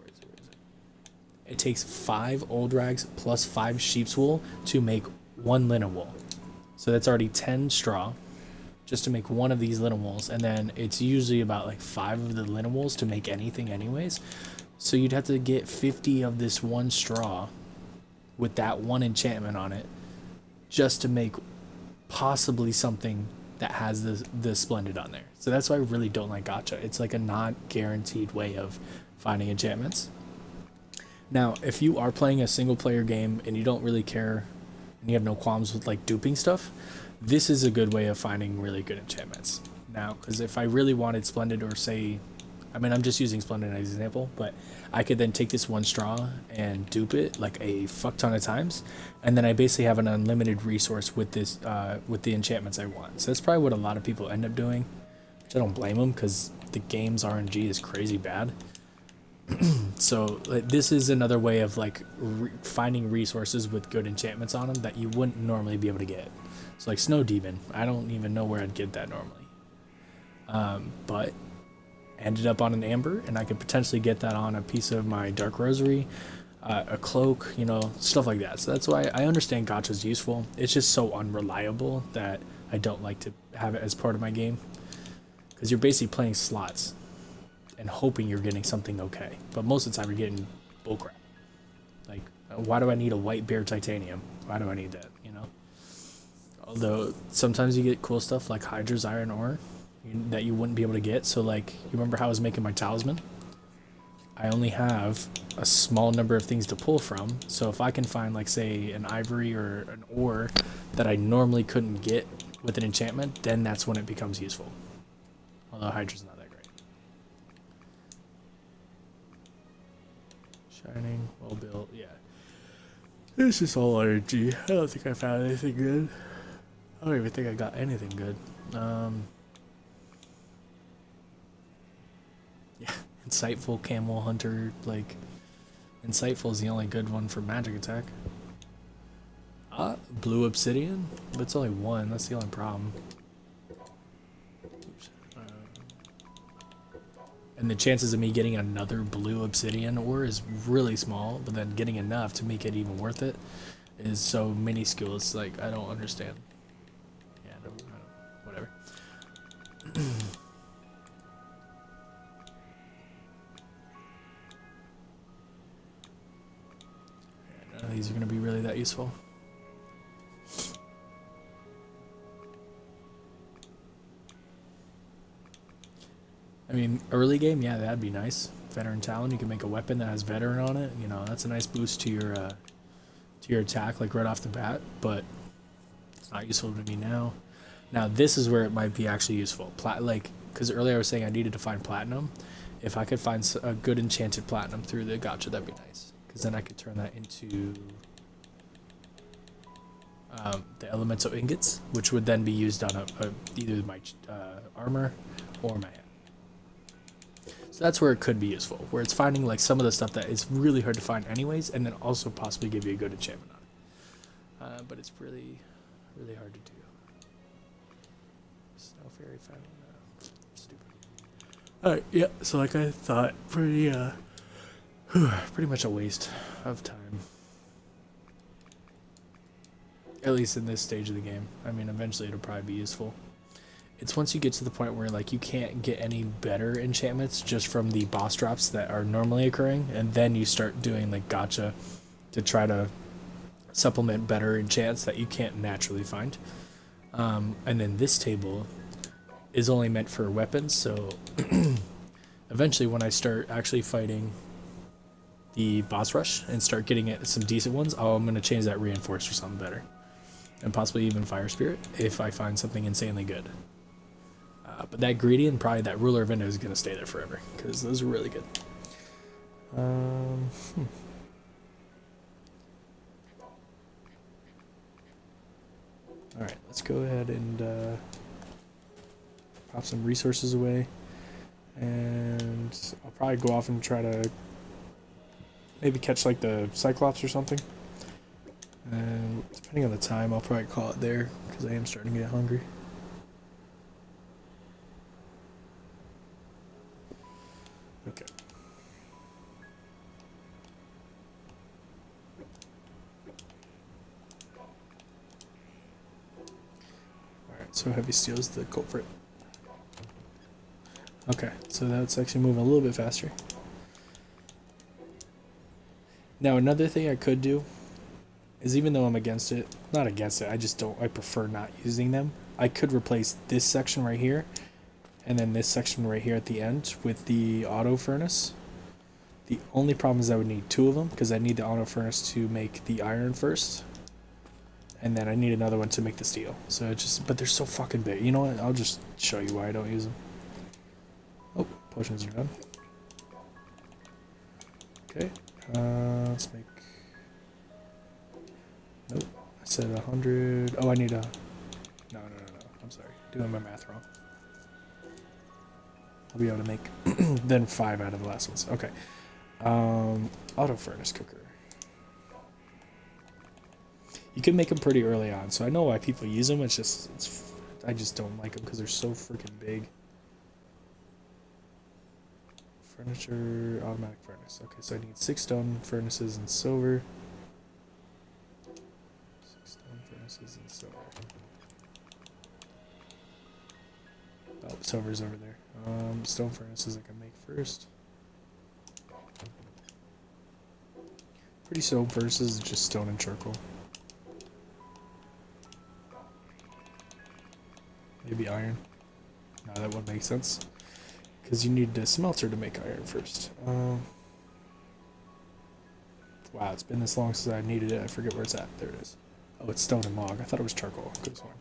It takes 5 old rags plus 5 sheep's wool to make 1 linen wool. So that's already 10 straw just to make one of these linen wools, and then it's usually about like 5 of the linen wools to make anything anyways. So you'd have to get 50 of this one straw with that one enchantment on it just to make possibly something that has the Splendid on there. So that's why I really don't like gacha. It's like a not guaranteed way of finding enchantments. Now, if you are playing a single player game and you don't really care and you have no qualms with like duping stuff, this is a good way of finding really good enchantments. Now, because if I really wanted Splendid, or say, I mean, I'm just using Splendid as an example, but I could then take this one straw and dupe it like a fuck ton of times, and then I basically have an unlimited resource with this, with the enchantments I want. So that's probably what a lot of people end up doing, which I don't blame them, because the game's RNG is crazy bad. So like, this is another way of like finding resources with good enchantments on them that you wouldn't normally be able to get. So like Snow Demon, I don't even know where I'd get that normally. But ended up on an Amber, and I could potentially get that on a piece of my Dark Rosary, a cloak, you know, stuff like that. So that's why I understand Gacha's useful. It's just so unreliable that I don't like to have it as part of my game. Because you're basically playing slots and hoping you're getting something okay. But most of the time you're getting bullcrap. Like, why do I need a white bear titanium? Why do I need that, you know? Although, sometimes you get cool stuff like Hydra's iron ore that you wouldn't be able to get. So, like, you remember how I was making my talisman? I only have a small number of things to pull from. So if I can find, like, say, an ivory or an ore that I normally couldn't get with an enchantment, then that's when it becomes useful. Although Hydra's not that great. Shining, well built, yeah. This is all RNG. I don't think I found anything good. I don't even think I got anything good. Yeah, Insightful Camel Hunter, like, Insightful is the only good one for magic attack. Blue Obsidian? But it's only one, that's the only problem. And the chances of me getting another blue obsidian ore is really small, but then getting enough to make it even worth it is so minuscule. It's like, I don't understand. Yeah, no, whatever. Yeah, none of these are going to be really that useful. I mean, early game, yeah, that'd be nice. Veteran Talon, you can make a weapon that has veteran on it. You know, that's a nice boost to your attack, like right off the bat. But it's not useful to me now. Now this is where it might be actually useful. Because earlier I was saying I needed to find platinum. If I could find a good enchanted platinum through the gacha, that'd be nice. Because then I could turn that into the elemental ingots, which would then be used on either my armor or my head. So that's where it could be useful, where it's finding like some of the stuff that is really hard to find anyways, and then also possibly give you a good enchantment on it. But it's really, really hard to do. Snow Fairy found stupid. Alright, yeah, so like I thought, pretty much a waste of time. At least in this stage of the game. I mean, eventually it'll probably be useful. It's once you get to the point where like you can't get any better enchantments just from the boss drops that are normally occurring, and then you start doing like gacha to try to supplement better enchants that you can't naturally find. And then this table is only meant for weapons, so eventually when I start actually fighting the boss rush and start getting some decent ones, I'm going to change that reinforce for something better. And possibly even Fire Spirit if I find something insanely good. But that greedy and probably that Ruler of Endo is going to stay there forever, because those are really good. Alright, let's go ahead and pop some resources away. And I'll probably go off and try to maybe catch like the Cyclops or something. And depending on the time, I'll probably call it there, because I am starting to get hungry. Okay. Alright, so heavy steel is the culprit. Okay, so that's actually moving a little bit faster. Now another thing I could do is, even though I'm against it, not against it, I prefer not using them. I could replace this section right here and then this section right here at the end with the auto furnace. The only problem is I would need two of them, because I need the auto furnace to make the iron first, and then I need another one to make the steel. So it just, but they're so fucking big. You know what? I'll just show you why I don't use them. Oh, potions are done. Okay, let's make. Nope, I said 100. Oh, I need a. No. I'm sorry, doing my math wrong. I'll be able to make then 5 out of the last ones. Okay. Auto furnace cooker. You can make them pretty early on, so I know why people use them. It's just, I just don't like them because they're so freaking big. Furniture, automatic furnace. Okay, so I need 6 stone furnaces and silver. 6 stone furnaces and silver. Oh, silver's over there. Stone furnaces I can make first. Pretty stone furnaces, just stone and charcoal. Maybe iron. No, that wouldn't make sense. Because you need a smelter to make iron first. Wow, it's been this long since I needed it. I forget where it's at. There it is. Oh, it's stone and log. I thought it was charcoal. Could have sworn.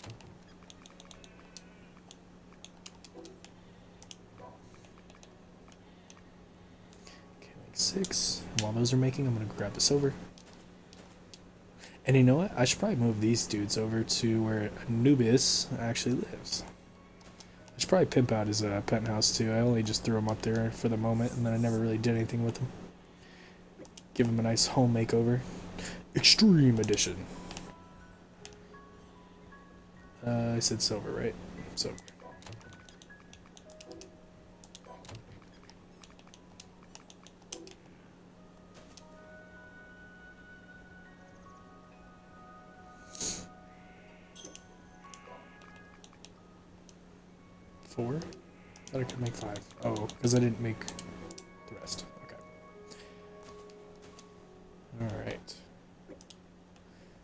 Okay, make 6. And while those are making, I'm going to grab the silver. And you know what? I should probably move these dudes over to where Anubis actually lives. I should probably pimp out his penthouse too. I only just threw him up there for the moment, and then I never really did anything with him. Give him a nice home makeover. Extreme edition. I said silver, right? Silver. Four? I thought I could make 5. Oh, because I didn't make the rest. Okay. Alright.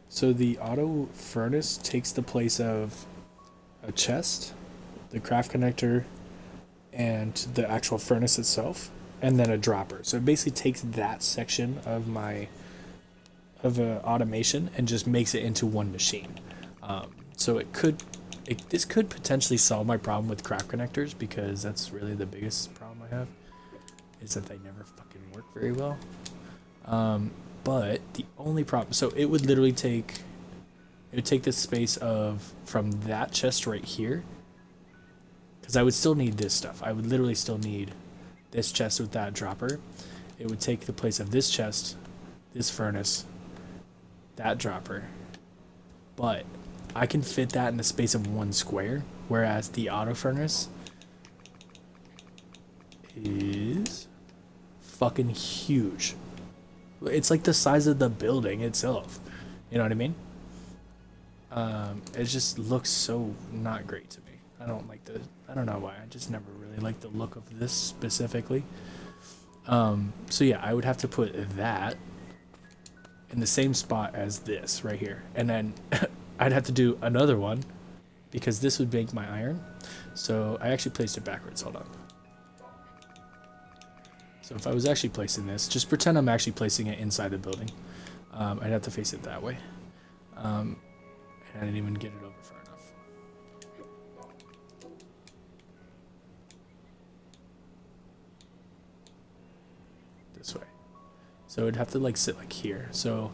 So the auto furnace takes the place of a chest, the craft connector, and the actual furnace itself, and then a dropper. So it basically takes that section of my automation and just makes it into one machine. So this could potentially solve my problem with craft connectors, because that's really the biggest problem I have, is that they never fucking work very well. But the only problem, so it would literally take the space of from that chest right here, because I would still need this stuff. I would literally still need this chest with that dropper. It would take the place of this chest, this furnace, that dropper, but I can fit that in the space of 1 square, whereas the auto furnace is fucking huge. It's like the size of the building itself. You know what I mean? It just looks so not great to me. I don't know why. I just never really liked the look of this specifically. So yeah, I would have to put that in the same spot as this right here. And then I'd have to do another one, because this would make my iron. So I actually placed it backwards. Hold on. So if I was actually placing this, just pretend I'm actually placing it inside the building. I'd have to face it that way. And I didn't even get it over far enough. This way. So it'd have to like sit like here. So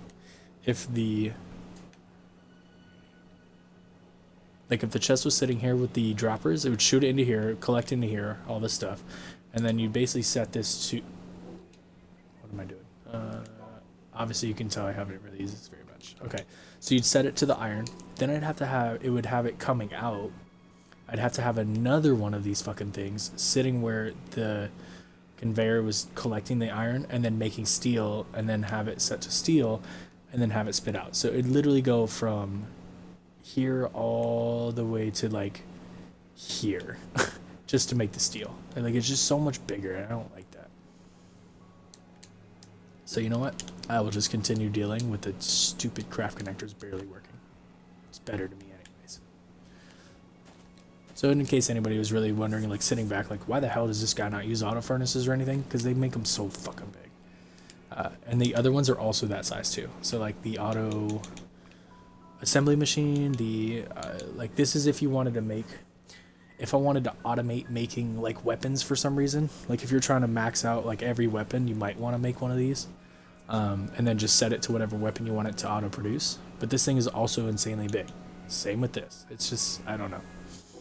if the chest was sitting here with the droppers, it would shoot it into here, collect into here, all this stuff. And then you basically set this to... What am I doing? Obviously you can tell I haven't really used this very much. Okay, so you'd set it to the iron. Then it would have it coming out. I'd have to have another one of these fucking things sitting where the conveyor was collecting the iron and then making steel, and then have it set to steel, and then have it spit out. So it'd literally go from here all the way to like here just to make the steel. And like, it's just so much bigger, and I don't like that. So you know what? I will just continue dealing with the stupid craft connectors barely working. It's better to me anyways. So in case anybody was really wondering, like sitting back, like why the hell does this guy not use auto furnaces or anything? Because they make them so fucking big. And the other ones are also that size too. So like the auto assembly machine, like this is if you wanted to make, if I wanted to automate making like weapons for some reason, like if you're trying to max out like every weapon, you might want to make one of these, and then just set it to whatever weapon you want it to auto produce. But this thing is also insanely big. Same with this. It's just, I don't know.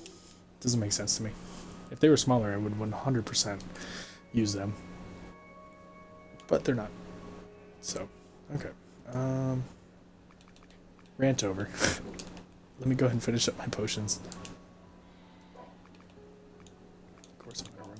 It doesn't make sense to me. If they were smaller, I would 100% use them. but they're not. So, okay. Rant over. Let me go ahead and finish up my potions. Of course I'm gonna run.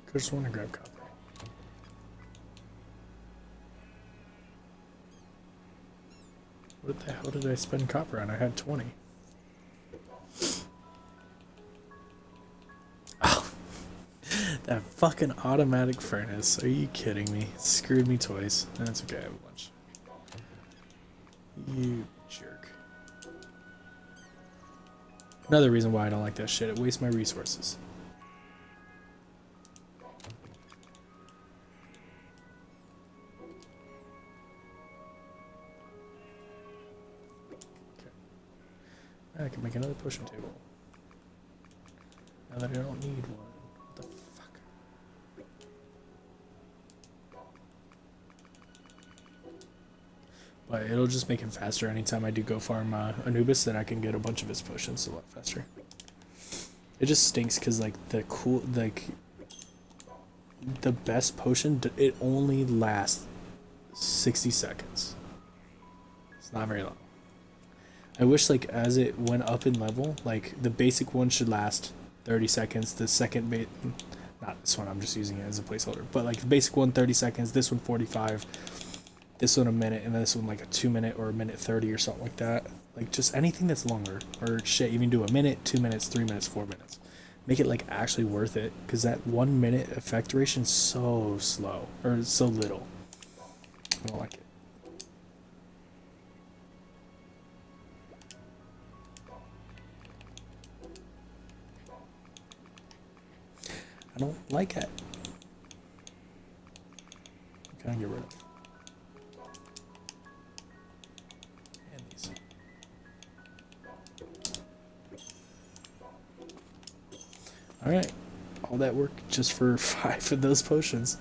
I just want to grab copper. What the hell did I spend copper on? I had 20. Oh, that fucking automatic furnace. Are you kidding me? It screwed me twice. That's okay, I have a bunch. You jerk. Another reason why I don't like that shit. It wastes my resources. I can make another potion table. Now that I don't need one. What the fuck? But it'll just make it faster anytime I do go farm Anubis, then I can get a bunch of his potions a lot faster. It just stinks because like the best potion, it only lasts 60 seconds. It's not very long. I wish like as it went up in level, like the basic one should last 30 seconds, the second not this one, I'm just using it as a placeholder, but like the basic one 30 seconds, this one 45, this one a minute, and this one like a 2 minute or a minute 30 or something like that. Like just anything that's longer, or shit, even do a minute, 2 minutes, 3 minutes, 4 minutes. Make it like actually worth it, because that 1 minute effect duration is so slow, or so little. I don't like it. I don't like it. What can I get rid of? And these. Alright. All that work just for 5 of those potions.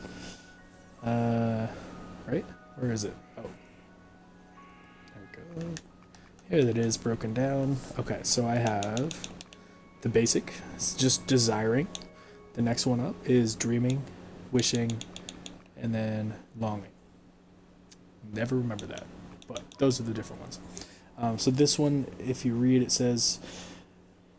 Right? Where is it? Oh. There we go. Here it is, broken down. Okay, so I have the basic. It's just desiring. The next one up is dreaming, wishing, and then longing. Never remember that, but those are the different ones. So this one, if you read, it says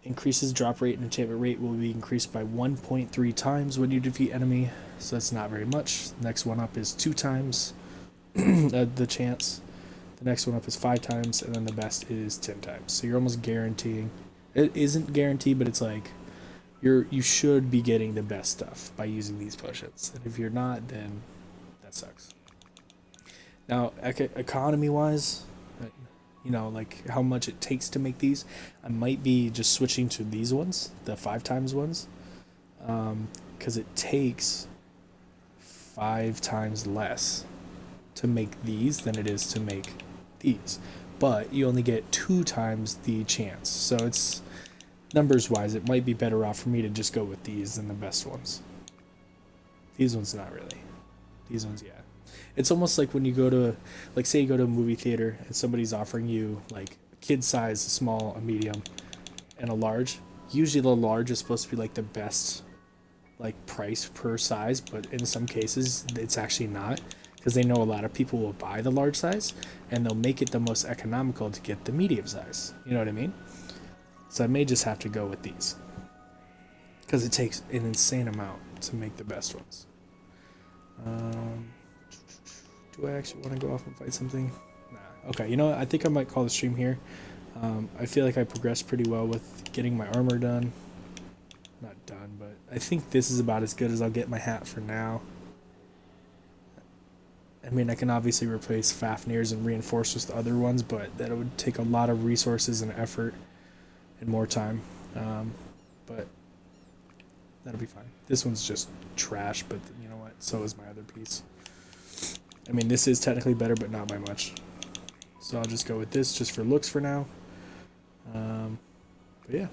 increases drop rate and enchantment rate will be increased by 1.3 times when you defeat enemy. So that's not very much. The next one up is 2 times the chance. The next one up is 5 times, and then the best is 10 times. So you're almost guaranteeing. It isn't guaranteed, but it's like you should be getting the best stuff by using these potions, and if you're not, then that sucks. Now, economy wise, you know, like how much it takes to make these, I might be just switching to these ones, the 5 times ones, because it takes 5 times less to make these than it is to make these, but you only get 2 times the chance, so it's numbers wise, it might be better off for me to just go with these than the best ones. These ones, not really. These ones, yeah. It's almost like when you go to, like, say you go to a movie theater and somebody's offering you, like, a kid size, a small, a medium, and a large. Usually the large is supposed to be, like, the best, like, price per size, but in some cases, it's actually not, because they know a lot of people will buy the large size, and they'll make it the most economical to get the medium size. You know what I mean? So I may just have to go with these, because it takes an insane amount to make the best ones. Do I actually want to go off and fight something? Nah. Okay, you know what? I think I might call the stream here. I feel like I progressed pretty well with getting my armor done. Not done. one, but I think this is about as good as I'll get my hat for now. I mean, I can obviously replace Fafnir's and reinforce with the other ones, but that would take a lot of resources and effort and more time. But that'll be fine. This one's just trash, but you know what? So is my other piece. I mean, this is technically better, but not by much. So I'll just go with this just for looks for now. But yeah,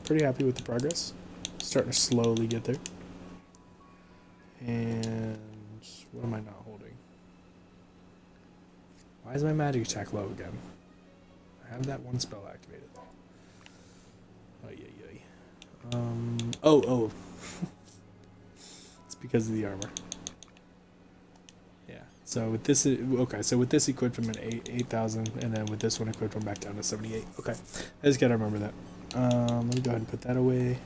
pretty happy with the progress. Starting to slowly get there. And what am I not holding? Why is my magic attack low again? I have that one spell activated. Oh. It's because of the armor. Yeah. So with this, okay. So with this equipped, I'm at 8,000, and then with this one equipped, I'm back down to 78. Okay. I just gotta remember that. Let me go ahead and put that away.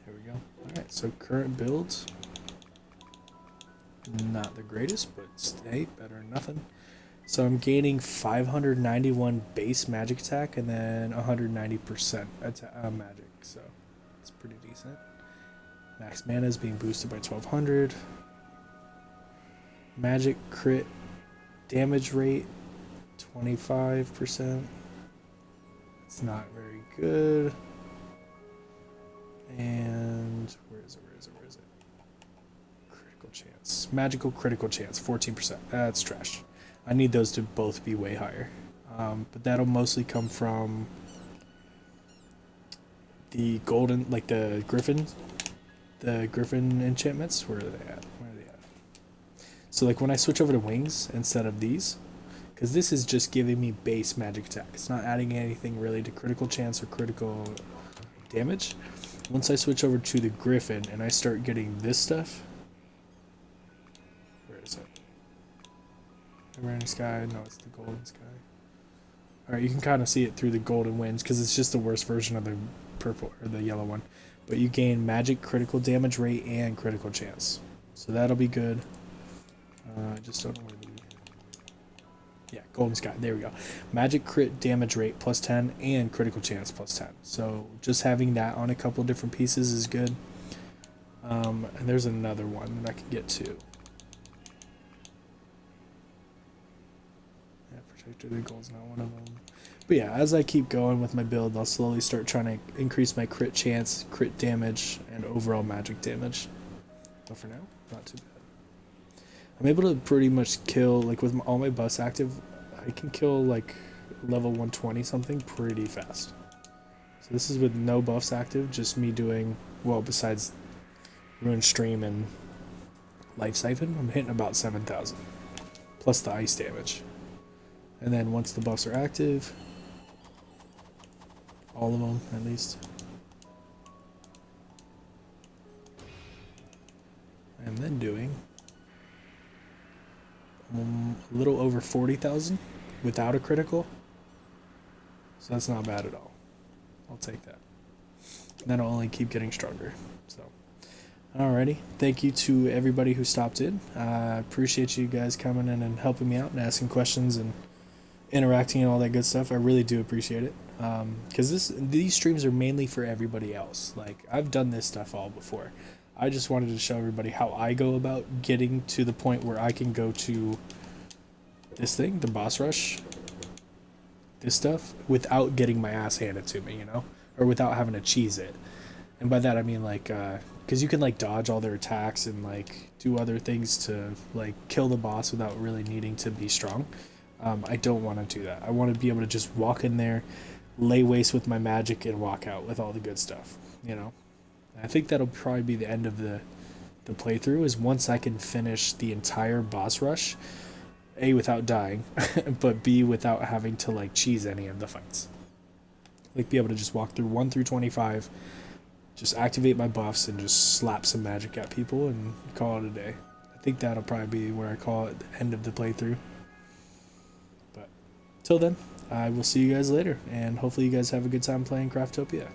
There we go. All right. So current builds. Not the greatest, but hey, better than nothing. So I'm gaining 591 base magic attack and then 190% magic, so it's pretty decent. Max mana is being boosted by 1200. Magic crit damage rate 25%. It's not very good. And where is it? Critical chance. Magical critical chance 14%. That's trash. I need those to both be way higher. But that'll mostly come from the golden, like the griffin enchantments. Where are they at? So like when I switch over to wings instead of these, because this is just giving me base magic attack. It's not adding anything really to critical chance or critical damage. Once I switch over to the griffin and I start getting this stuff, where is it? The random sky? No, it's the golden sky. Alright, you can kind of see it through the golden winds because it's just the worst version of the purple or the yellow one. But you gain magic critical damage rate and critical chance. So that'll be good. I just don't know where the... Yeah, golden sky. There we go. Magic crit damage rate plus 10 and critical chance plus 10. So just having that on a couple different pieces is good. And there's another one that I can get to. The goal's not one of them. But yeah, as I keep going with my build, I'll slowly start trying to increase my crit chance, crit damage, and overall magic damage. But for now, not too bad. I'm able to pretty much kill, like with all my buffs active, I can kill like level 120 something pretty fast. So this is with no buffs active, just me doing, well, besides Ruin Stream and Life Siphon, I'm hitting about 7,000. Plus the ice damage. And then once the buffs are active, all of them at least, I am then doing a little over 40,000 without a critical. So that's not bad at all. I'll take that. And then I'll only keep getting stronger. So, alrighty. Thank you to everybody who stopped in. I appreciate you guys coming in and helping me out and asking questions and interacting and all that good stuff. I really do appreciate it, because these streams are mainly for everybody else. Like, I've done this stuff all before. I just wanted to show everybody how I go about getting to the point where I can go to this thing, the boss rush, this stuff, without getting my ass handed to me, you know, or without having to cheese it. And by that I mean like, because you can like dodge all their attacks and like do other things to like kill the boss without really needing to be strong. I don't want to do that. I want to be able to just walk in there, lay waste with my magic, and walk out with all the good stuff, you know? And I think that'll probably be the end of the playthrough, is once I can finish the entire boss rush, A, without dying, but B, without having to, like, cheese any of the fights. Like, be able to just walk through 1 through 25, just activate my buffs, and just slap some magic at people, and call it a day. I think that'll probably be where I call it the end of the playthrough. Till then, I will see you guys later, and hopefully you guys have a good time playing Craftopia.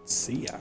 See ya.